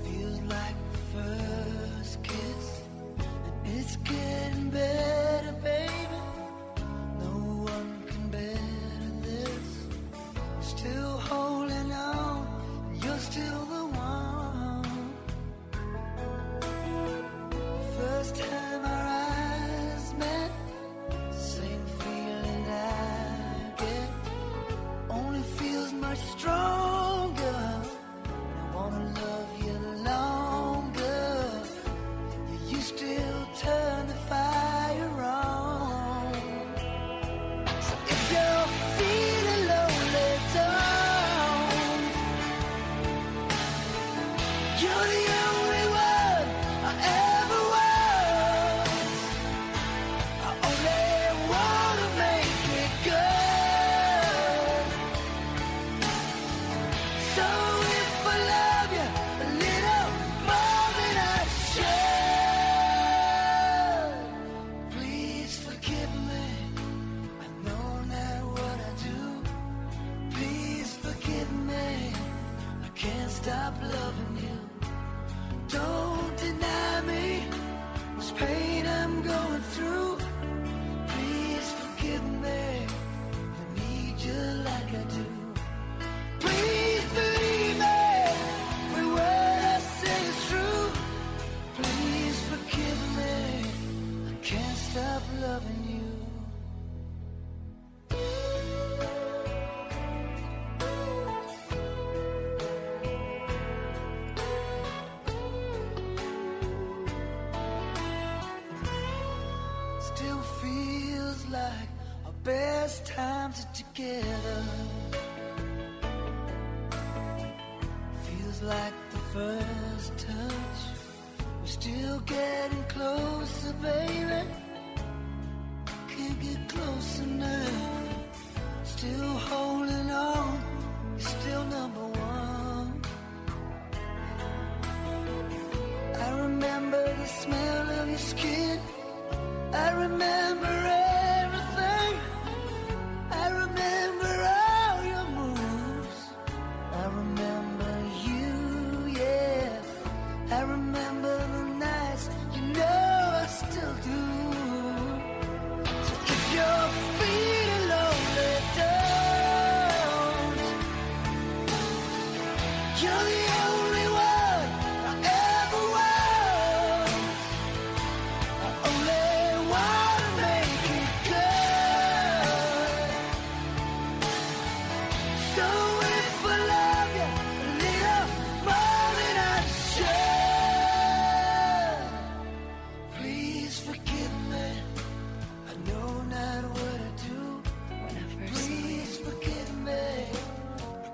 Feels like the first kiss, and it's getting better, baby. No one can better this. Still holding on, you're still the one. First time our eyes met, same feeling I get, only feels much stronger. I wanna love you longer. You still turn the fire on. So if you're feeling lonely, don't. You're the only one I ever was. I only wanna make it good. So if I love you a little more than I should, please forgive me. I know not what I do. Please forgive me. I can't stop loving you. Don't deny pain I'm going through. Please forgive me. I need you like I do. Please believe me. Every word I say is true. Please forgive me. I can't stop loving you. Still feels like our best times are together. Feels like the first touch. We're still getting closer, baby. Can't get close enough. Still holding on. You're still number one. I remember the smell of your skin. I remember everything. I remember all your moves. I remember you, yeah. I remember the nights, you know I still do. So if you're feeling lonely, don't. You're the only one I ever want. I only wanna make it good. So if I love you a little more than I should, please forgive me. I know not what I do. When I first please forgive me. I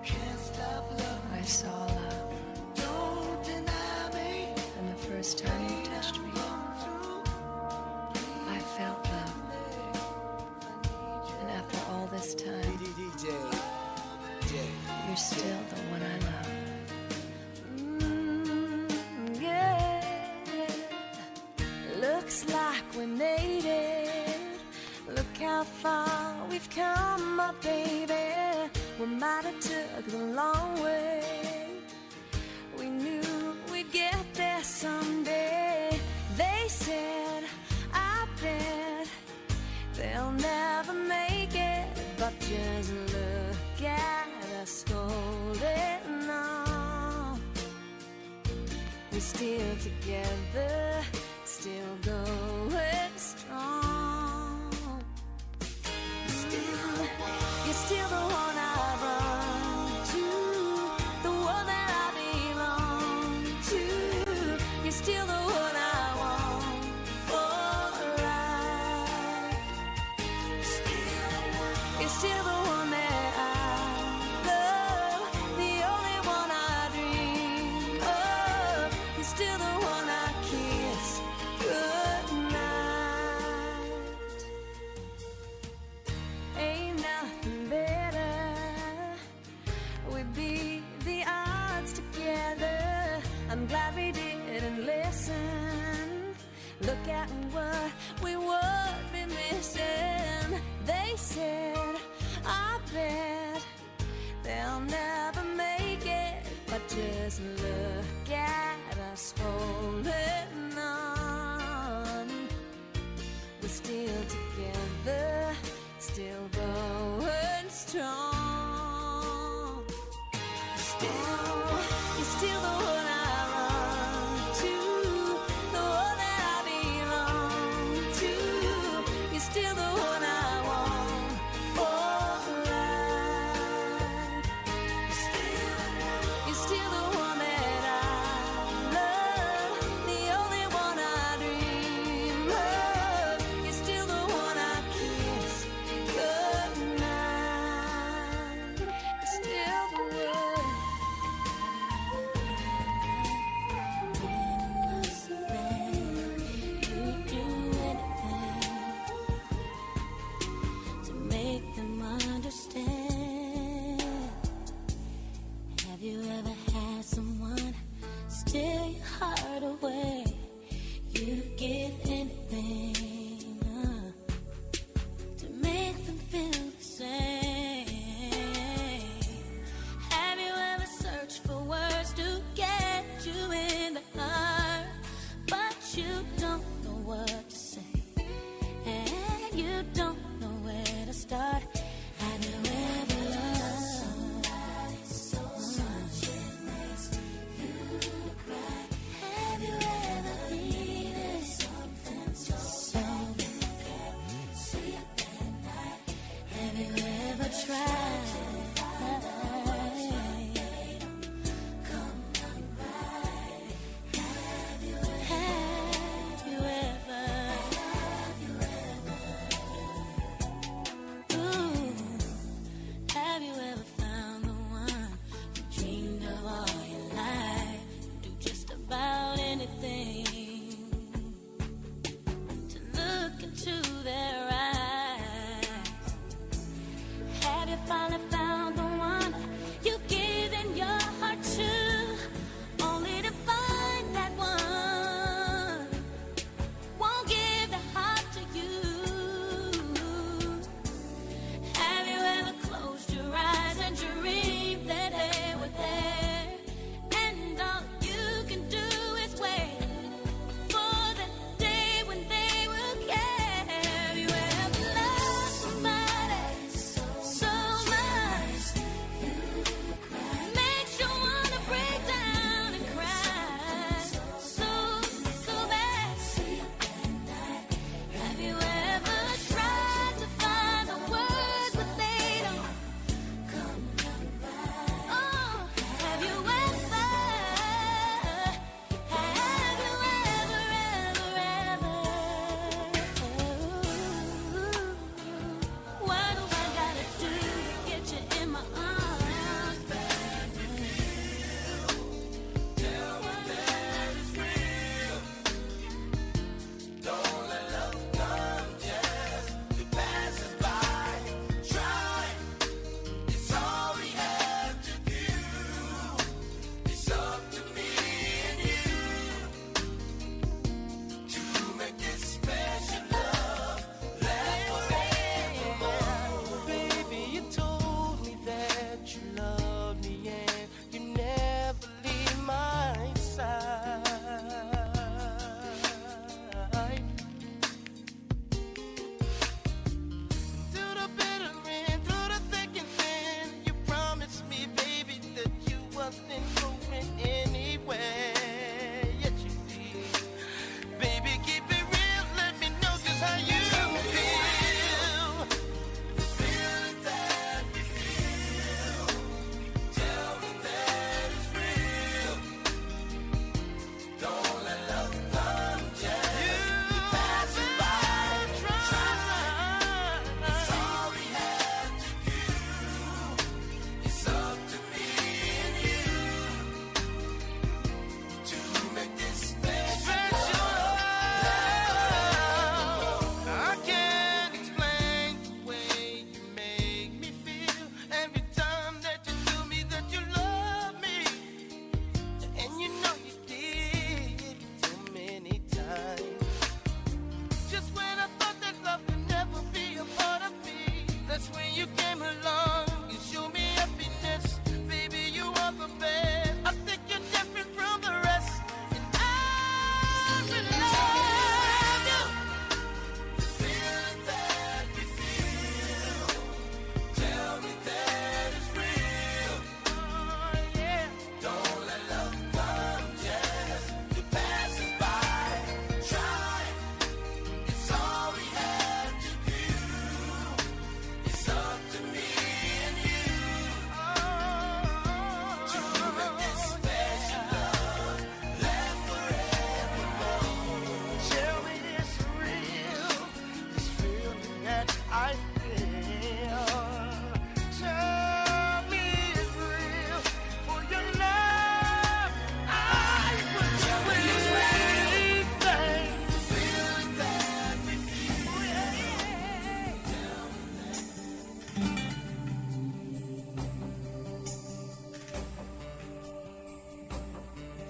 can't stop loving. I saw love. Don't deny me. And the first time you touched me, I felt love. And after all this time, you're still the one I love. Yeah. Looks like we made it. Look how far we've come, my baby. We might have took the long way. We knew we'd get there someday. They said, I bet they'll never make it. But just look at us holding on. We're still together, still going strong. You're still the one I run to, the one that I belong to. You're still the one I want for life. You're still the one that I love, the only one I dream of. You're still the one I kiss goodnight. Ain't nothing better. We beat the odds together. I'm glad we didn't listen. Look at what we would be missing. They said, I bet they'll never make it. But just look at us holding on. We're still together, still going strong. You're still the one I run to, the one that I belong to. You're still the one I want for life. You're still the one that I love, the only one I dream of. You're still the one I kiss goodnight. You're still the one. To make them understand. Have you ever had someone steal your heart away? You give anything to make them feel the same. Have you ever searched for words to get you in the heart, but you don't know what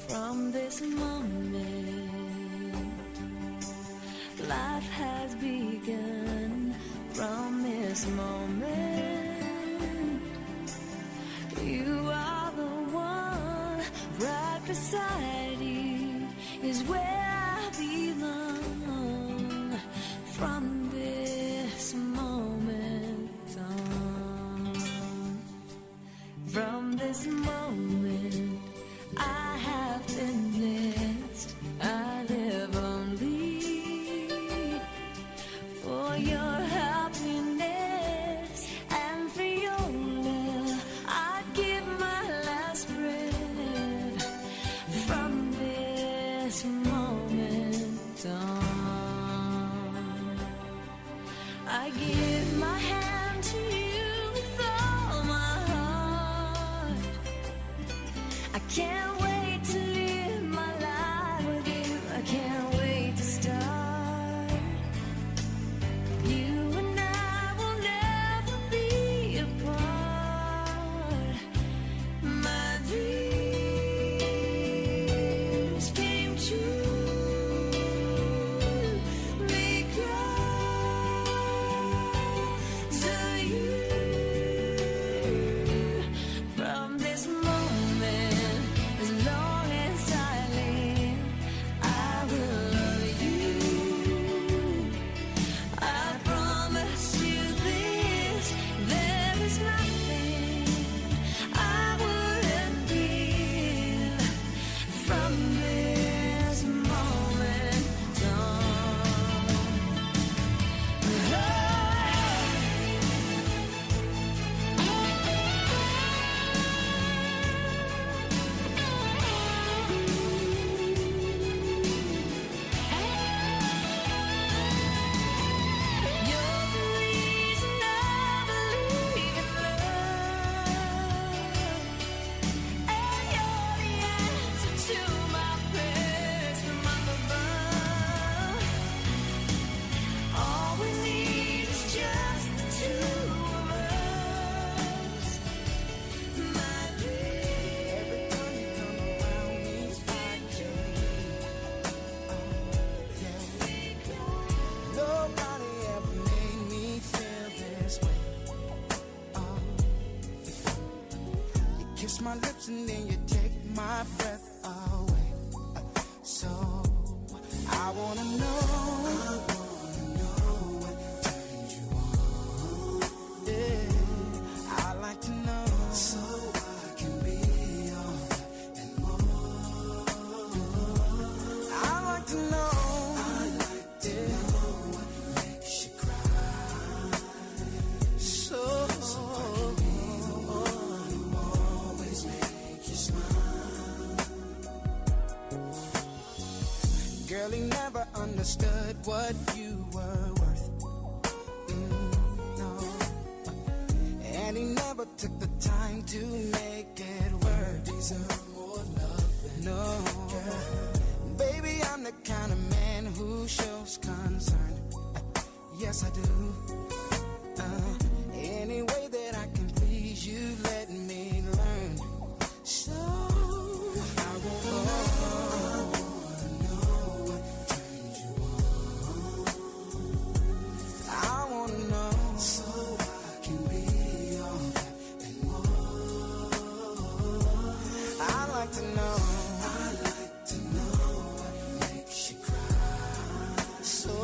from this moment. Life has begun from this moment. You are the one right beside you is where I belong. From this moment on, from this moment I have been blessed. I live only for your happiness and for your love. I'd give my last breath from this moment on. I give my hand to you with all my heart. I can't wait to live my life with you. I can't wait to start. You and I will never be apart. My dreams came true because of you. From this moment, as long as I live, I will love you. I promise you this, there is nothing I wouldn't give from this moment on. You're the reason I believe in love, and you're the answer to my prayers from up above. All we need is just the two of us. My dream. Every time you come around me, it's back to nobody ever made me feel this way. You kiss my lips and then you take my breath away. So I wanna know what turns you on. Yeah, I like to know so I can be all that and more. I like to know. What makes you cry. So I can be the one who always make you smile. Girl, he never understood what you were worth. No. And he never took the time to make it work. Deserve more love than no. Baby, I'm the kind of man who shows concern. Yes, I do. Any way that I can please you, let me learn. So I wanna know what turns you on. I wanna know so I can be all that and more. I like to know. I like to know what makes you cry. So I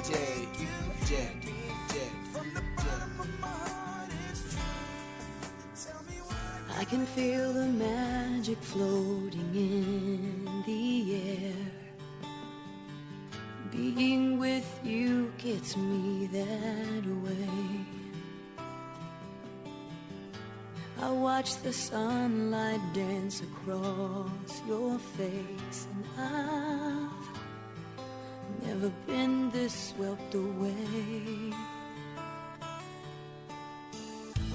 DJ Jed. I can feel the magic floating in the air. Being with you gets me that way. I watch the sunlight dance across your face, and I've never been this swept away.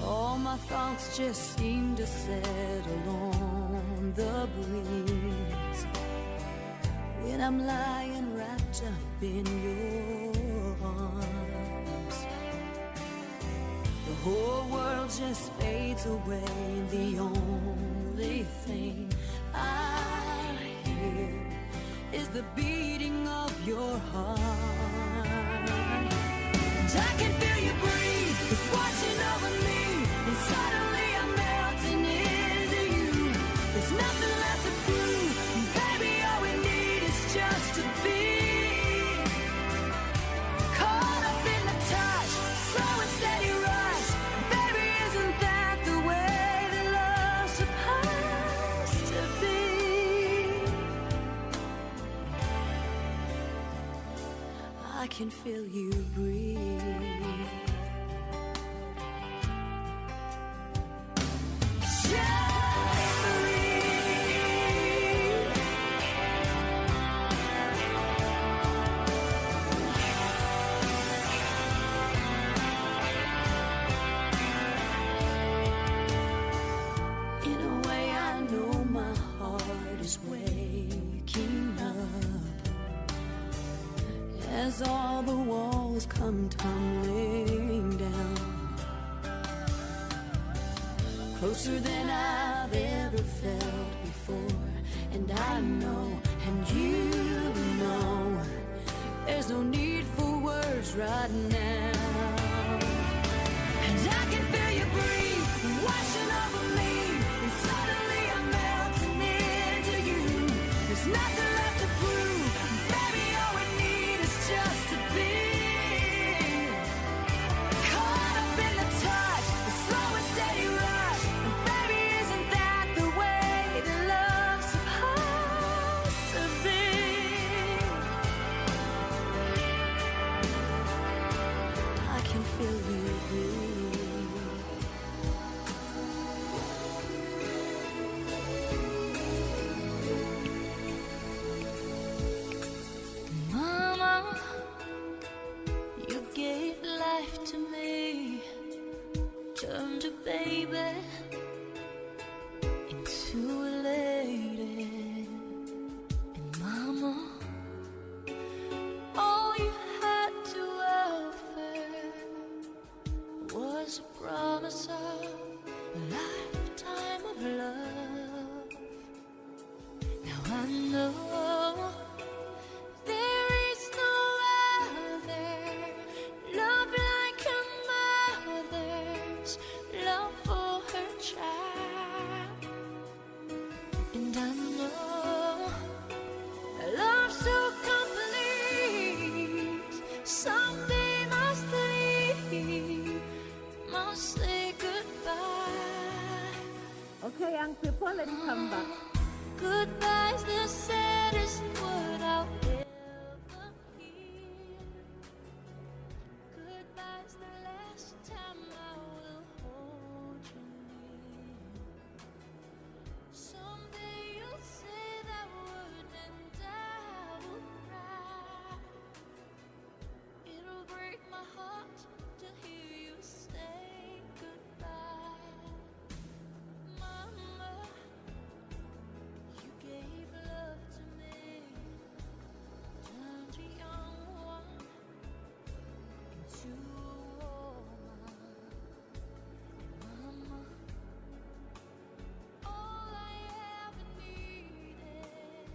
All my thoughts just seem to settle on the breeze when I'm lying wrapped up in your arms. The whole world just fades away, and the only thing I hear is the beating of your heart. And I can feel you breathe, it's watching over me, and suddenly I'm melting into you. There's nothing left to prove, and baby, all we need is just to be caught up in the touch, slow and steady rush. Baby, isn't that the way that love's supposed to be? I can feel you breathe. In a way, I know my heart is waking up as all the walls come tumbling down. Closer than I've ever felt before, and I know, and you know, there's no need for words right now. And I can feel you breathe, washing over me, and suddenly I'm melting into you. There's nothing left to prove, baby, all we need is just to be caught up in the touch, the slow and steady rush. And baby, isn't that the way that love's supposed to be? I can feel you breathe. Mama, you gave life to me, turned a baby into a lady. And mama, all you had to offer was a promise of a lifetime of love. Now I know there is no other love like a mother's love for her child. And I know a love so complete, someday must leave, must say goodbye. Okay, young people, let's come back. Goodbye's the saddest word I'll ever hear. Goodbye's the last time I will hold you near. Someday you'll say that word and I will cry. It'll break my heart to hear you say goodbye. Mama, you gave love to me, turned a young one into a woman. And mama, all I ever needed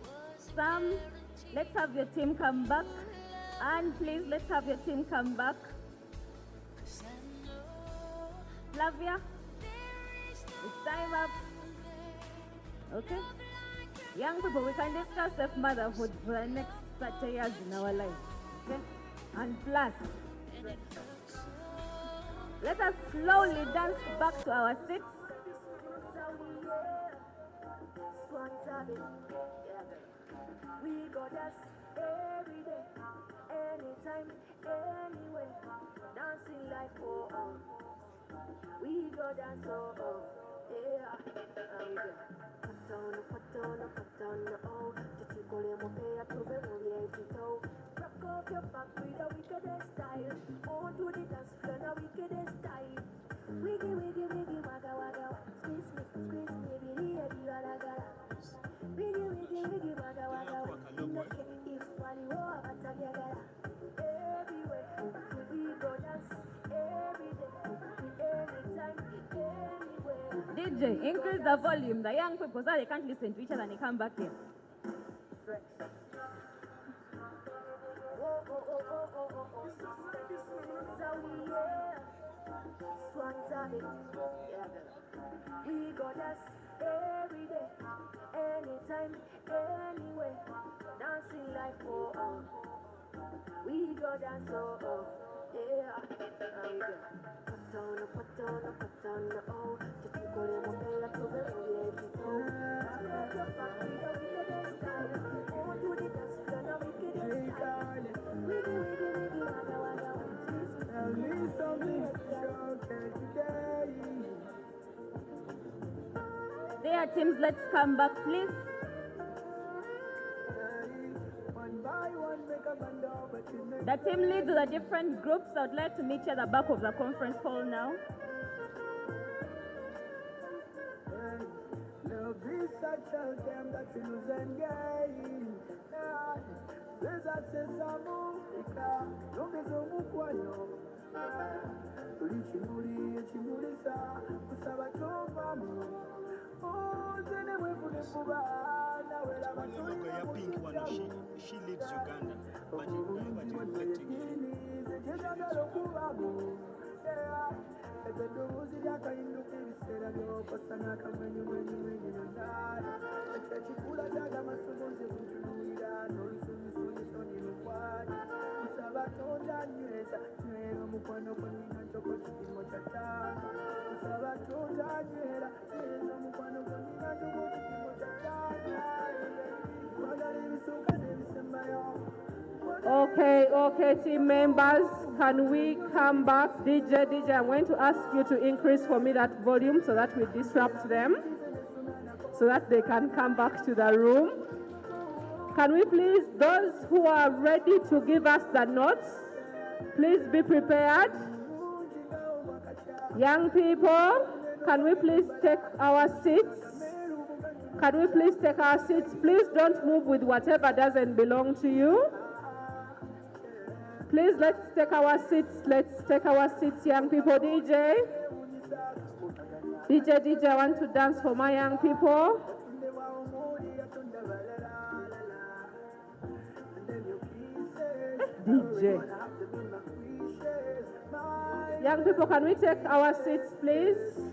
was a Sam, let's have your team come back. And please, let's have your team come back. Flavia, it's time up. Okay? Young people, we can discuss self-motherhood for the next 30 years in our life. Okay? And plus, let us slowly dance back to our seats. We go dance every day, anytime, anywhere, dancing like oh oh. We go dance oh oh, yeah. We go. Put on, oh. Titikole mopea tuve mulie tito. Rock off your back with a wicked style. On to the dance floor, now wicked style. Wiggy, wiggy, wiggy, wagga, wagga. Squeeze me, baby, the wagga, wagga. Wiggy, wiggy, wiggy, wagga, wagga. Look if one you are at a gaga. Everywhere, we go dance every day, anytime, anywhere. DJ, increase the volume. The young people, so they can't listen to each other and they come back here. We go dance every day, anytime, anywhere, dancing like oh oh. We go dance oh oh, yeah. We go. Put on, oh. Titikole mopea tuve mulie tito. Rock your back with a wicked style. On to the dance floor, now wicked style. Wiggy, wiggy, wiggy, wagga, wagga. Tell me something special today. There, teams, let's come back, please. The team leads the different groups. I would like to meet you at the back of the conference hall now. She leads Uganda, but reflecting Okay, team members, can we come back? DJ, I'm going to ask you to increase for me that volume so that we disrupt them, so that they can come back to the room. Can we please, those who are ready to give us the notes, please be prepared. Young people, can we please take our seats? Can we please take our seats? Please don't move with whatever doesn't belong to you. Please, let's take our seats. Let's take our seats, young people. DJ, I want to dance for my young people. DJ. Young people, can we take our seats, please?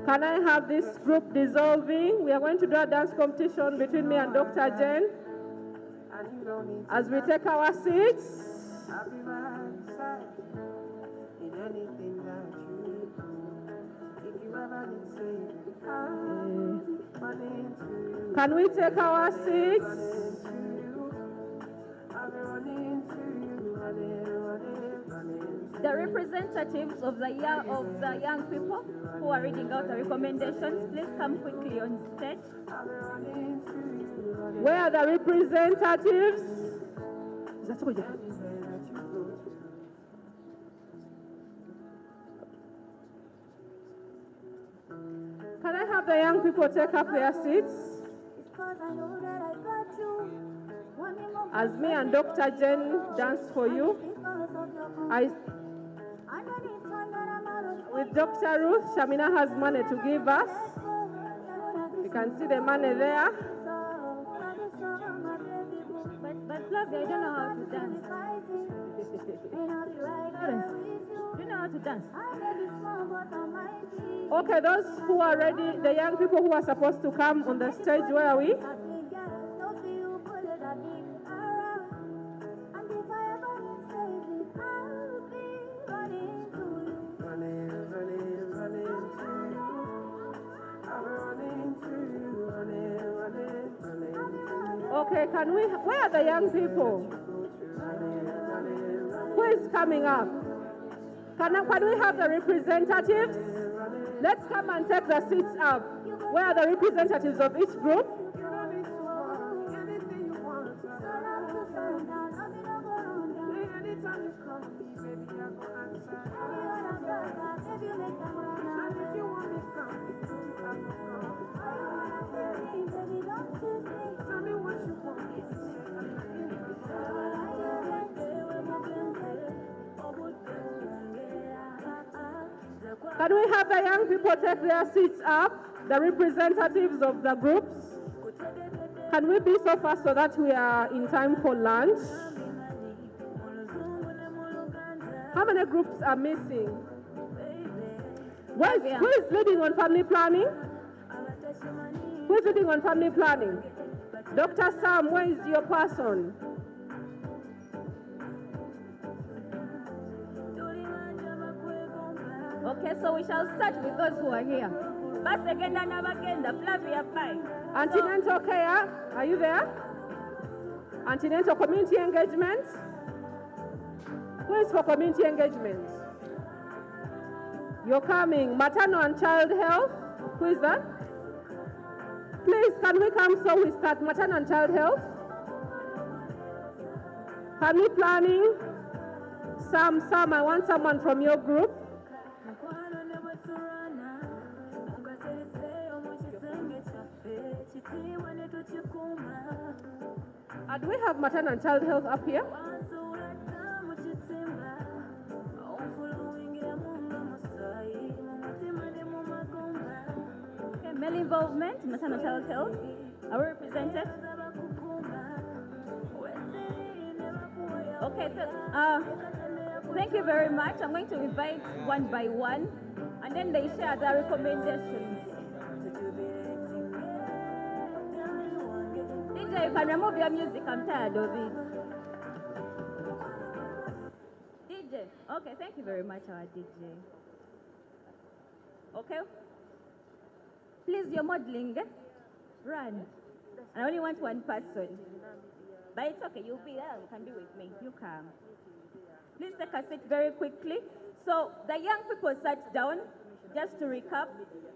Can I have this group dissolving? We are going to do a dance competition between me and Dr. Jen. As we take our seats. Can we take our seats? The representatives of the young people who are reading out the recommendations, please come quickly on stage. Where are the representatives? Can I have the young people take up their seats? As me and Dr. Jen dance for you, with Dr. Ruth, Shamina has money to give us. You can see the money there. But Flavia, I don't know how to dance. You know how to dance? Okay, those who are ready, the young people who are supposed to come on the stage, where are we? Okay, where are the young people? Who is coming up? Can we have the representatives? Let's come and take the seats up. Where are the representatives of each group? Can we have the young people take their seats up, the representatives of the groups? Can we be so fast so that we are in time for lunch? How many groups are missing? Who is leading on family planning? Who is leading on family planning? Dr. Sam, where is your person? Okay, so we shall start with those who are here. But again, Flavia, fine. Antenatal care, are you there? Antenatal community engagement? Who is for community engagement? You're coming. Maternal and child health? Who is that? Please, can we come so we start maternal and child health? Family planning? Sam, I want someone from your group. Do we have maternal and child health up here? Okay, male involvement, maternal child health. Are we represented? Okay, so thank you very much. I'm going to invite one by one, and then they share their recommendations. DJ, you can remove your music. I'm tired of it. DJ. Okay, thank you very much, our DJ. Okay. Please, you're modeling. Run. I only want one person. But it's okay. You'll be there. You can be with me. You come. Please take a seat very quickly. So the young people sat down. Just to recap,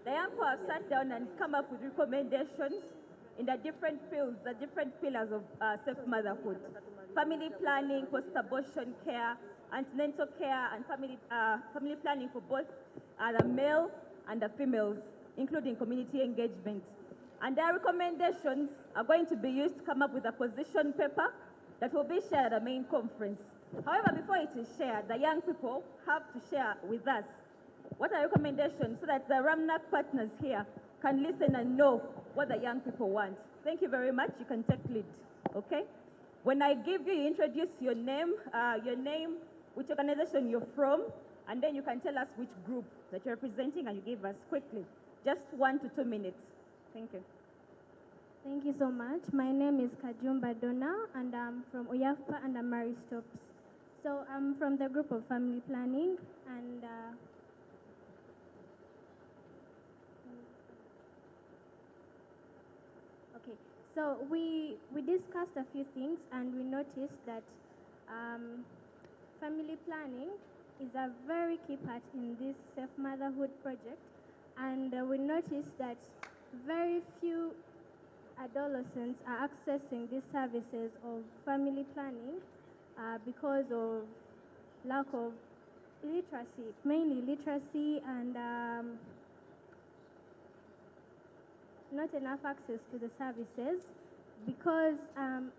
the young people have sat down and come up with recommendations in the different fields, the different pillars of safe motherhood. Family planning, post-abortion care, antenatal care, and family planning for both the male and the females, including community engagement. And their recommendations are going to be used to come up with a position paper that will be shared at the main conference. However, before it is shared, the young people have to share with us what are recommendations so that the RAMNAC partners here can listen and know what the young people want. Thank you very much. You can take lead, okay? When I give you, you introduce your name, which organization you're from, and then you can tell us which group that you're representing, and you give us quickly, just 1 to 2 minutes. Thank you. Thank you so much. My name is Kajumba Donna, and I'm from Oyafpa and Amari Stops. So I'm from the group of family planning, and okay. So we discussed a few things, and we noticed that family planning is a very key part in this safe motherhood project, and we noticed that very few adolescents are accessing these services of family planning because of lack of literacy, mainly literacy and not enough access to the services because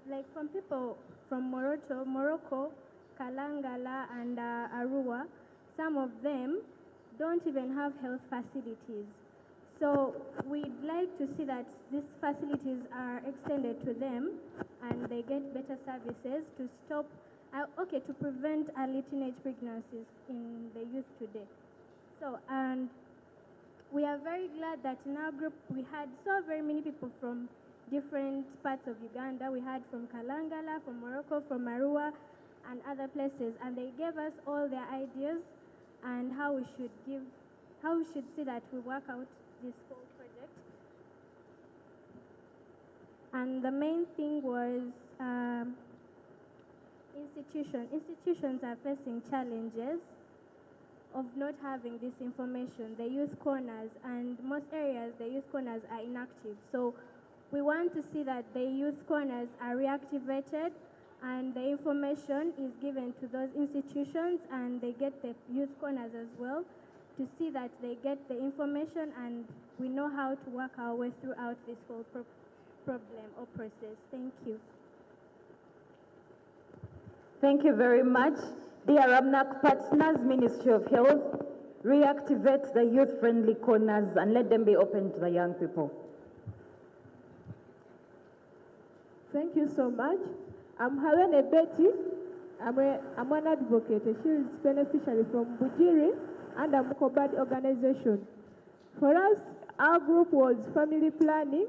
like from people from Morocco, Kalangala and Arua, some of them don't even have health facilities. So we'd like to see that these facilities are extended to them and they get better services to stop okay, to prevent early teenage pregnancies in the youth today. So, and we are very glad that in our group we had so very many people from different parts of Uganda. We had from Kalangala, from Morocco, from Arua, and other places, and they gave us all their ideas and how we should see that we work out this whole project. And the main thing was institutions are facing challenges of not having this information, the youth corners, and most areas the youth corners are inactive. So we want to see that the youth corners are reactivated and the information is given to those institutions and they get the youth corners as well to see that they get the information and we know how to work our way throughout this whole problem or process. Thank you. Thank you very much. Dear Ramnak partners, Ministry of Health, reactivate the youth-friendly corners and let them be open to the young people. Thank you so much. I'm Helene Betty. I'm an advocate, a Shields beneficiary from Bujiri and a Mukobad organization. For us, our group was family planning,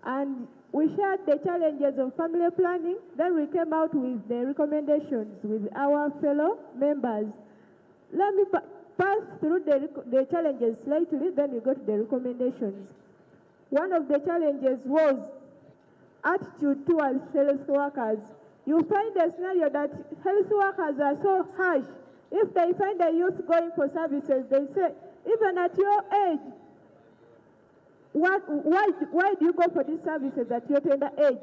and we shared the challenges of family planning. Then we came out with the recommendations with our fellow members. Let me pass through the challenges slightly, then we go to the recommendations. One of the challenges was attitude towards health workers. You find a scenario that health workers are so harsh. If they find a youth going for services, they say, even at your age, why do you go for these services at your tender age?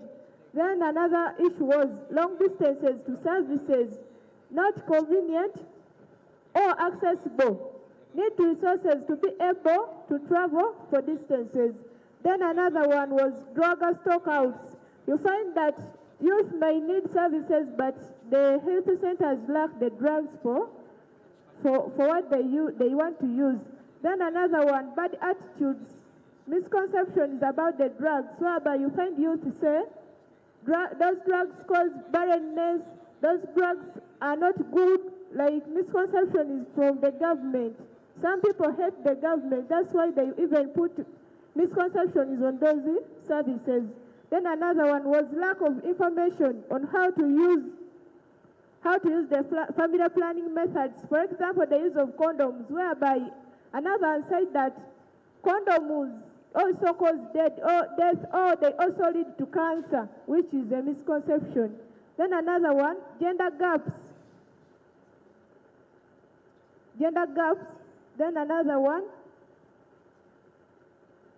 Then another issue was long distances to services, not convenient or accessible. Need resources to be able to travel for distances. Then another one was drug stockouts. You find that youth may need services, but the health centers lack the drugs for what they want to use. Then another one, bad attitudes, misconceptions about the drugs, whereby you find youth say, those drugs cause barrenness, those drugs are not good, like misconception is from the government. Some people hate the government, that's why they even put misconceptions on those services. Then another one was lack of information on how to use the family planning methods. For example, the use of condoms, whereby another said that condoms also cause death, or they also lead to cancer, which is a misconception. Then another one, gender gaps. Then another one,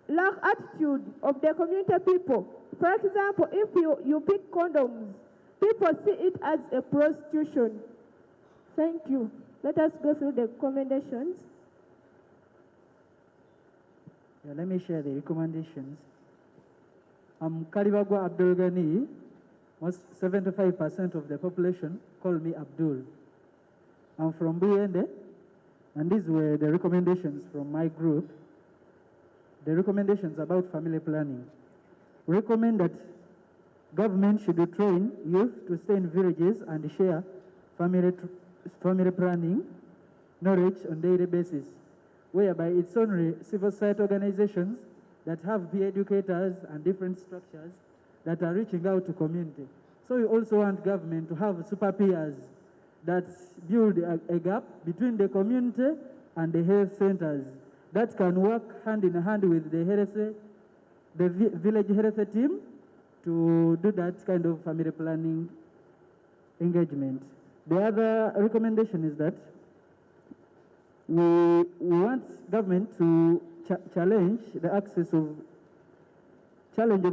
lack attitude of the community people. For example, if you pick condoms, people see it as a prostitution. Thank you. Let us go through the recommendations. Yeah, let me share the recommendations. I'm Kalibagwa Abdul Ghani. Most 75% of the population call me Abdul. I'm from Buyende, and these were the recommendations from my group. The recommendations about family planning. We recommend that government should train youth to stay in villages and share family planning knowledge on daily basis, whereby it's only civil society organizations that have peer educators and different structures that are reaching out to community. So we also want government to have super peers that build a gap between the community and the health centers that can work hand in hand with the village health team to do that kind of family planning engagement. The other recommendation is that we want government to challenge of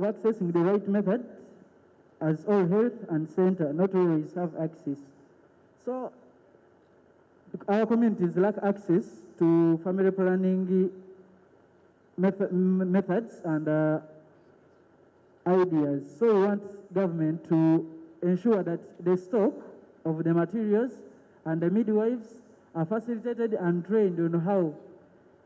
accessing the right method, as all health and center not always have access. So our communities lack access to family planning methods and ideas. So we want government to ensure that the stock of the materials and the midwives are facilitated and trained on how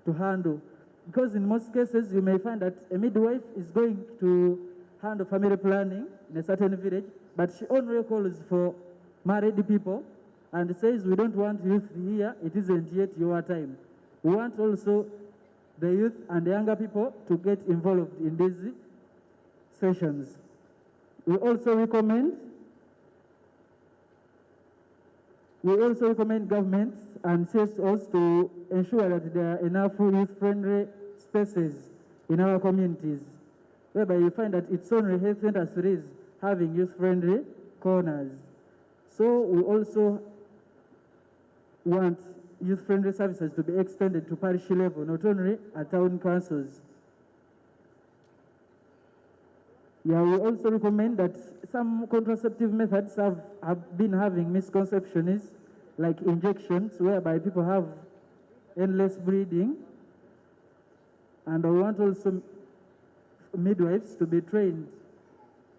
to handle. Because in most cases, you may find that a midwife is going to handle family planning in a certain village, but she only calls for married people and says we don't want youth here, it isn't yet your time. We want also the youth and the younger people to get involved in these sessions. We also recommend governments and CSOs to ensure that there are enough youth-friendly spaces in our communities, whereby you find that it's only health centers is having youth-friendly corners. So we also want youth-friendly services to be extended to parish level, not only at town councils. Yeah, we also recommend that some contraceptive methods have been having misconceptions, like injections, whereby people have endless bleeding. And I want also midwives to be trained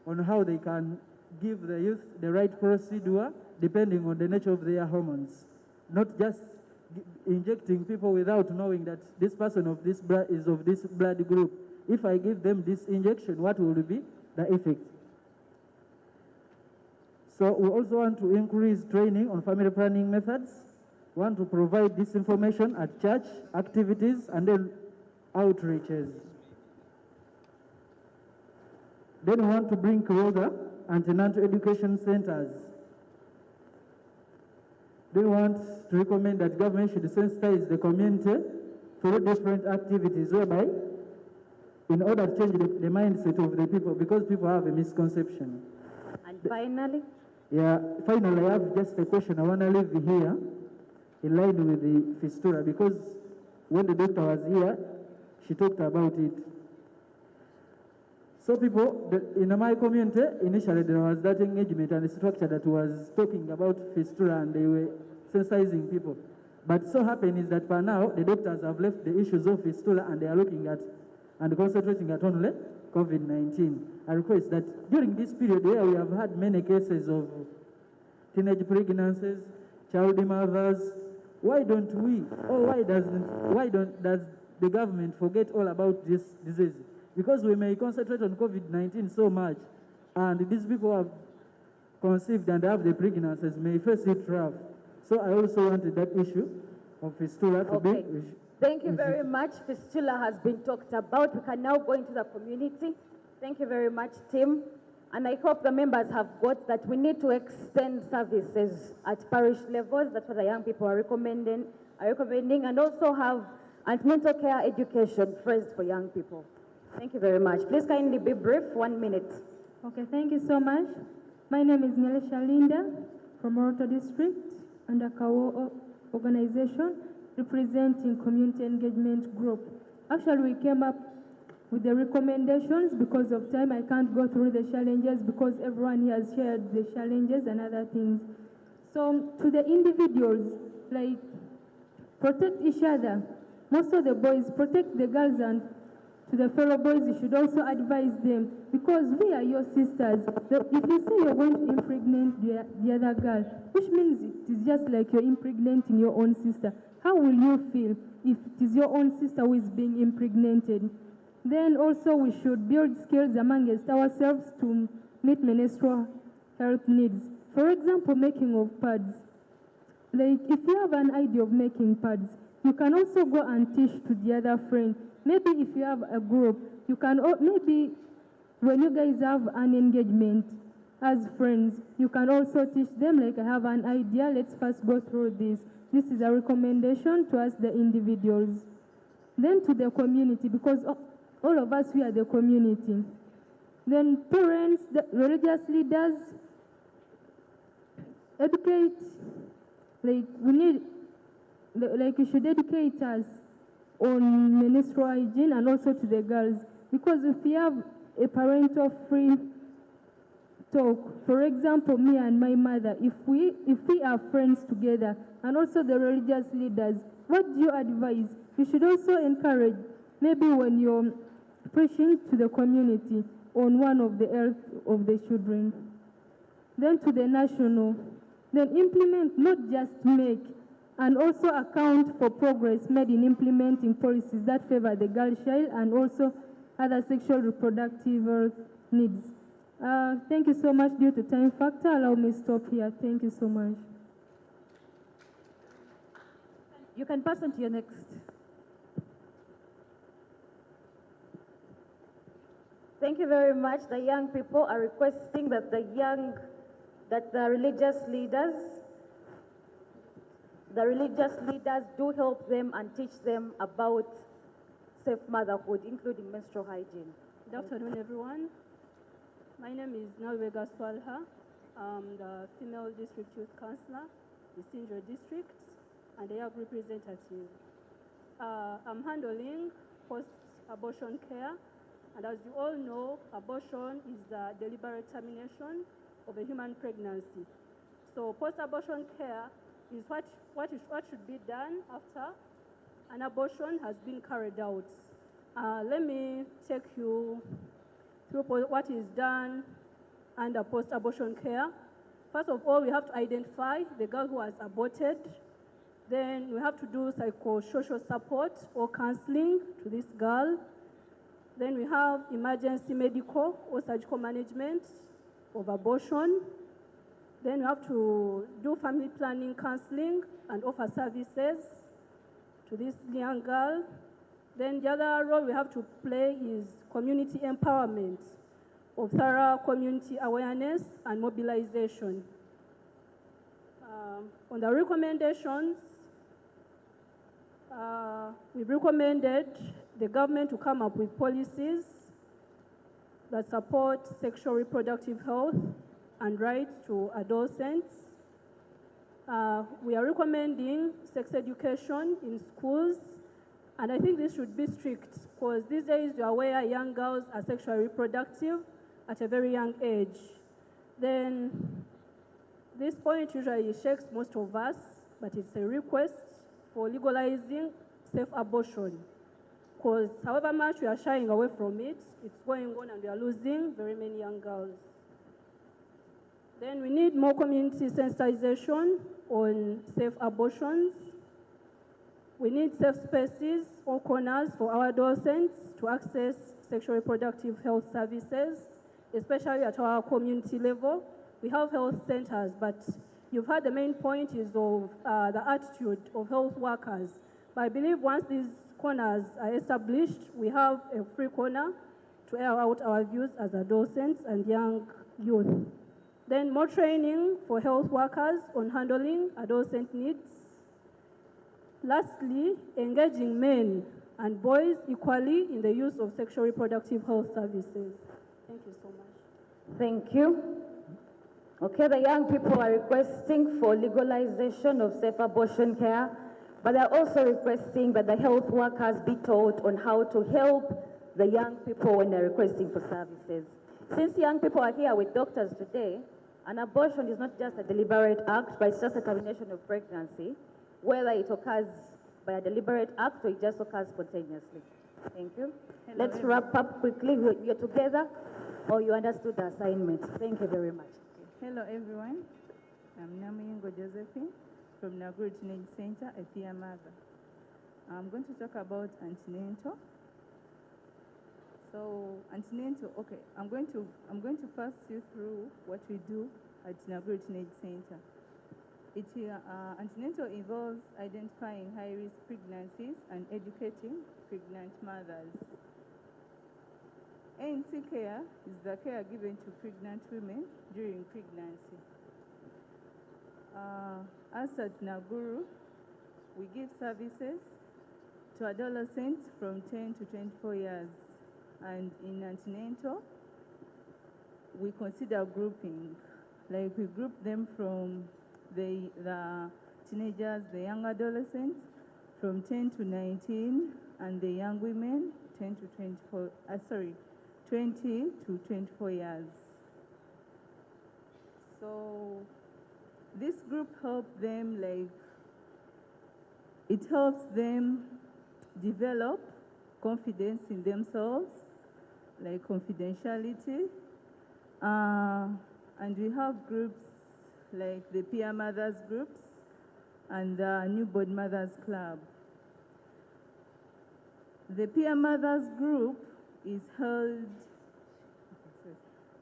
on how they can give the youth the right procedure depending on the nature of their hormones, not just injecting people without knowing that this person of this blood is of this blood group. If I give them this injection, what will be the effect? So we also want to increase training on family planning methods. We want to provide this information at church activities and then outreaches. Then we want to bring closer antenatal education centers. They want to recommend that government should sensitize the community through different activities, whereby, in order to change the mindset of the people, because people have a misconception. And finally? Yeah, finally, I have just a question I want to leave here in line with the fistula, because when the doctor was here, she talked about it. So people, in my community, initially there was that engagement and structure that was talking about fistula and they were sensitizing people. But so happened is that for now, the doctors have left the issues of fistula and they are looking at and concentrating at only COVID-19. I request that during this period where we have had many cases of teenage pregnancies, child mothers, why don't we, or does the government forget all about this disease? Because we may concentrate on COVID-19 so much, and these people have conceived and have the pregnancies may face it rough. So I also wanted that issue of fistula to be... Thank you very much. Fistula has been talked about. We can now go into the community. Thank you very much, Tim. And I hope the members have got that we need to extend services at parish levels. That's what the young people are recommending, and also have antenatal care education first for young people. Thank you very much. Please kindly be brief, 1 minute. Okay, thank you so much. My name is Ngelesha Linda from Moroto District under Kawo organization representing Community Engagement Group. Actually, we came up with the recommendations. Because of time, I can't go through the challenges because everyone here has shared the challenges and other things. So to the individuals, like protect each other. Most of the boys protect the girls, and to the fellow boys, you should also advise them because we are your sisters. If you say you're going to impregnate the other girl, which means it is just like you're impregnating your own sister. How will you feel if it is your own sister who is being impregnated? Then also we should build skills amongst ourselves to meet menstrual health needs. For example, making of pads. Like if you have an idea of making pads, you can also go and teach to the other friend. Maybe if you have a group, you can, maybe when you guys have an engagement as friends, you can also teach them, like I have an idea, let's first go through this. This is a recommendation to us, the individuals. Then to the community, because all of us, we are the community. Then parents, the religious leaders, educate, like we need, like you should educate us on menstrual hygiene and also to the girls. Because if we have a parental free talk, for example, me and my mother, if we are friends together, and also the religious leaders, what do you advise? You should also encourage, maybe when you're preaching to the community on one of the health of the children. Then to the national, then implement, not just make, and also account for progress made in implementing policies that favor the girl child and also other sexual reproductive health needs. Thank you so much. Due to time factor, allow me to stop here. Thank you so much. You can pass on to your next. Thank you very much. The young people are requesting that the religious leaders do help them and teach them about safe motherhood, including menstrual hygiene. Good afternoon, everyone. My name is Nawega Swalha. I'm the female district youth councillor, the Sinjo district, and the YAG representative. I'm handling post-abortion care, and as you all know, abortion is the deliberate termination of a human pregnancy. So post-abortion care is what should be done after an abortion has been carried out. Let me take you through what is done under post-abortion care. First of all, we have to identify the girl who has aborted. Then we have to do psychosocial support or counseling to this girl. Then we have emergency medical or surgical management of abortion. Then we have to do family planning counseling and offer services to this young girl. Then the other role we have to play is community empowerment of thorough community awareness and mobilization. On the recommendations, we've recommended the government to come up with policies that support sexual reproductive health and rights to adolescents. We are recommending sex education in schools, and I think this should be strict because these days you are aware young girls are sexually reproductive at a very young age. Then this point usually shakes most of us, but it's a request for legalizing safe abortion because however much we are shying away from it, it's going on and we are losing very many young girls. Then we need more community sensitization on safe abortions. We need safe spaces or corners for our adolescents to access sexual reproductive health services, especially at our community level. We have health centers, but you've heard the main point is of the attitude of health workers. But I believe once these corners are established, we have a free corner to air out our views as adolescents and young youth. Then more training for health workers on handling adolescent needs. Lastly, engaging men and boys equally in the use of sexual reproductive health services. Thank you so much. Thank you. Okay, the young people are requesting for legalization of safe abortion care, but they're also requesting that the health workers be taught on how to help the young people when they're requesting for services. Since young people are here with doctors today, an abortion is not just a deliberate act, but it's just a termination of pregnancy, whether it occurs by a deliberate act or it just occurs spontaneously. Thank you. Hello, Let's wrap up quickly. You're together or you understood the assignment. Thank you very much. Hello, everyone. I'm Namingo Josephine from Naguru Teenage Center, a peer mother. I'm going to talk about antenatal. So antenatal, okay, I'm going to first you through what we do at Naguru Teenage Center. Antenatal involves identifying high-risk pregnancies and educating pregnant mothers. ANC care is the care given to pregnant women during pregnancy. As at Naguru, we give services to adolescents from 10 to 24 years. And in antenatal, we consider grouping. Like we group them from the teenagers, the young adolescents, from 10 to 19, and the young women, 20 to 24 years. So this group helps them, it helps them develop confidence in themselves, like confidentiality. And we have groups like the peer mothers groups and the newborn mothers club. The peer mothers group is held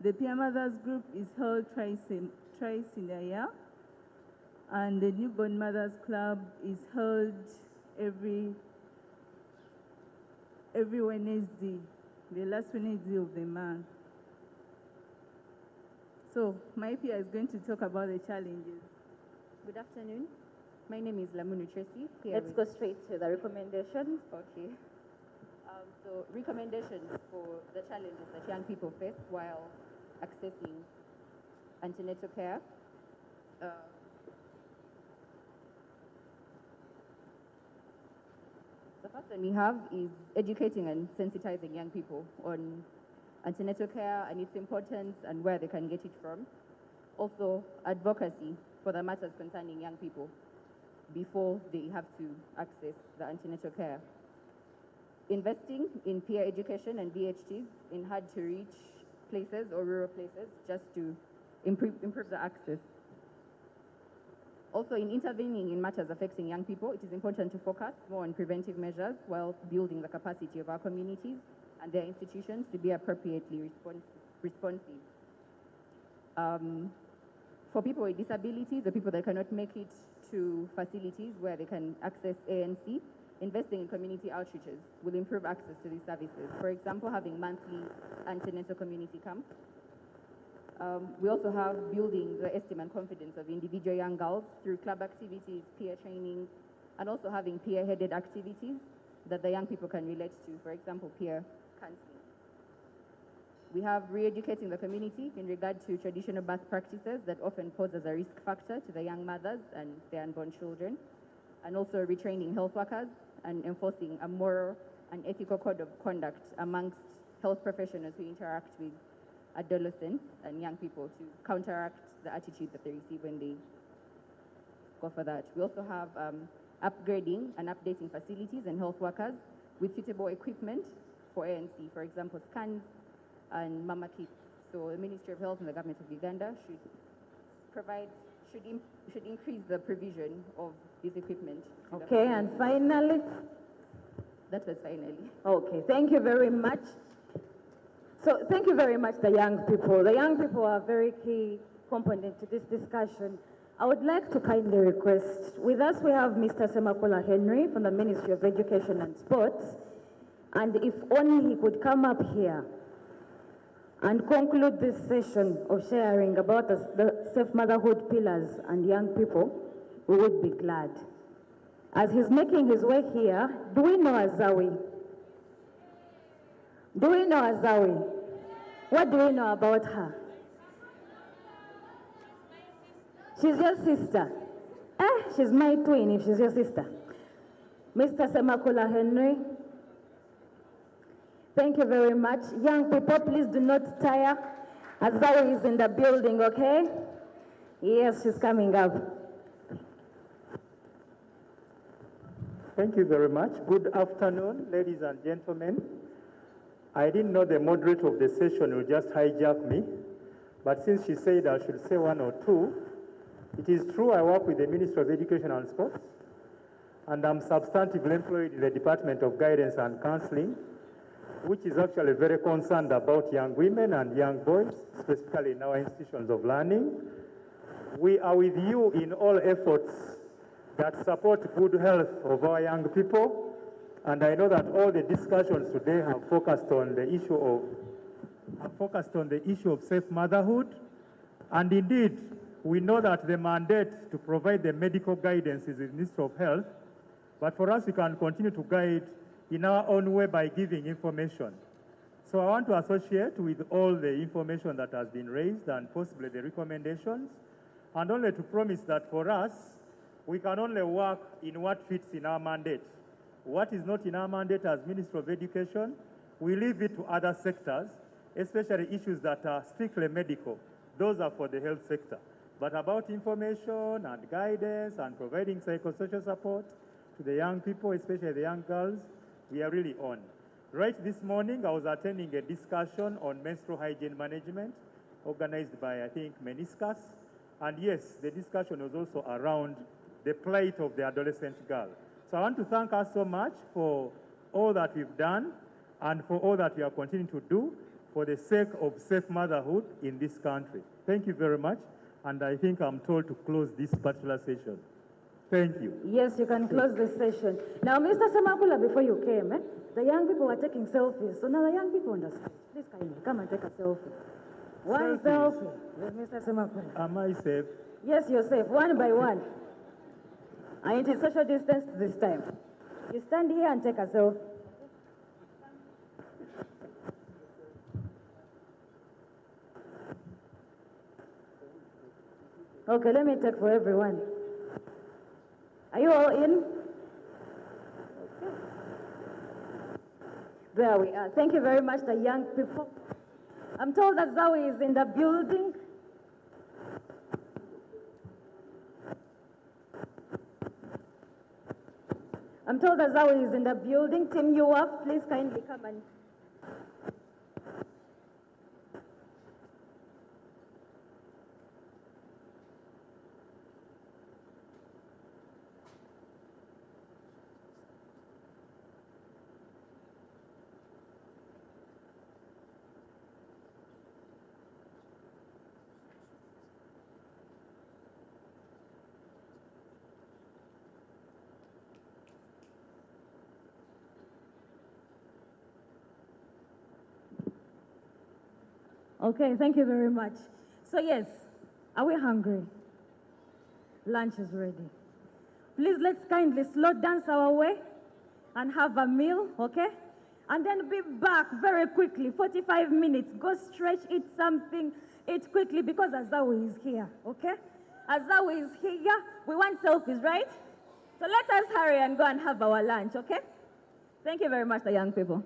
The peer mothers group is held twice in a year, and the newborn mothers club is held every Wednesday, the last Wednesday of the month. So my peer is going to talk about the challenges. Good afternoon. My name is Lamunu Tracy. Let's go straight to the recommendations. Okay. So recommendations for the challenges that young people face while accessing antenatal care. The first one we have is educating and sensitizing young people on antenatal care and its importance and where they can get it from. Also, advocacy for the matters concerning young people before they have to access the antenatal care. Investing in peer education and VHTs in hard-to-reach places or rural places just to improve the access. Also, in intervening in matters affecting young people, it is important to focus more on preventive measures while building the capacity of our communities and their institutions to be appropriately responsive. For people with disabilities or people that cannot make it to facilities where they can access ANC, investing in community outreaches will improve access to these services. For example, having monthly antenatal community camps. We also have building the esteem and confidence of individual young girls through club activities, peer training, and also having peer-headed activities that the young people can relate to, for example, peer counseling. We have re-educating the community in regard to traditional birth practices that often pose as a risk factor to the young mothers and their unborn children, and also retraining health workers and enforcing a moral and ethical code of conduct amongst health professionals who interact with adolescents and young people to counteract the attitude that they receive when they go for that. We also have upgrading and updating facilities and health workers with suitable equipment for ANC, for example, scans and mama kits. So the Ministry of Health and the Government of Uganda should increase the provision of this equipment. Okay, and finally? That was finally. Okay, thank you very much. So thank you very much, the young people. The young people are a very key component to this discussion. I would like to kindly request, with us we have Mr. Semakola Henry from the Ministry of Education and Sports, and if only he could come up here and conclude this session of sharing about the safe motherhood pillars and young people, we would be glad. As he's making his way here, do we know Azawi? Do we know Azawi? What do we know about her? She's your sister. She's my twin if she's your sister. Mr. Semakola Henry, thank you very much. Young people, please do not tire. Azawi is in the building, okay? Yes, she's coming up. Thank you very much. Good afternoon, ladies and gentlemen. I didn't know the moderator of the session would just hijack me, but since she said I should say one or two, it is true I work with the Ministry of Education and Sports, and I'm substantively employed in the Department of Guidance and Counseling, which is actually very concerned about young women and young boys, specifically in our institutions of learning. We are with you in all efforts that support good health of our young people. And I know that all the discussions today have focused on the issue of safe motherhood. And indeed, we know that the mandate to provide the medical guidance is the Ministry of Health. But for us, we can continue to guide in our own way by giving information. So I want to associate with all the information that has been raised and possibly the recommendations, and only to promise that for us, we can only work in what fits in our mandate. What is not in our mandate as Ministry of Education, we leave it to other sectors, especially issues that are strictly medical. Those are for the health sector. But about information and guidance and providing psychosocial support to the young people, especially the young girls, we are really on. Right this morning, I was attending a discussion on menstrual hygiene management organized by, I think, Meniscus. And yes, the discussion was also around the plight of the adolescent girl. So I want to thank us so much for all that we've done and for all that we are continuing to do for the sake of safe motherhood in this country. Thank you very much, and I think I'm told to close this particular session. Thank you. Yes, you can close this session. Now, Mr. Samakula, before you came, the young people were taking selfies. So now the young people understand. Please come and take a selfie. One selfie with Mr. Samakula. Am I safe? Yes, you're safe, one by one. And it is social distance this time. You stand here and take a selfie. Okay, let me take for everyone. Are you all in? Okay. There we are. Thank you very much, the young people. I'm told that Zawi is in the building. I'm told that Zawi is in the building. Team you up, please kindly come and... Okay, thank you very much. So yes, are we hungry? Lunch is ready. Please let's kindly slow dance our way and have a meal, okay? And then be back very quickly, 45 minutes. Go stretch, eat something, eat quickly because Azawi is here, okay? Azawi is here. We want selfies, right? So let us hurry and go and have our lunch, okay? Thank you very much, the young people.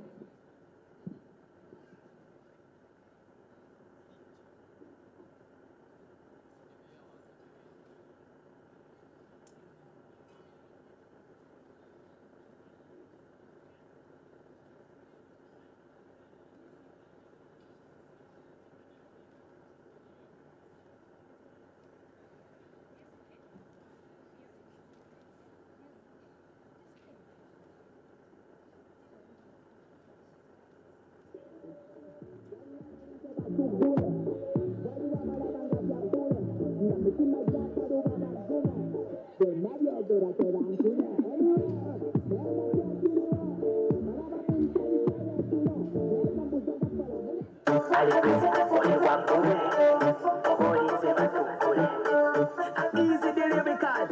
Easy delivery card.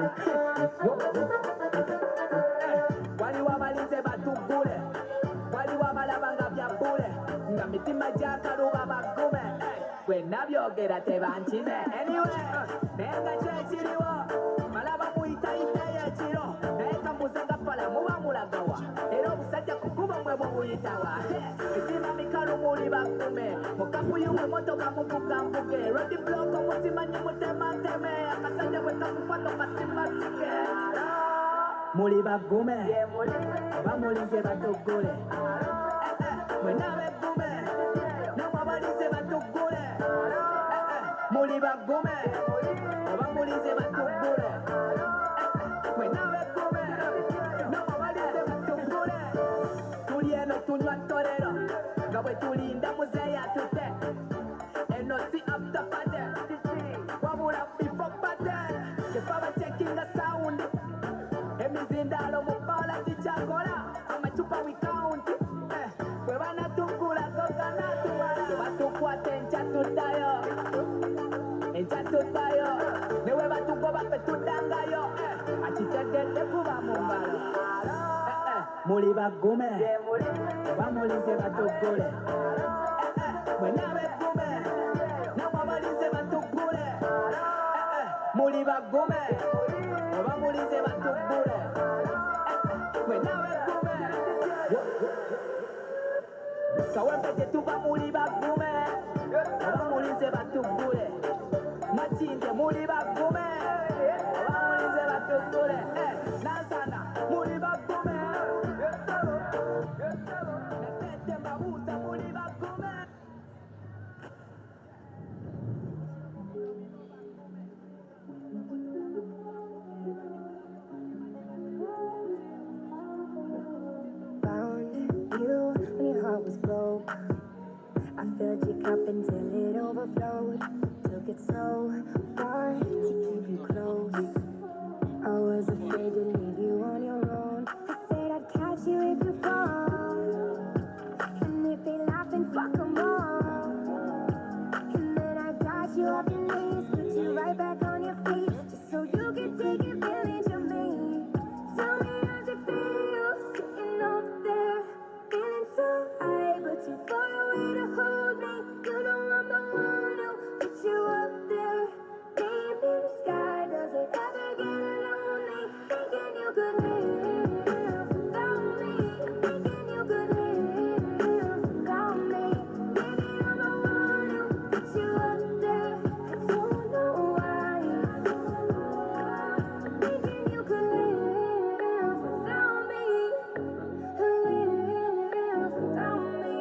Wali wabalize batukule. Wali wabalabanga byabule. Nga mitima gyakaluba bagume. Gwe nabyogera tebankime. Anyway, nenga kyekiriwo. Malaba muyitayita y'ekiro. Naye kambuze gafala muba mulagawa. Era obusajja kukuba mwe bubuyitawa. Mitima mikalu muli bagume. Mukapuyu mwe motoka mubugambuge. Rodi bloko musimanyi mutemateme. Akasajja bwe kakukwata kasimasike. Muli bagume. Bamulize batugule. Mwena begume. Namwabalize batugule. Muli bagume. Bamulize batugule. Mwena begume. Namwabalize batugule. Tuli eno tunywa torero. Nga bwe tulinda muzeeyi atute. Eno si after party. Wabula before party. Kefa bachekinga sound. Emizindalo mubala tichakola. Amachupa we count. Bwe banatugula kokana tuwala. Batukwate encha tuddayo. Encha tuddayo. Newe batugoba fe tuddangayo. Akitegedde kuba mu ngalo. Muli bagume. Bamulize batugule. Mwena begume. Namwabalize batugule. Muli bagume. Bamulize batugule. Mwena begume. Kawempe tuba muli bagume. Bamulize batugule. Machinje muli bagume. Bamulize batugule. Nansana muli bagume. Netete mbabuta muli bagume. Found you when your heart was broke. I feel tried so hard to keep you close. I was afraid to leave you on your own. I said I'd catch you if you fall. And if they laugh, then fuck 'em all. And then I got you off your knees, put you right back on your feet, just so you could take advantage of me. Tell me how's it feel, sitting up there, feeling so high, but too far away to hold me. You know I'm the one who put you up there, name in the sky. Does it ever get lonely, thinking you could live without me, thinking you could live without me? Maybe I'm the one who put you up there, I don't know why, thinking you could live without me, live without me.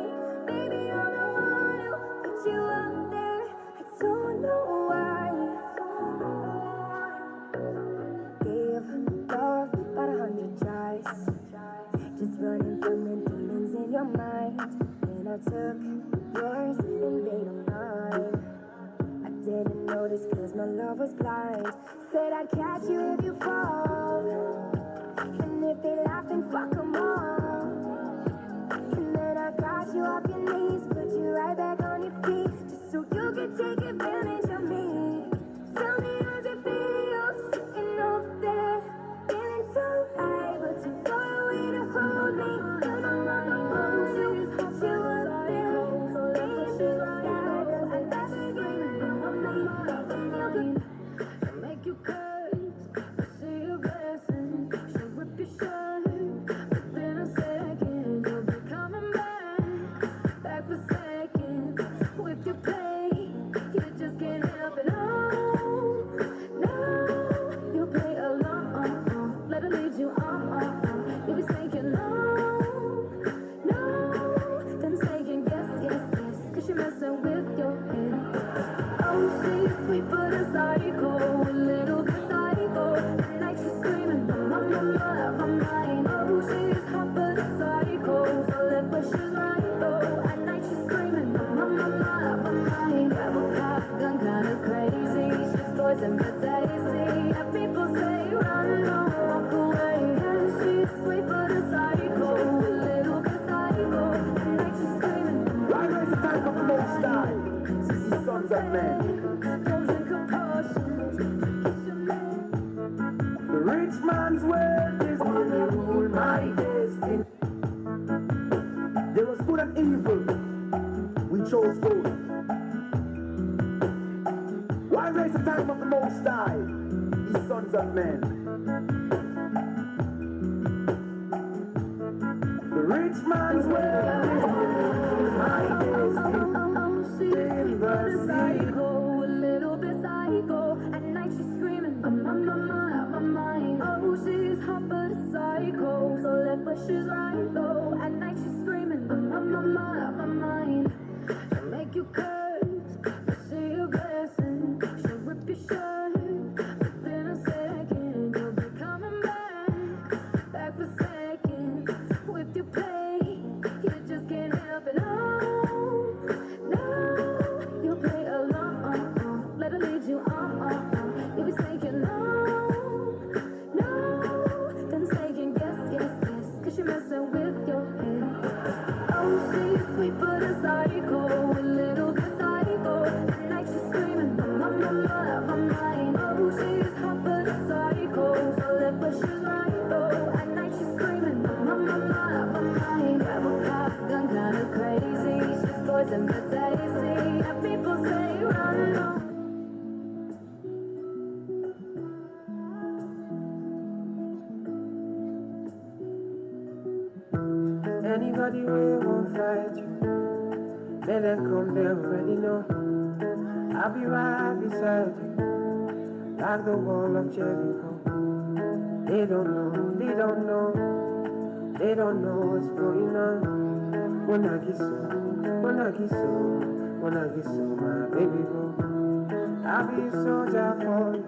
Baby, I'm the one who put you up there, I don't know why. Gave love about 100 tries, just running from the demons in your mind. Then I took yours and made them mine. I didn't notice 'cause my love was blind. Said I'd catch you if you fall, and if they laugh, then fuck 'em all. And then I got you off your knees, put you right back on your feet, just so you could take advantage of me. Tell me how's it feel, sitting up there, feeling so high, but too far away to hold me. You know I'm the one who put you up there, so leave me the sky. Does it ever get lonely, thinking you could she'll make you curse, see your blessing, she'll rip your shirt, within a second you'll be coming back for seconds. With your play, you just can't help it. Oh, no, you play along, let her lead you on. You'll be saying no, then saying yes, 'cause you're messing with your head. Oh, she's sweet but a psycho, a little bit psycho. At night she's screaming, my mind. Oh, she's hot but a psycho, so left but she's right though. At night she's screaming, my mind. Grab a cop gun, kinda crazy. She's poison but tasty. Yeah, people say run, don't walk away. Yeah, she's sweet but a psycho, a little bit psycho. At night she's screaming. Right now is the time of the Most High. Ye sons of men. The rich man's wealth is gonna rule my destiny. There was good and evil. We chose good. Why raise the time of the Most High? Ye sons of men. The rich man's wealth is gonna rule my destiny. She's a psycho, a little bit psycho. At night she's screaming, my mind. Oh, she's hot but a psycho, so left but she's right though. At night she's screaming, my mind. She'll make you curse, see your blessing. She'll rip your shirt, within a second you'll be coming back for seconds. With your play, you just can't help it. Oh, no, you play along, let her lead you on. You'll be saying no, then saying yes, 'cause you're messing with your head. Oh, she's sweet but a psycho, a little bit psycho. At night she's screaming, my mind. Oh, she's hot but a psycho, so left but she's right though. At night she's screaming, my mind. Grab a cop gun, kinda crazy. She's poison but tasty. Yeah, people say run, no. Anybody who won't fight you, let them come, they already know. I'll be right beside you, like the wall of Jericho. They don't know what's going on. Wanna get so, my baby girl. I'll be a soldier for you.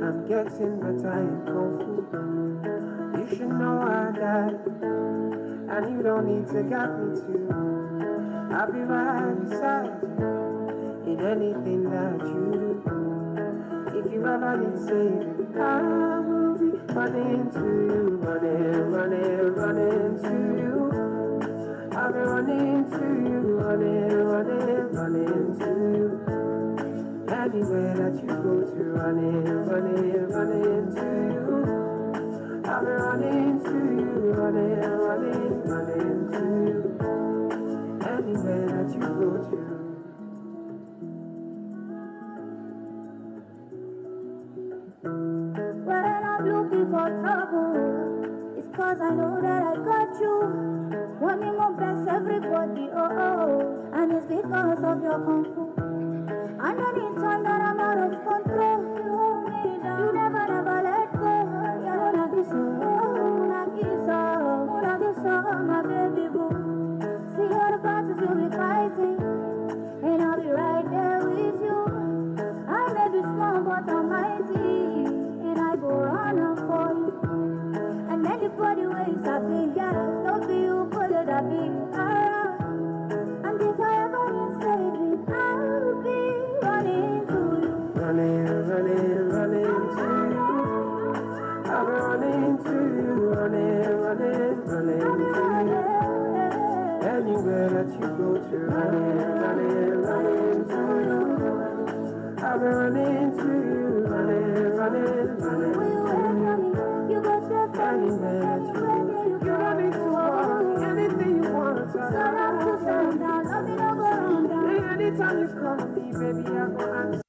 I'm getting better in Kung Fu. You should know I got it, and you don't need to guide me too. I'll be right beside you in anything that you do. you ever need saving, I will be running to you, running to you. I'll be running to you, running to you. Anywhere that you go to, running to you. I'll be running to you, running to you. Anywhere that you go to. When I'm looking for trouble, it's cause I know that I got you. Want me more bless everybody, oh oh. And it's because of your kung fu. And anytime that I'm out of control, you hold me down. You never let go. Yeah, my baby boo. See all the battles you'll be fighting, and I'll be right there with you. I may be small, but I'm mighty, and I go run up for you. And anybody waits a big girl, don't be you put it a big around. And if I ever need saving, I'll be running to you. Running to you. I'll be running to you, running to you. Anywhere that you go to, running to you. I'll be running to you, running to you. You got your anywhere that you go. You don't need to walk, anything you want. sun up to sundown, love me no go run down. Anytime you call me, baby, I go answer.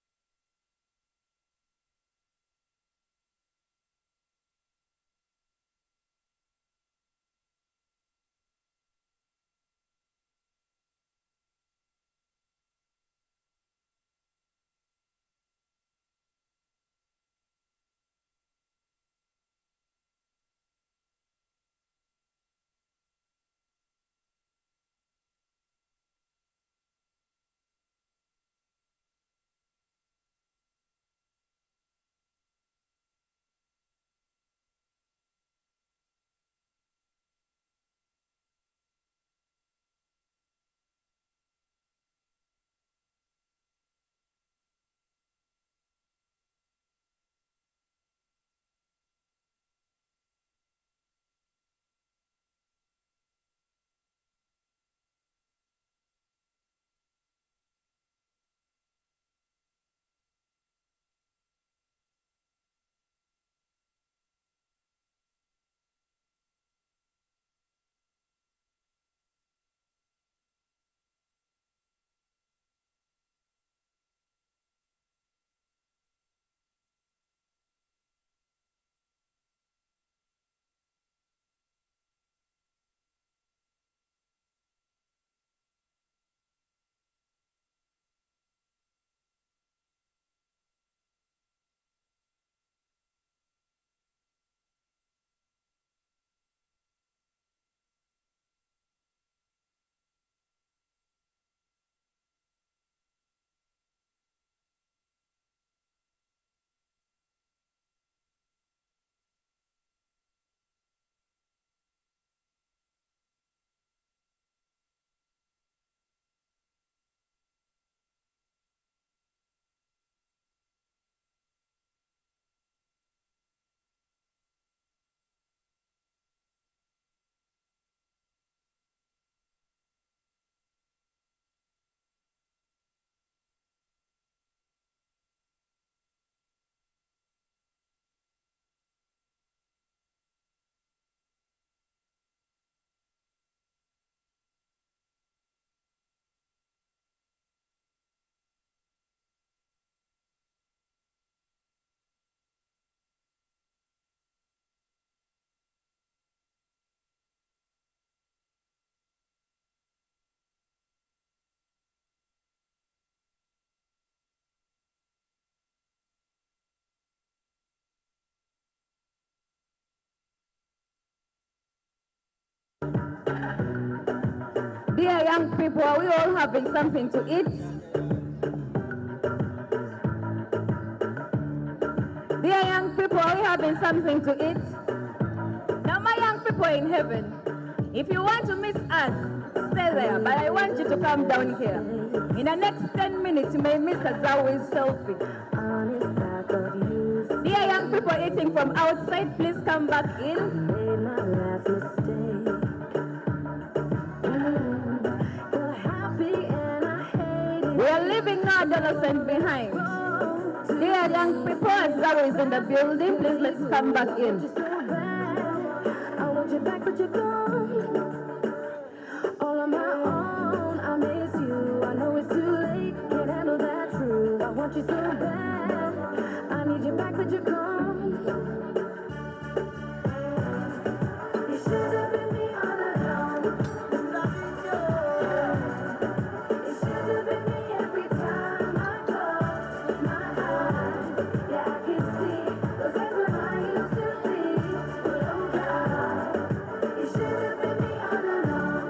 Dear young people, are we all having something to eat? Dear young people, are we having something to eat? Now, my young people in heaven, if you want to miss us, stay there, but I want you to come down here. In the next 10 minutes, you may miss Azawi's selfie. On his back, Dear young people eating from outside, please come back in. Made my last mistake. You're happy and I hate it. We are leaving no adolescent behind. Dear young people, as Zara is in the building, please let's come back in. I want you back, but you're gone. All on my own, I miss you. I know it's too late, can't handle that truth. I want you so bad. I need you back, but you're gone. You should have been me all along. You should have been me every time I close my eyes. Yeah, I can see those days when I used to be. But oh God, you should have been me all along.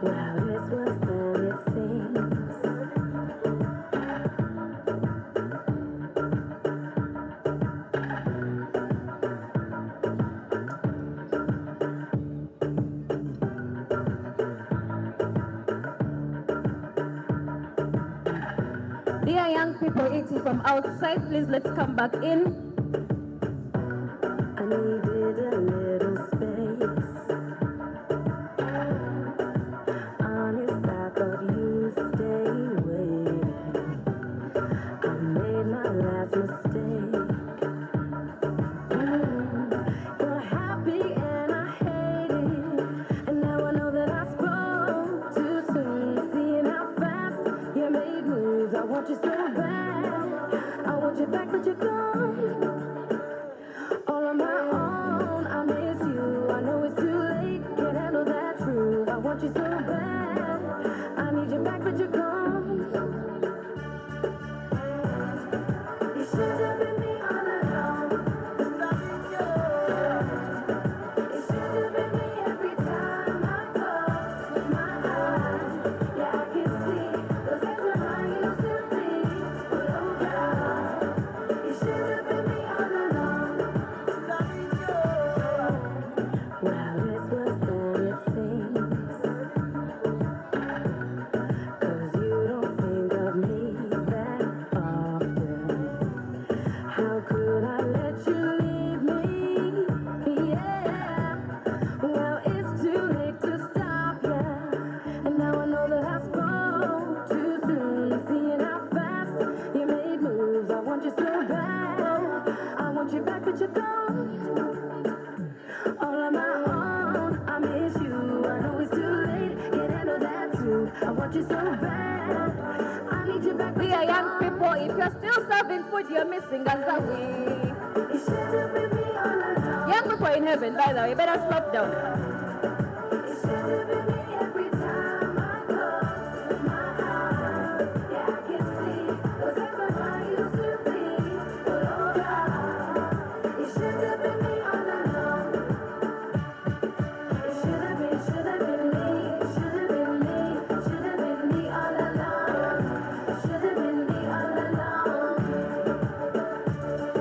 Well, this was then it seems. Dear young people eating from outside, please let's come back in. I needed a little space. Honest, I thought you'd stay waiting. I made my last mistake. You're happy and I hate it. And now I know that I spoke too soon. Seeing how fast you made moves. I want you so bad. I want you back, but you're gone. All on my own, I miss you. I know it's too late, can't handle that truth. I want you so bad. I need you back, but you're gone. You should have been me all along. You should have been me every time I close my eyes. Yeah, I can see those days when I used to be. But oh God, you should have been me all along. Well, this was then it seems. 'Cause you don't think of me that often. How could I let you leave me? Yeah. Well, it's too late to stop, yeah. And now I know that I spoke too soon. Seeing how fast you made moves. I want you so bad. I want you back, but you're gone. All on my own, I miss you. I know it's too late, can't handle that truth. I want you so bad. I need you back. Dear young people, if you're still serving food, you're missing us away. You should have been me all along. Young people in heaven, by the way, better stop down. You should have been me every time I close my eyes. Yeah, I can see those days when I used to be. But oh God, you should have been me all along. It should have been me, should have been me, should have been me all along. Should have been me all along.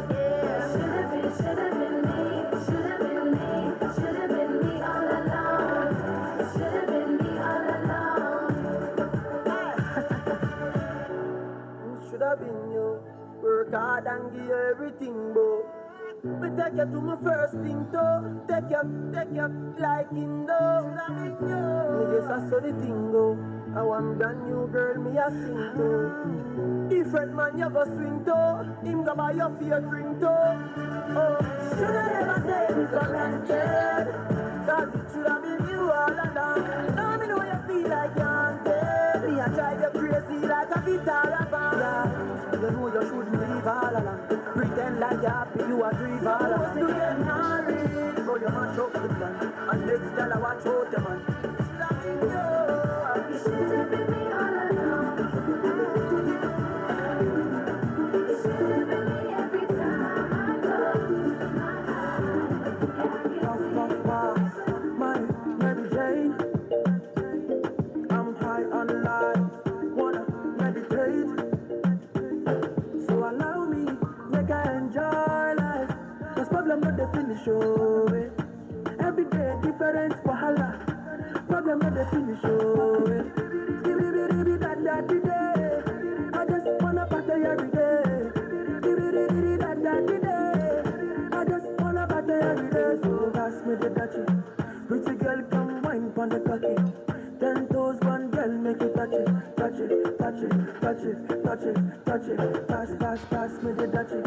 Yeah, should have been me, should have been me all along. Should have been me all along. Should have been you. Work hard and give you everything, bro. Me take you to my first thing, though. Take you like Indo. Me guess I saw the thing, though. I want brand new girl, me a sing to. Different man, you go swing to. Him go buy your fear drink to. Oh, should I never take it for granted? 'Cause it should have been you all along. Now me know you feel like you haunted. Me a drive you crazy like a guitar van. Yeah, you know you shouldn't leave all along. Pretend like you're happy, you a grieve all along. You get married, but you mash up the plan. And next girl I watch out the man. You should have been me all along. You should have been me every time I close my eyes. Yeah, I can see. My Mary Jane, I'm high on life, wanna meditate. So allow me, make I enjoy life. 'Cause problem not the finish, oh, eh. Every day different wahala. Problem not the finish, oh, eh. Skibidi-bidi-bidi-da-da-di-day. I just wanna party touch it, touch it. Pass, pass, pass me the touch it.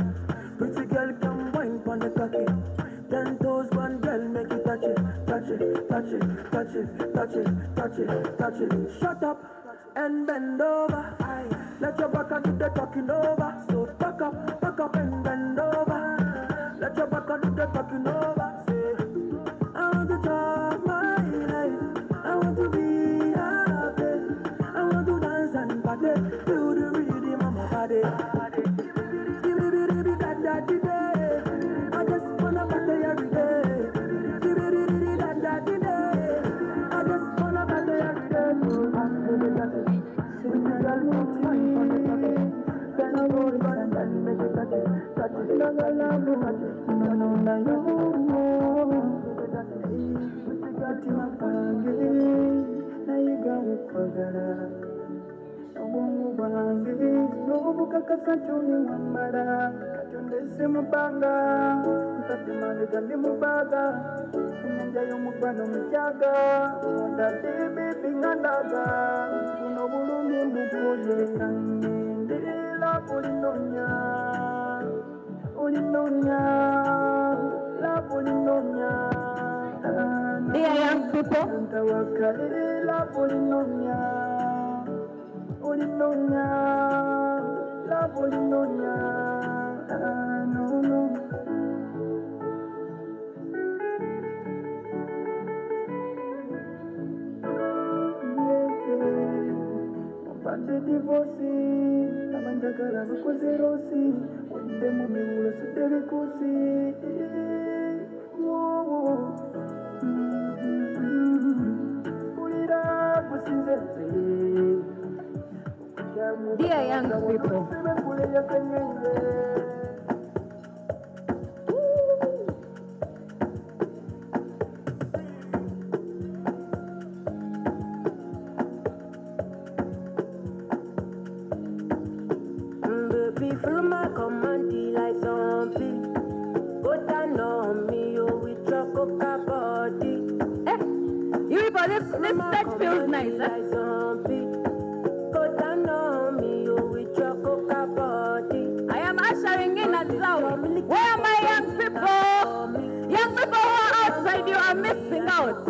Pretty girl, come wine pon the cocky. 10 toes, one girl, make you touch it, touch it, touch it, touch it, touch it, touch it, touch it. Shut up and bend over. Aye. Let your back do the talking over. So back up and bend over. Let your back do the talking over. Say, I want to drive my life. I want to be happy. I want to dance and party. Feel the rhythm of my body. I just wanna party every day. I just wanna party every day. Sweet girl, put wine on the pocket. Then I go and make it touch it, touch it. No, no, no, no, touch it. No, no, no, no. Sweet girl, to my body. Now you got it for obongo bwange n'obukakasa tuni wambala katonda esse mubanga mpadde mabega ndi mubaga ennyanja y'omugbano mujaga ondadde bebi nga ndaga buno bulumi mbubuye kangendera bulinonya la bulinonya Dear young people, ntawakalira bulinonya Olinonya, love Olinonya, no, no. Mpande divorce, abanjagala bakoze rosi, wadde mu miwulo sudde bikusi. Ulira kusinze dear young people, baby, follow my command like zombie. Go down on me, you with your coca body. You people, this set feels nice, huh? I am ushering in at Zoe. Where are my young people? Young people who are outside, you are missing out.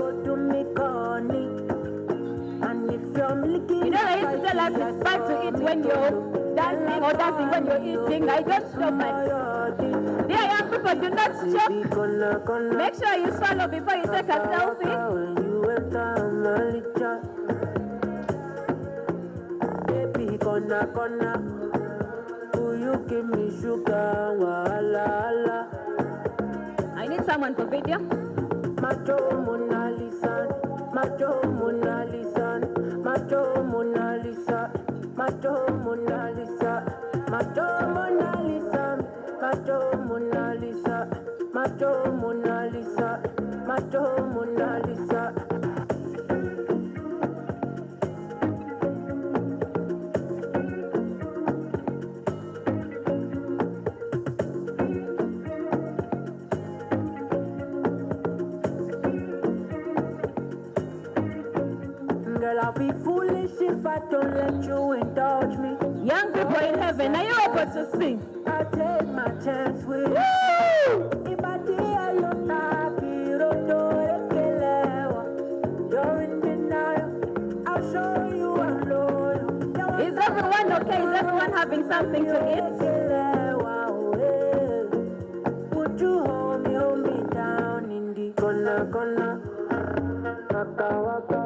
You know, I used to tell us it's bad to eat when you're dancing or dancing when you're eating. I don't show much. Dear young people, do not choke. Make sure you swallow before you take a selfie. Baby, kona, will you give me sugar? Wala. I need someone for video. Macho Mona Lisa, Macho Mona Lisa, Macho Mona Lisa, Macho Mona Lisa, Macho Mona Lisa, Macho Mona Lisa, Macho Mona Lisa, Macho Mona Lisa. Girl, I'll be foolish if I don't let you indulge me. Young people in heaven, are you able to sing? I take my chance with you. If I dare you, you're in denial. I'll show you I'm loyal. Is everyone okay? Is everyone having something to eat? Would you hold me down in the corner? Waka.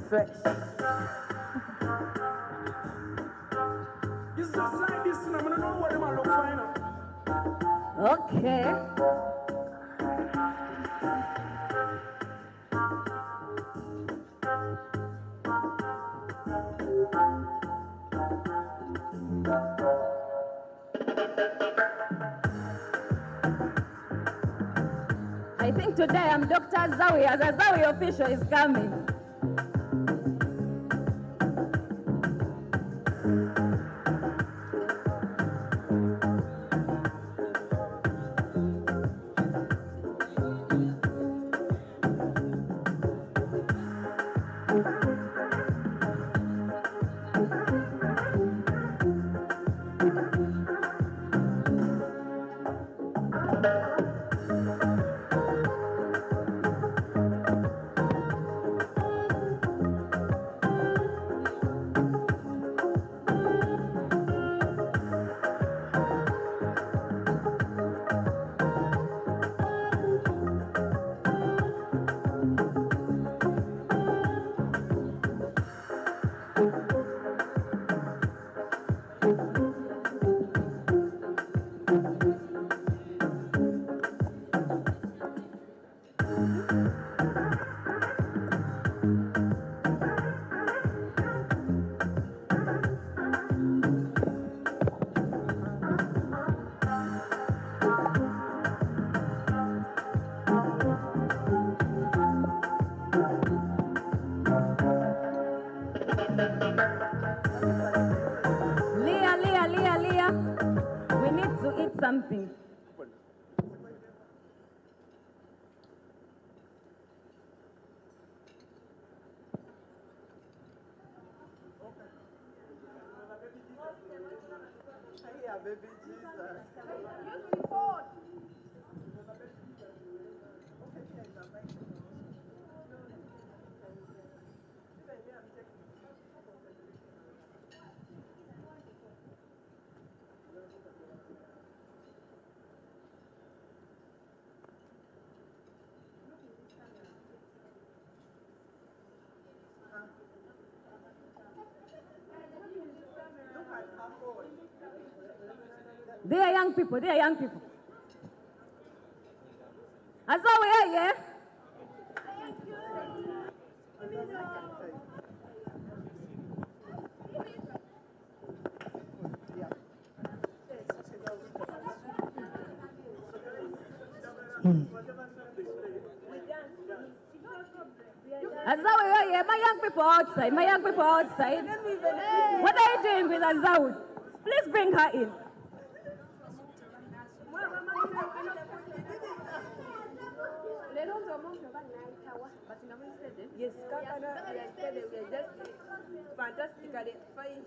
Fresh. It's just like this, and I'm gonna know what them are look fine. Okay. I think today I'm Dr. Zawi, as a Zawi official is coming. something. They are young people, they are young people. That's all we are, yeah? Azawi, yeah, my young people outside, my young people outside. What are you doing with Azawi? Please bring her in. Yes, yesterday we are just fantastically fine.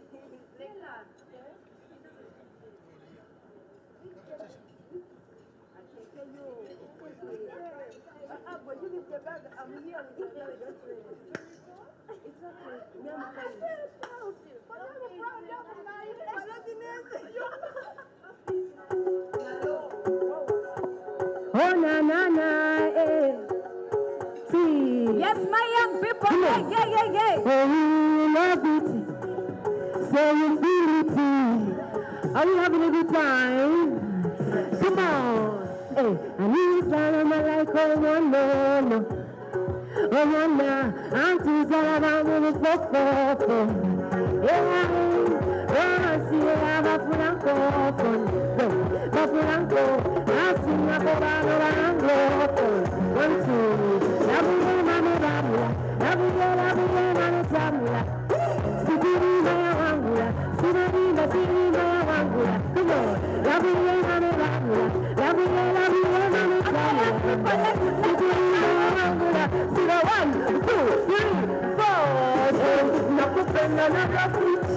Oh, na, na, na, eh. See. Yes, my young people. Yeah. Oh, you love it. So you feel it too. Are we having a good time? Come on. Hey, I need some like oh, no. Oh, no, I'm too sad about moving for. Yeah. Oh, see, I have a full Bafulanko, I sing a bobano and 1, 2, Labuye mame babula, Labuye mame tabula, Sidiri maya wangula, Sidiri maya wangula, come on, Labuye mame babula, Labuye mame tabula, Sidiri maya wangula, Sida 1, 2, 3, 4, Nakupenda na rafiki,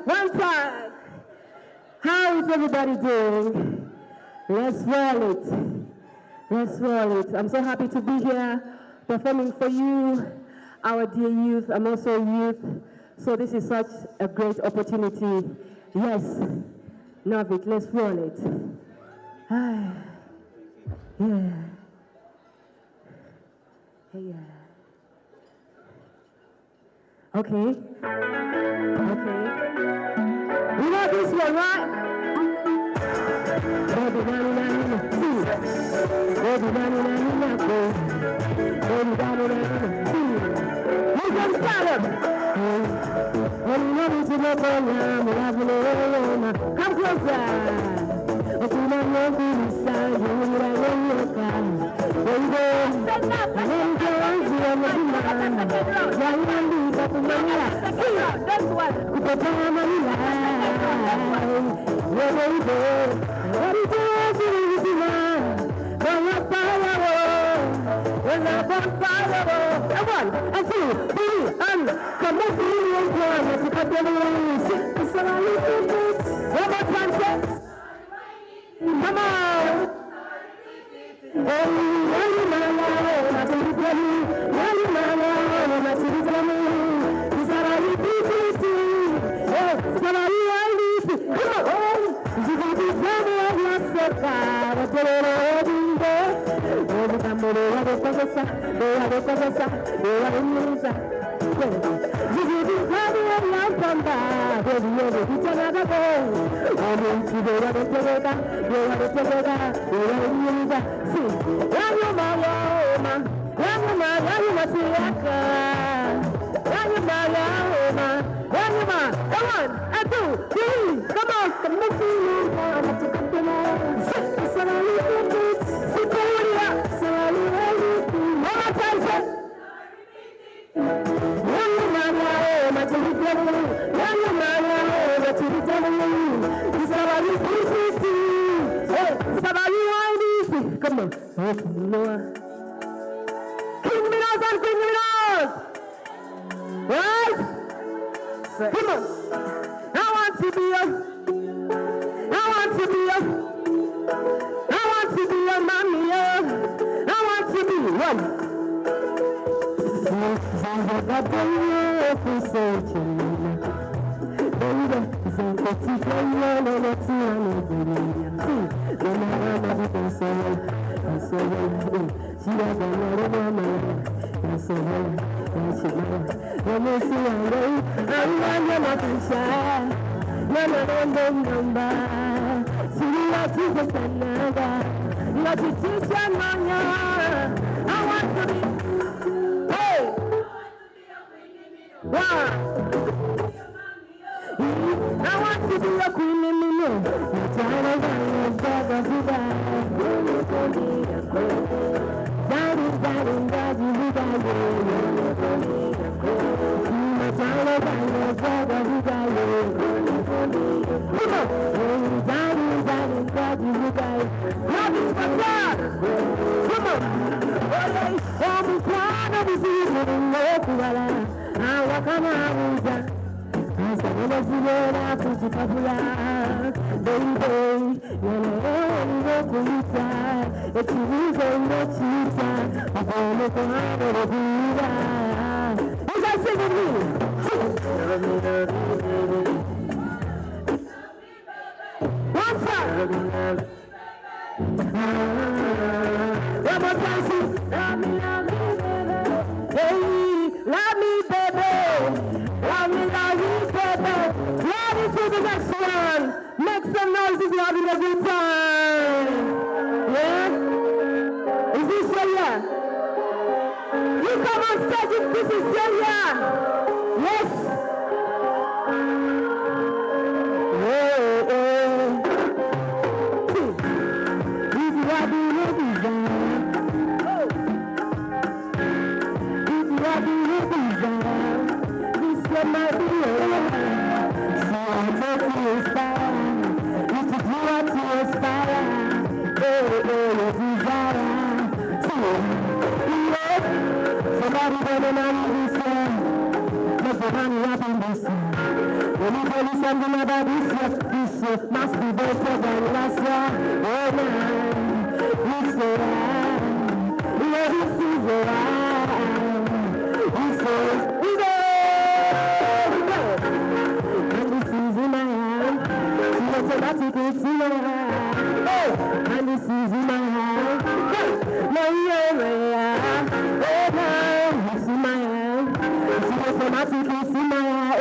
One time. How is everybody doing? Let's roll it. I'm so happy to be here performing for you, our dear youth. I'm also a youth, so this is such a great opportunity. Yes, Novik, let's roll it. Yeah. Hey, Okay. You know this one, right? You can start up. Come closer. Come on. Tegasa, they are the Musa. You will be having a life from that, baby, you will be another day. I'm into the other Tegaka, they are the Tegaka, they are the Musa. See, Yamama, Yamasiaka, Yamama, come on, and 2, 3, come on, come on, come on, come on, criminals and criminals, right? Come on, I want to be your mommy, I want to be one. I want to be, hey, I want to be a queen in the moon. You guys sing with me. One time. One more time, see. Love me, baby. Hey, love me, baby. Love me, baby. Ready to the next one. Make some noise if you're having a good time. Yeah? Is this your year? You come on stage if this is your year. Yes. Something about this year must be better than last year. Oh man, this year, yeah, this is this is we go, and this is in my hand. She automatic it's in my hand. Oh, and this is in my hand. No, yeah, oh man, it's in my hand. She automatic it's in my hand.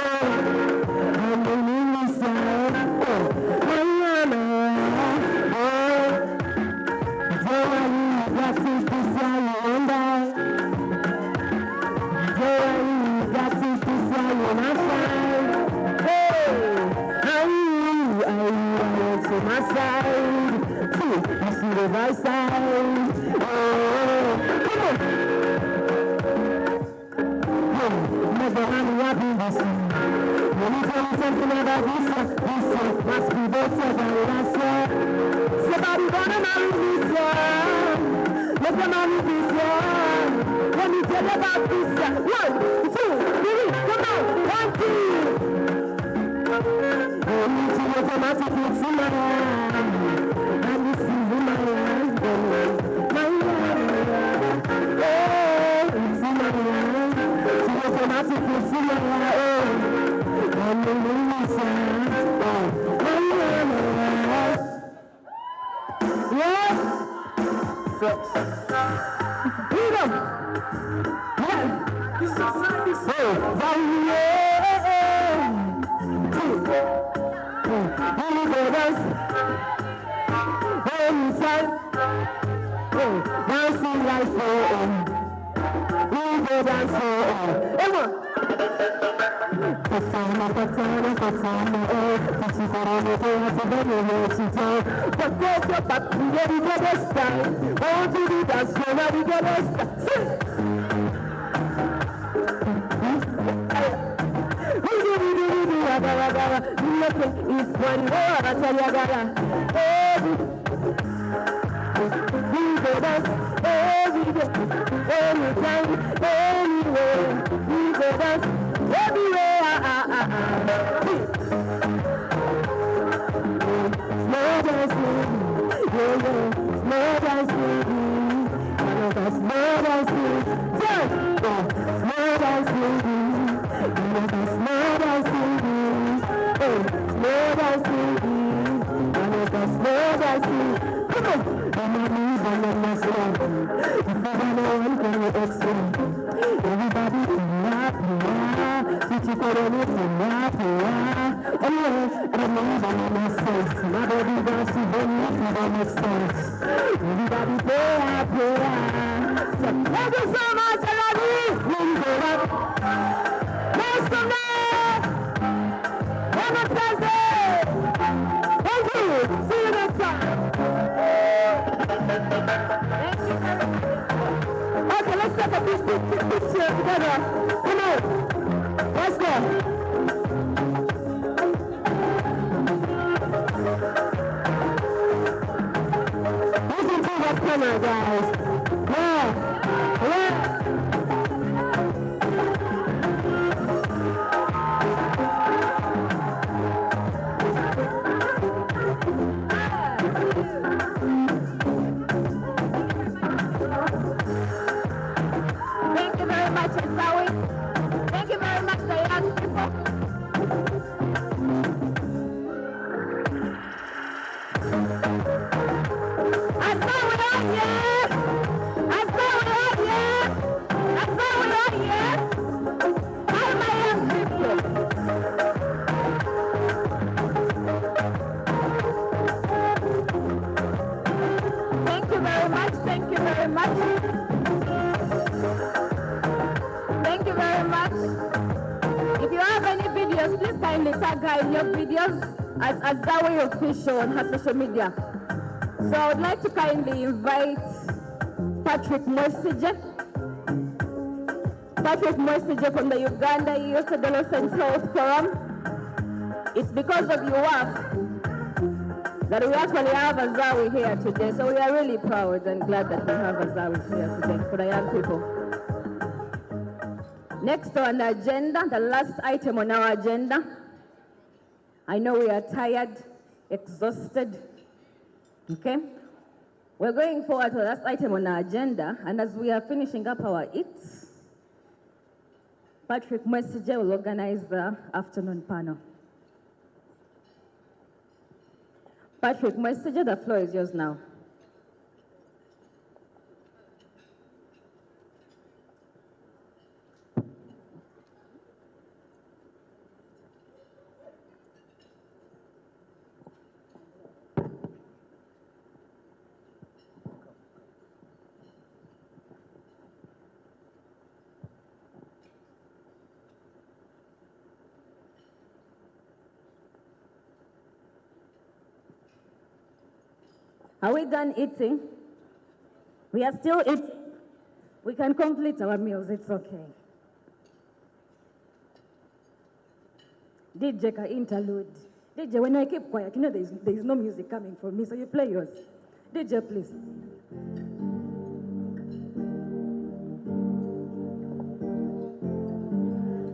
My side, oh, come on. Never happy this year. When you tell me something about this year must be better than last year. Somebody gonna marry this year. Let them marry this year. Let me tell you about this year. 1, 2, 3, come on, 1, 2. Oh, me too automatic, it's in my hand. And this is in my hand. Automatic, it's in my hand. And the moon is yeah. Freedom. Anytime, dancing like we go dance Come on. Patana, patana, patana, Tichikorone, Tichikorone, but go your back, we get a style. Want to do dance, we get a style. It's funny, I tell you, we go dance every day, anytime, anywhere. We go dance everywhere. Slow dancing, yeah, yeah. Slow dancing, all of us slow dancing, jump, slow dancing, all of us slow dancing, slow dancing, all of us slow dancing. Come on. Everybody thank you so much, I love you. Nice to meet you. Thank you. See you next time. Okay, let's take a big picture together. Come on. Let's go. Listen to that camera, guys. Yeah. Thank you very much, Asawi. Thank you very much, the young people. Asawi out here! Asawi out here! Asawi out here! All my young people. Thank you very much, thank you very much. Thank you very much. If you have any videos, please kindly tag her in your videos as Azawi Official on her social media. So I would like to kindly invite Patrick Morsije. Patrick Morsije from the Uganda Youth Adolescent Health Forum. It's because of your work that we actually have Azawi here today. So we are really proud and glad that we have Azawi here today for the young people. Next on the agenda, the last item on our agenda. I know we are tired, exhausted, okay? We're going forward to the last item on our agenda, and as we are finishing up our eats, Patrick Mwesije will organize the afternoon panel. Patrick Mwesije, the floor is yours now. Are we done eating? We are still eating. We can complete our meals, it's okay. DJ ka interlude. DJ, when I keep quiet, you know there is no music coming from me, so you play yours. DJ, please.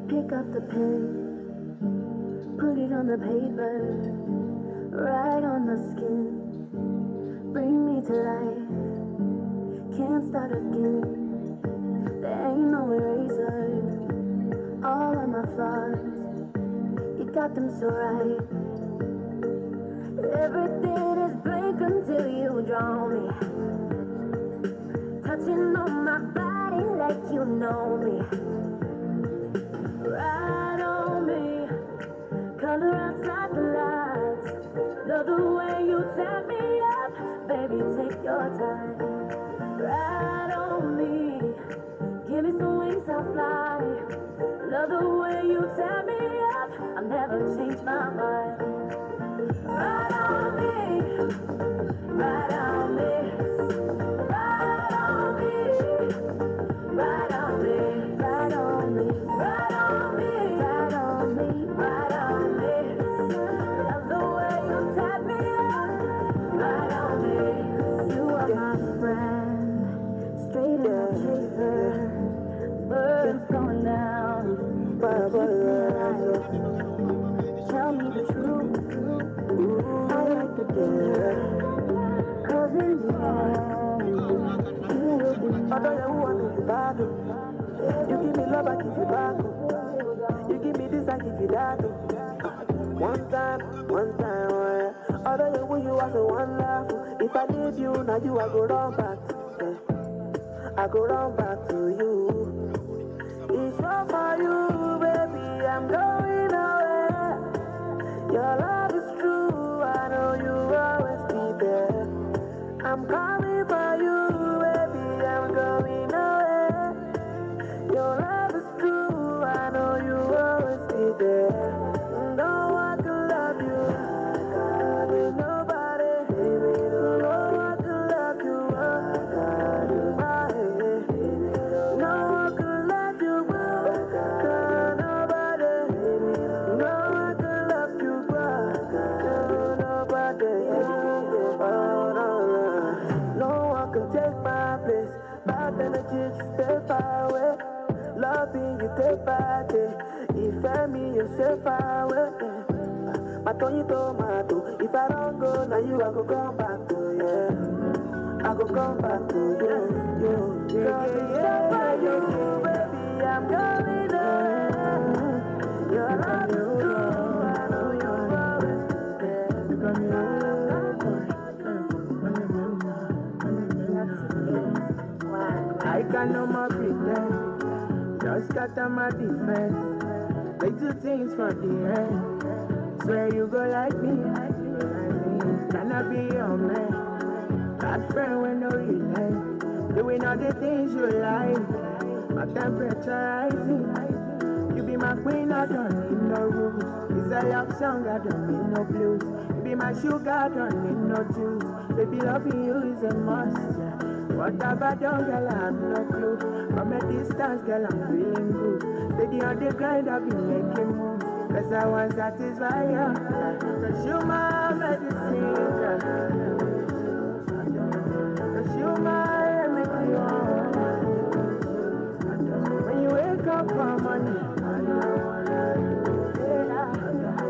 Pick up the pen, put it on the paper, right on the skin. Bring me to life, can't start again. There ain't no eraser, all of my flaws, you got them so right. Everything is blank until you draw me, touching on my body like you know me. Love the way you tap me up, baby, take your time. Ride on me, give me some wings, I'll fly. Love the way you tap me up, I'll never change my mind. Ride on me, ride on me, ride on me, ride on me, ride on me, ride on me, ride on me, ride on me. Love the way you tap me up, ride on me. You are my friend, straight in no chaser. Birds going down, keep me alive. Tell me the truth, I like the dinner. 'Cause in the end, you will be mine. Although you want me to battle, you give me love, I give you back. You give me this, I give you that. One time, oh yeah. Although you who you are so wonderful. If I leave you, now you I go run back. Yeah. I go run back to you. It's all for you, baby. I'm going away. Your love is true. I know you will always be there. I'm coming for you, baby. I'm going away. Your love is true. I know you will always be there. No one can love you like I do. Nobody, baby. No one can love you like I do. No one can love you like I do. Nobody, baby. No one can love you like I do. Nobody, no one can take my place. Bad energy, just stay far away. Loving you day by day. If I me, you stay far away. My Tony tomato. If I don't go, now you I go come back to yeah. I go come back to you. Cause it's all for you, baby. I'm going away. Your love is true. I know you'll always be there. I can no more pretend. Just got on my defense. They do things for the end. Swear you go like me. Can I be your man? Bad friend when no relent. Doing all the things you like. My temperature rising. You be my queen, I don't need no rules. It's a love song, I don't need no blues. You be my sugar, I don't need no juice. Baby, loving you is a must. What have I done, girl? I have no clue. From a distance, girl, I'm feeling good. Steady on the grind, I've been making moves. Cause I want to satisfy you. Cause you my medicine, girl. Cause you my remedy, when you wake up from money,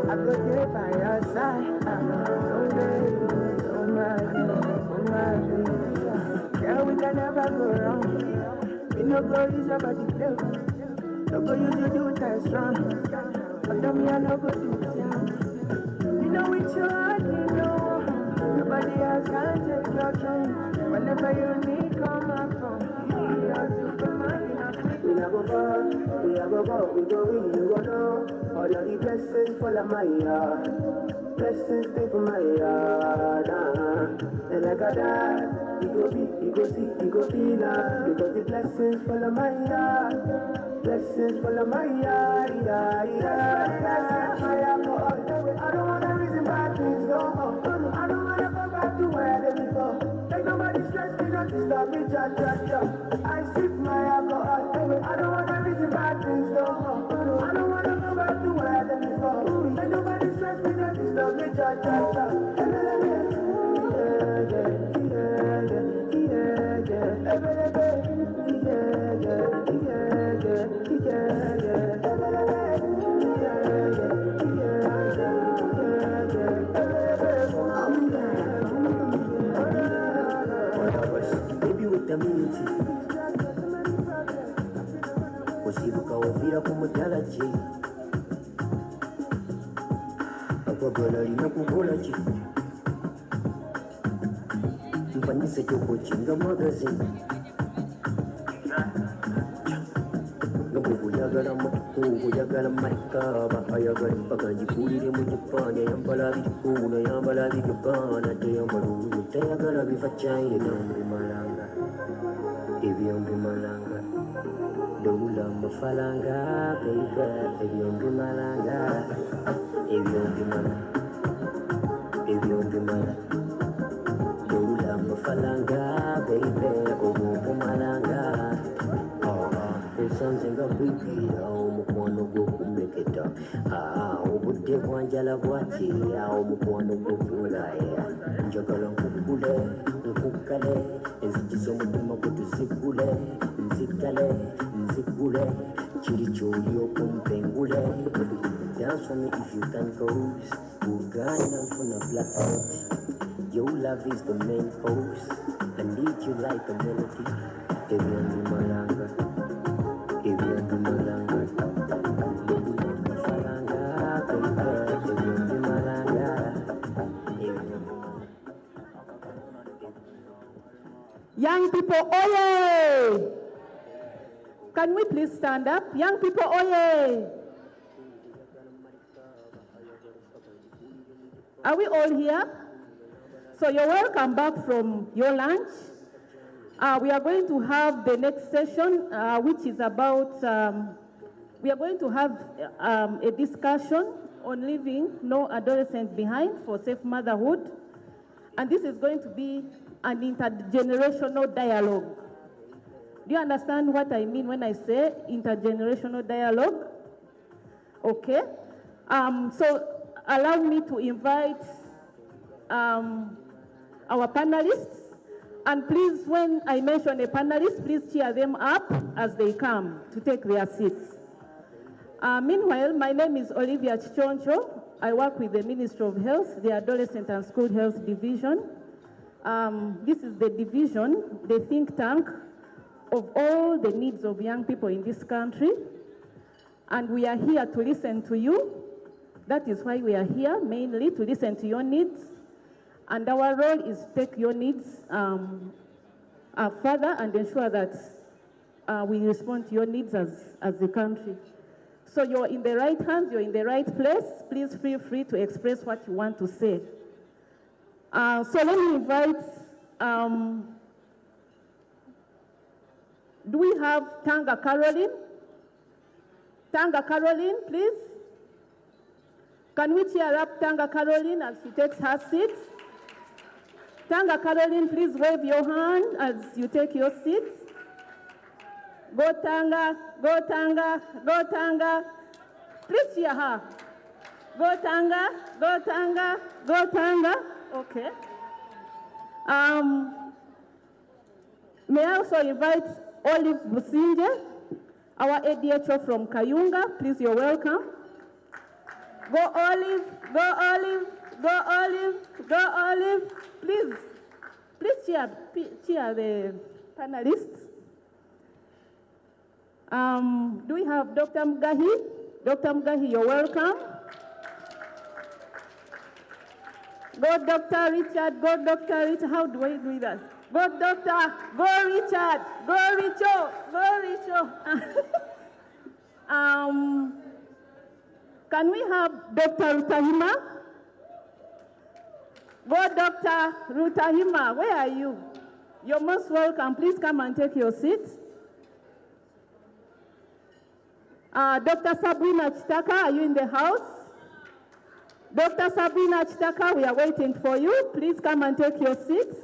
I go there by your side. Oh, baby, oh, my baby. Yeah, we can never go wrong. We no go use your body play. No go use you do it strong. But me I no go do it young. You know which you are, you know. Nobody else can take your throne. Whenever you need, come up from. We are Superman. We a go go, we a go go, we go win, you go know. All of the blessings fall on my yard. Blessings stay for my yard. And like a dad. You go see, you go feel that. Because the blessings fall on my yard. Blessings fall on my yard, Blessings fall on my yard. I don't wanna reason bad things no more. I don't wanna go back to where they before. Make nobody stress me, not disturb me, I sip my alcohol. I don't wanna reason bad things no more. I don't wanna go back to where they before. Make nobody stress me, not disturb me, Baby with the community, usibuka uvira kumutala chi akwagala lina kukola chi mpanyise chokuchinga magazine nobuyagala mutuku bituufu yagala malikaba ayagala mpaka ngikulire mu kipanja yambala bikikuuna yambala bikibana teyambala olumu teyagala bifa cyaye byombimalanga ebyombimalanga dowula mafalanga beiga ebyombimalanga ebyombimalanga dowula mafalanga beiga obumpumalanga esanze nga bwibira omukwano gw'okumeketa obudde bwanjala bwakira omukwano gw'okulaya njagala nkukule nkukkale enzigi z'omutima gwe tuzigule nzigule kiri kyoli okumpengule dance for me if you can cause Uganda nfuna blackout your love is the main course I need you like a melody ebyombimalanga ebyombimalanga Young people, oye! Can we please stand up? Young people, oye! Are we all here? So you're welcome back from your lunch. We are going to have the next session, which is about, we are going to have a discussion on leaving no adolescent behind for safe motherhood. And this is going to be an intergenerational dialogue. Do you understand what I mean when I say intergenerational dialogue? Okay. So allow me to invite our panelists. And please, when I mention a panelist, please cheer them up as they come to take their seats. Meanwhile, my name is Olivia Chichoncho. I work with the Ministry of Health, the Adolescent and School Health Division. This is the division, the think tank of all the needs of young people in this country. And we are here to listen to you. That is why we are here, mainly to listen to your needs. And our role is to take your needs further and ensure that we respond to your needs as a country. So you're in the right hands, you're in the right place. Please feel free to express what you want to say. So let me invite, do we have Tanga Caroline? Tanga Caroline, please. Can we cheer up Tanga Caroline as she takes her seat? Tanga Caroline, please wave your hand as you take your seat. Go Tanga, go Tanga, go Tanga. Please cheer her. Go Tanga, go Tanga, go Tanga. Okay. May I also invite Olive Businje, our ADHO from Kayunga. Please, you're welcome. Go Olive, go Olive, go Olive, go Olive. Please cheer the panelists. Do we have Dr. Mugahi? Dr. Mugahi, you're welcome. Go Dr. Richard, go Dr. Richard. How do I do that? Go Doctor, go Richard, go Richo, go Richo. Can we have Dr. Rutahima? Go Dr. Rutahima, where are you? You're most welcome. Please come and take your seat. Dr. Sabrina Chitaka, are you in the house? Dr. Sabrina Chitaka, we are waiting for you. Please come and take your seat.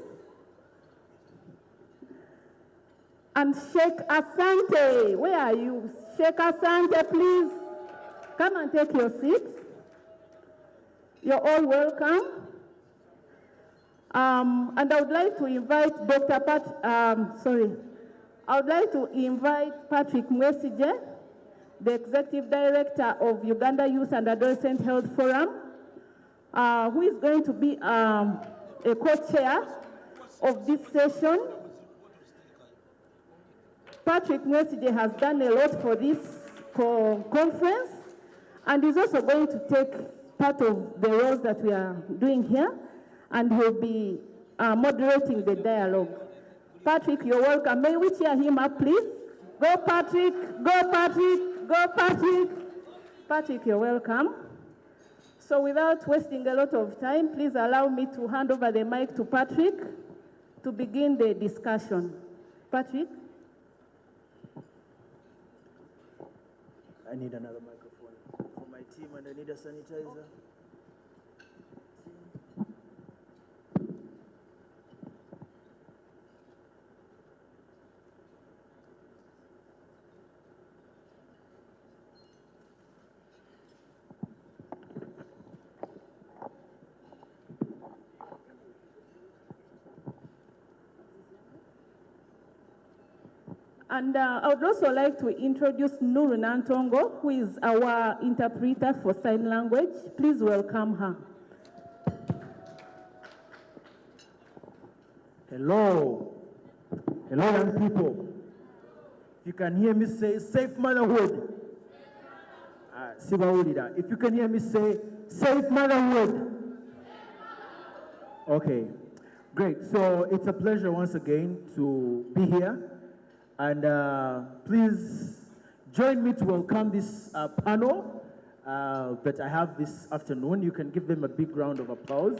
And Sheikh Asante, where are you? Sheikh Asante, please come and take your seat. You're all welcome. And I would like to invite I would like to invite Patrick Mwesige, the Executive Director of Uganda Youth and Adolescent Health Forum, who is going to be a co-chair of this session. Patrick Mwesige has done a lot for this conference, and is also going to take part of the roles that we are doing here, and will be moderating the dialogue. Patrick, you're welcome. May we cheer him up, please? Go Patrick, go Patrick, Go, Patrick. Patrick, you're welcome. So without wasting a lot of time, please allow me to hand over the mic to Patrick to begin the discussion. Patrick? I need another microphone for my team, and I need a sanitizer. And I would also like to introduce Nuru Nantongo, who is our interpreter for sign language. Please welcome her. Hello. Hello, young people. If you can hear me say safe motherhood. If you can hear me say safe motherhood. Okay, great. So it's a pleasure once again to be here. And please join me to welcome this panel that I have this afternoon. You can give them a big round of applause.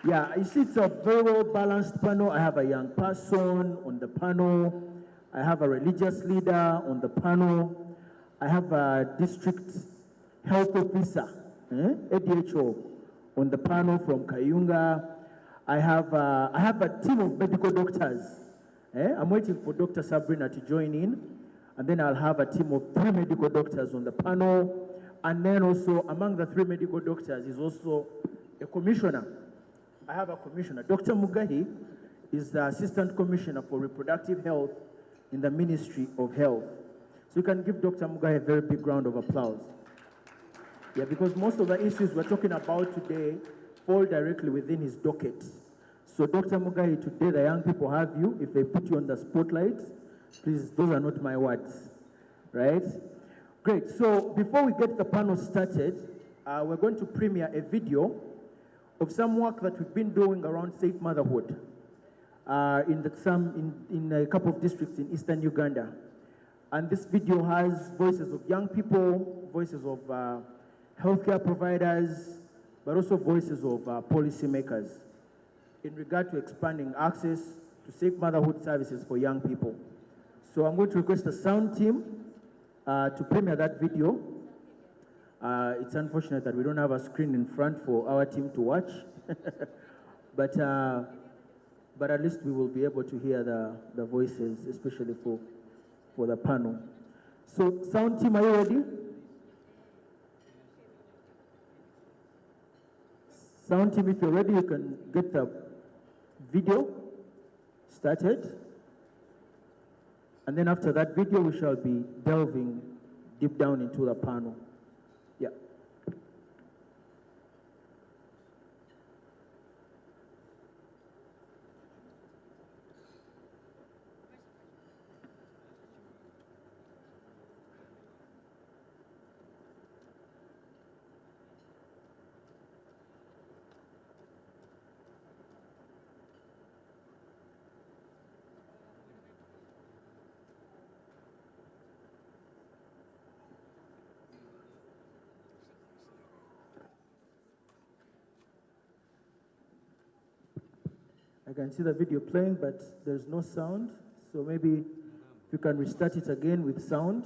Yeah, you see, it's a very well-balanced panel. I have a young person on the panel. I have a religious leader on the panel. I have a district health officer, ADHO, on the panel from Kayunga. I have a team of medical doctors. I'm waiting for Dr. Sabrina to join in, and then I'll have a team of 3 medical doctors on the panel. And then also among the 3 medical doctors is also a commissioner. I have a commissioner. Dr. Mugahi is the Assistant Commissioner for Reproductive Health in the Ministry of Health. So you can give Dr. Mugahi a very big round of applause. Yeah, because most of the issues we're talking about today fall directly within his docket. So Dr. Mugahi, today the young people have you. If they put you on the spotlight, please, those are not my words, right? Great, so before we get the panel started, we're going to premiere a video of some work that we've been doing around safe motherhood in a couple of districts in eastern Uganda. And this video has voices of young people, voices of healthcare providers, but also voices of policymakers in regard to expanding access to safe motherhood services for young people. So I'm going to request the sound team to premiere that video. It's unfortunate that we don't have a screen in front for our team to watch, but at least we will be able to hear the voices, especially for the panel. So sound team, are you ready? Sound team, if you're ready, you can get the video started. And then after that video, we shall be delving deep down into the panel. Yeah. I can see the video playing, but there's no sound. So maybe you can restart it again with sound.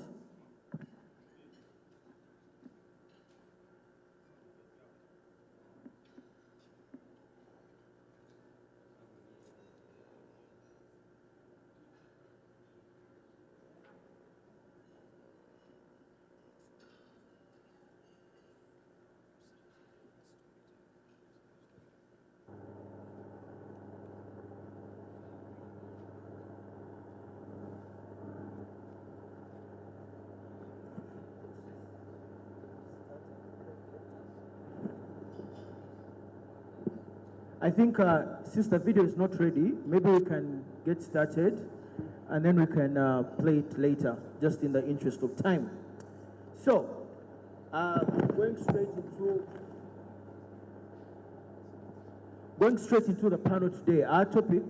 I think since the video is not ready, maybe we can get started and then we can play it later, just in the interest of time. So, going straight into the panel today, our topic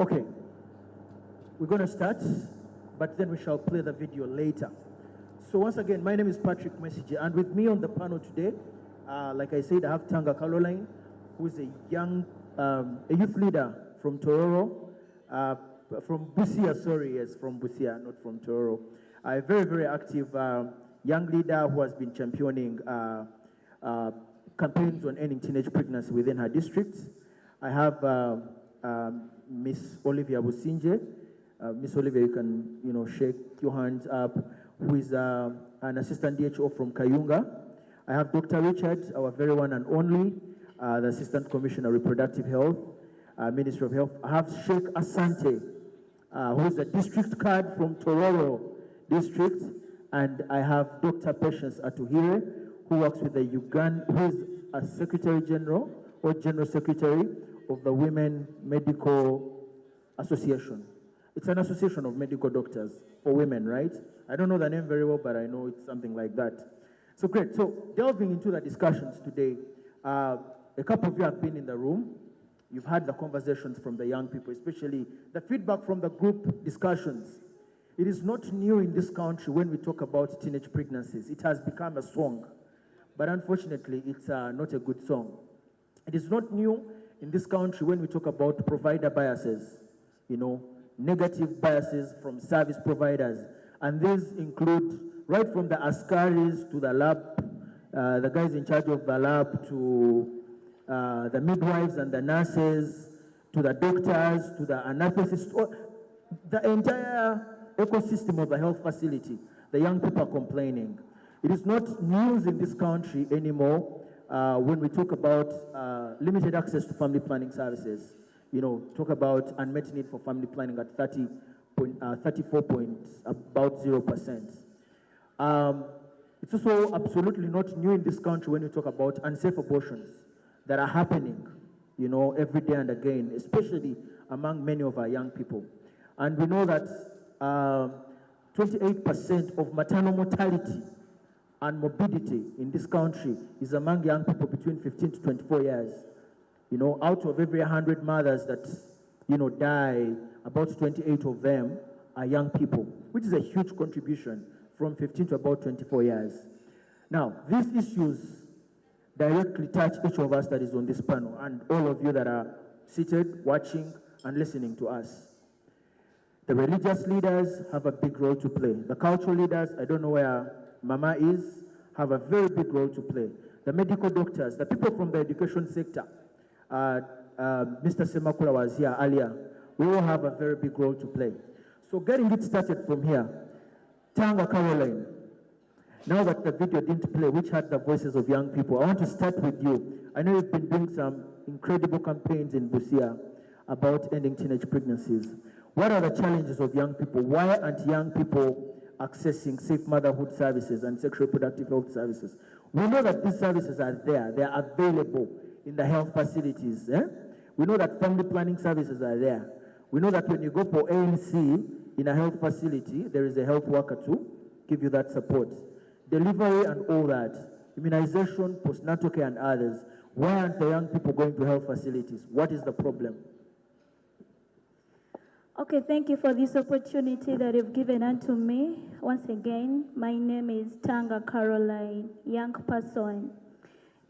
Okay, we're going to start, but then we shall play the video later. So once again, my name is Patrick Messige, and with me on the panel today, like I said, I have Tanga Caroline, who is a youth leader from Tororo, from Busia, from Busia, not from Tororo. A very, very active young leader who has been championing campaigns on ending teenage pregnancy within her district. I have Miss Olivia Businje. Miss Olivia, you can shake your hands up, who is an assistant DHO from Kayunga. I have Dr. Richard, our very one and only, the Assistant Commissioner Reproductive Health, Ministry of Health. I have Sheikh Asante, who is a district card from Tororo District, and I have Dr. Patience Atuhire, who works with the Uganda, who is a Secretary General or General Secretary of the Women Medical Association. It's an association of medical doctors for women, right? I don't know the name very well, but I know it's something like that. So great. So delving into the discussions today, a couple of you have been in the room. You've had the conversations from the young people, especially the feedback from the group discussions. It is not new in this country when we talk about teenage pregnancies. It has become a song, but unfortunately, it's not a good song. It is not new in this country when we talk about provider biases, negative biases from service providers. And these include right from the askaris to the lab, the guys in charge of the lab, to the midwives and the nurses, to the doctors, to the anesthetists, the entire ecosystem of the health facility. The young people are complaining. It is not news in this country anymore when we talk about limited access to family planning services. Talk about unmet need for family planning at 34 about 0%. It's also absolutely not new in this country when you talk about unsafe abortions that are happening, every day and again, especially among many of our young people. And we know that 28% of maternal mortality and morbidity in this country is among young people between 15 to 24 years. Out of every 100 mothers that, die, about 28 of them are young people, which is a huge contribution from 15 to about 24 years. Now, these issues directly touch each of us that is on this panel and all of you that are seated, watching, and listening to us. The religious leaders have a big role to play. The cultural leaders, I don't know where Mama is, have a very big role to play. The medical doctors, the people from the education sector, Mr. Semakula was here earlier, we all have a very big role to play. So getting it started from here, Tanga Caroline, now that the video didn't play, which had the voices of young people, I want to start with you. I know you've been doing some incredible campaigns in Busia about ending teenage pregnancies. What are the challenges of young people? Why aren't young people accessing safe motherhood services and sexual reproductive health services? We know that these services are there. They are available in the health facilities. We know that family planning services are there. We know that when you go for ANC in a health facility, there is a health worker to give you that support. Delivery and all that, immunization, postnatal care and others. Why aren't the young people going to health facilities? What is the problem? Okay, thank you for this opportunity that you've given unto me. Once again, my name is Tanga Caroline, young person.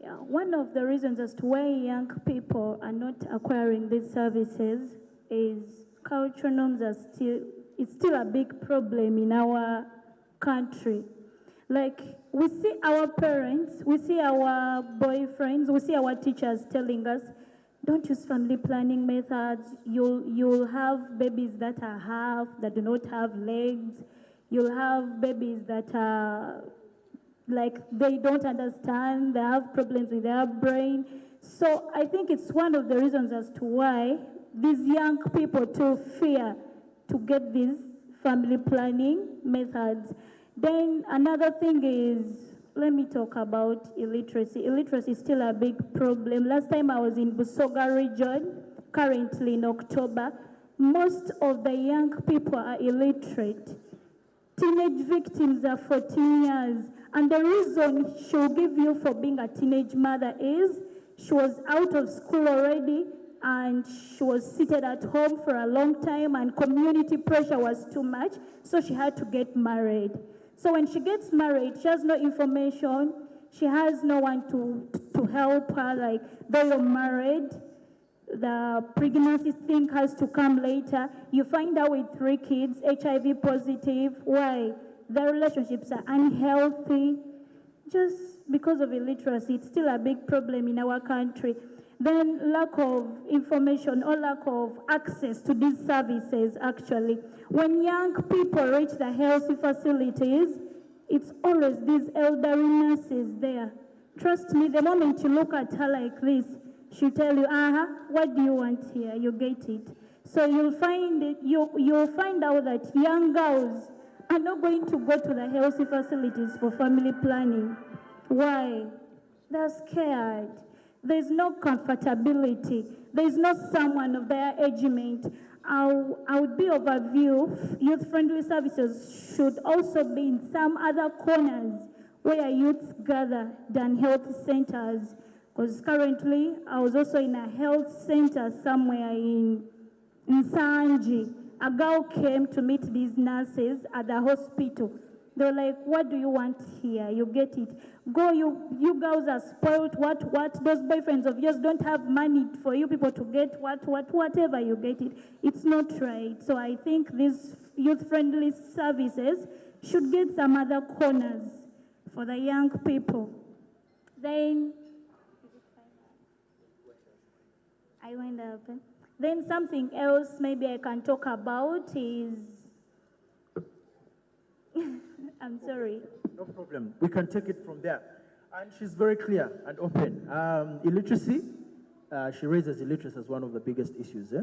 Yeah, one of the reasons as to why young people are not acquiring these services is cultural norms it's still a big problem in our country. Like, we see our parents, we see our boyfriends, we see our teachers telling us, don't use family planning methods. You'll have babies that are half, that do not have legs. You'll have babies that are like they don't understand, they have problems with their brain. So I think it's one of the reasons as to why these young people too fear to get these family planning methods. Then another thing is, let me talk about illiteracy. Illiteracy is still a big problem. Last time I was in Busoga region, currently in October, most of the young people are illiterate. Teenage victims are 14 years. And the reason she'll give you for being a teenage mother is she was out of school already and she was seated at home for a long time, and community pressure was too much, so she had to get married. So when she gets married, she has no information, she has no one to help her, like, though you're married, the pregnancy thing has to come later. You find out with 3 kids, HIV positive. Why? Their relationships are unhealthy. Just because of illiteracy, it's still a big problem in our country. Then lack of information or lack of access to these services, actually. When young people reach the healthy facilities, it's always these elderly nurses there. Trust me, the moment you look at her like this, she'll tell you, what do you want here? You get it. So you'll find out that young girls are not going to go to the healthy facilities for family planning. Why? They're scared. There's no comfortability. There's not someone of their agement. I would be of a view, youth-friendly services should also be in some other corners where youths gather than health centers. Because currently, I was also in a health center somewhere in Sanji. A girl came to meet these nurses at the hospital. They were like, what do you want here? You get it. Go, you girls are spoiled, what? Those boyfriends of yours don't have money for you people to get whatever, you get it. It's not right. So I think these youth-friendly services should get some other corners for the young people. Then, I wind up. Then something else maybe I can talk about is, I'm sorry. No problem. We can take it from there. And she's very clear and open. Illiteracy, she raises illiteracy as one of the biggest issues.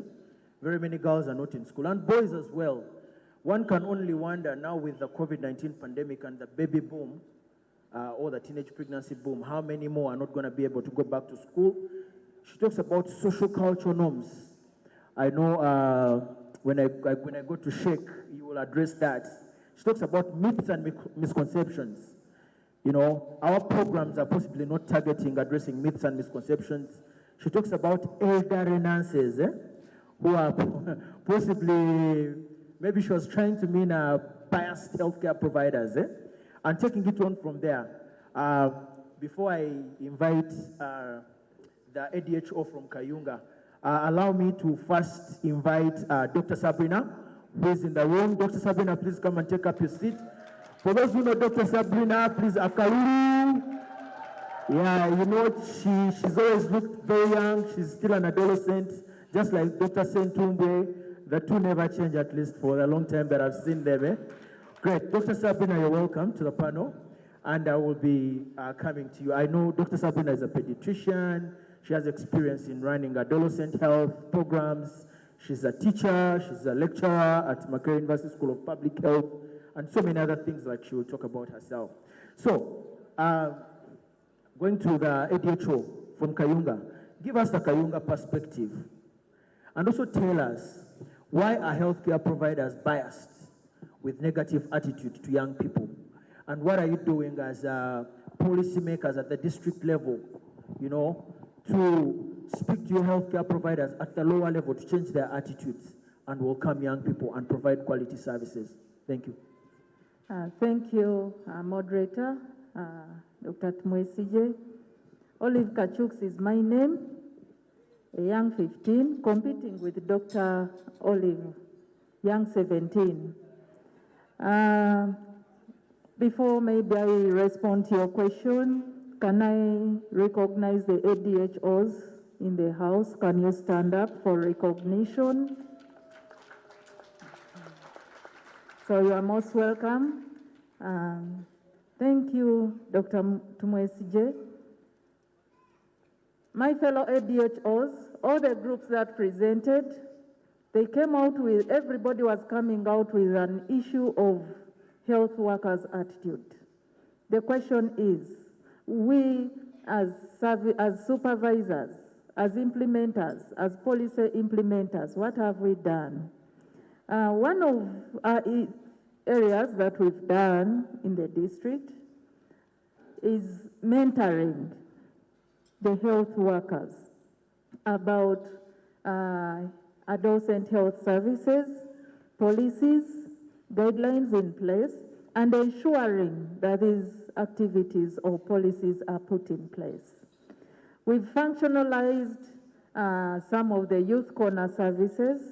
Very many girls are not in school, and boys as well. One can only wonder now with the COVID-19 pandemic and the baby boom, or the teenage pregnancy boom, how many more are not going to be able to go back to school? She talks about social cultural norms. I know when I go to Sheikh, you will address that. She talks about myths and misconceptions. You know, our programs are possibly not targeting, addressing myths and misconceptions. She talks about elderly nurses, who are possibly, maybe she was trying to mean biased healthcare providers, and taking it on from there. Before I invite the ADHO from Kayunga, allow me to first invite Dr. Sabrina, who is in the room. Dr. Sabrina, please come and take up your seat. For those who know Dr. Sabrina, please, Akaluru. Yeah, you know, she's always looked very young. She's still an adolescent, just like Dr. Sentumbe. The two never change, at least for a long time that I've seen them. Great. Dr. Sabrina, you're welcome to the panel. And I will be coming to you. I know Dr. Sabrina is a pediatrician. She has experience in running adolescent health programs. She's a teacher, she's a lecturer at Makerere University School of Public Health, and so many other things that she will talk about herself. So, going to the ADHO from Kayunga, give us the Kayunga perspective, and also tell us, why are healthcare providers biased with negative attitude to young people? And what are you doing as policymakers at the district level, you know, to speak to your healthcare providers at the lower level to change their attitudes and welcome young people and provide quality services? Thank you. Thank you, moderator, Dr. Tumwesije. Olive Kachuks is my name, a young 15, competing with Dr. Olive, young 17. Before maybe I respond to your question, can I recognize the ADHOs in the house? Can you stand up for recognition? So you are most welcome. Thank you, Dr. Tumwesije. My fellow ADHOs, all the groups that presented, they came out with, everybody was coming out with an issue of health workers' attitude. The question is, we as supervisors, as implementers, as policy implementers, what have we done? One of our areas that we've done in the district is mentoring the health workers about adolescent health services, policies, guidelines in place, and ensuring that these activities or policies are put in place. We've functionalized some of the youth corner services